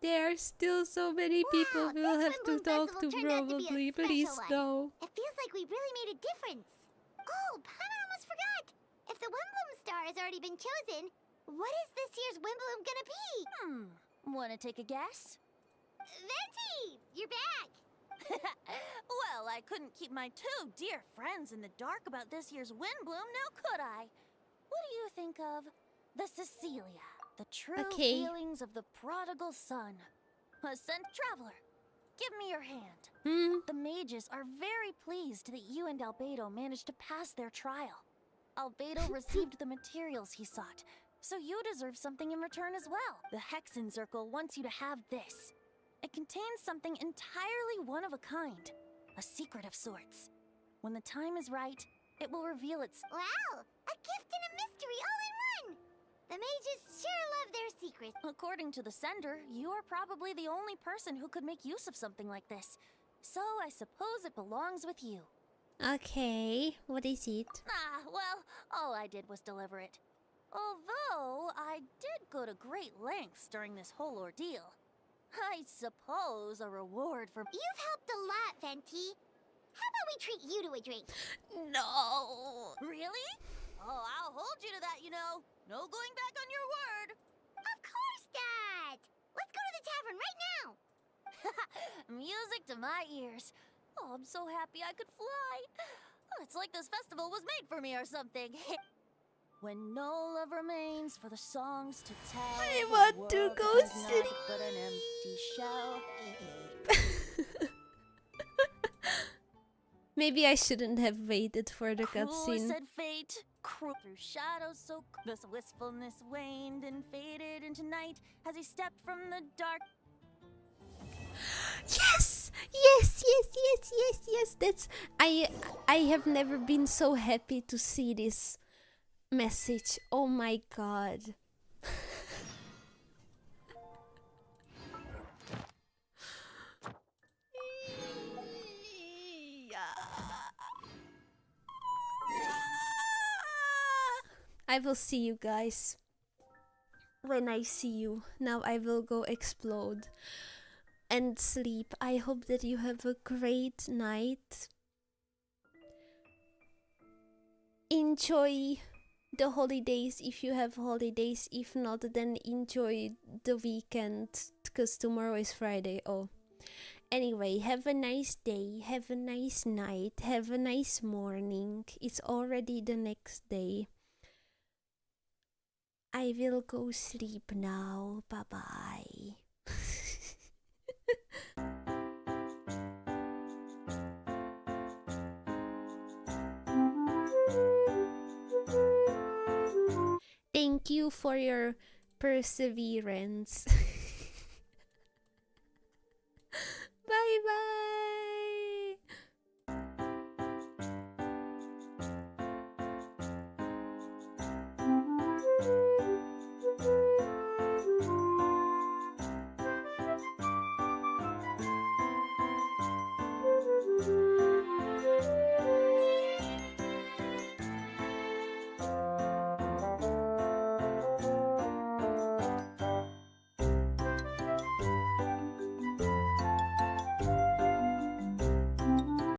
There are still so many people we will have to talk to probably. Please no. It feels like we really made a difference. Oh, Paimon almost forgot. the Wimbloom star has already been chosen, what is this year's Wimbloom gonna be? Wanna take a guess? Venti! You're back! Well, I couldn't keep my two dear friends in the dark about this year's Windbloom, now could I? What do you think of the Cecilia, the true feelings of the prodigal son? A sent traveler. Give me your hand. The mages are very pleased that you and Albedo managed to pass their trial. Albedo received the materials he sought, so you deserve something in return as well. The Hexen Circle wants you to have this. It contains something entirely one of a kind, a secret of sorts. When the time is right, it will reveal its— Wow! A gift and a mystery all in one! The mages sure love their secrets. According to the sender, you are probably the only person who could make use of something like this. So I suppose it belongs with you. Okay, what is it? Well, all I did was deliver it. Although, I did go to great lengths during this whole ordeal. I suppose a reward for— You've helped a lot, Venti. How about we treat you to a drink? No! Really? Oh, I'll hold you to that, you know. No going back on your word. Of course not! Let's go to the tavern right now! Music to my ears. Oh, I'm so happy I could fly. Oh, it's like this festival was made for me or something. When no love remains for the songs to tell, I want to go sleep. But an empty shell. Maybe I shouldn't have waited for the Cruel, cutscene. said fate. Cruel through shadows so this wistfulness waned and faded into night as he stepped from the dark. Yes! Yes, yes, yes, yes, yes. That's I have never been so happy to see this message. Oh my god. I will see you guys when I see you. Now I will go explode and sleep. I hope that you have a great night. Enjoy the holidays if you have holidays. If not, then enjoy the weekend, because tomorrow is Friday. Oh, anyway, have a nice day, have a nice night, have a nice morning. It's already the next day. I will go sleep now. Bye bye. Thank you for your perseverance. Bye bye.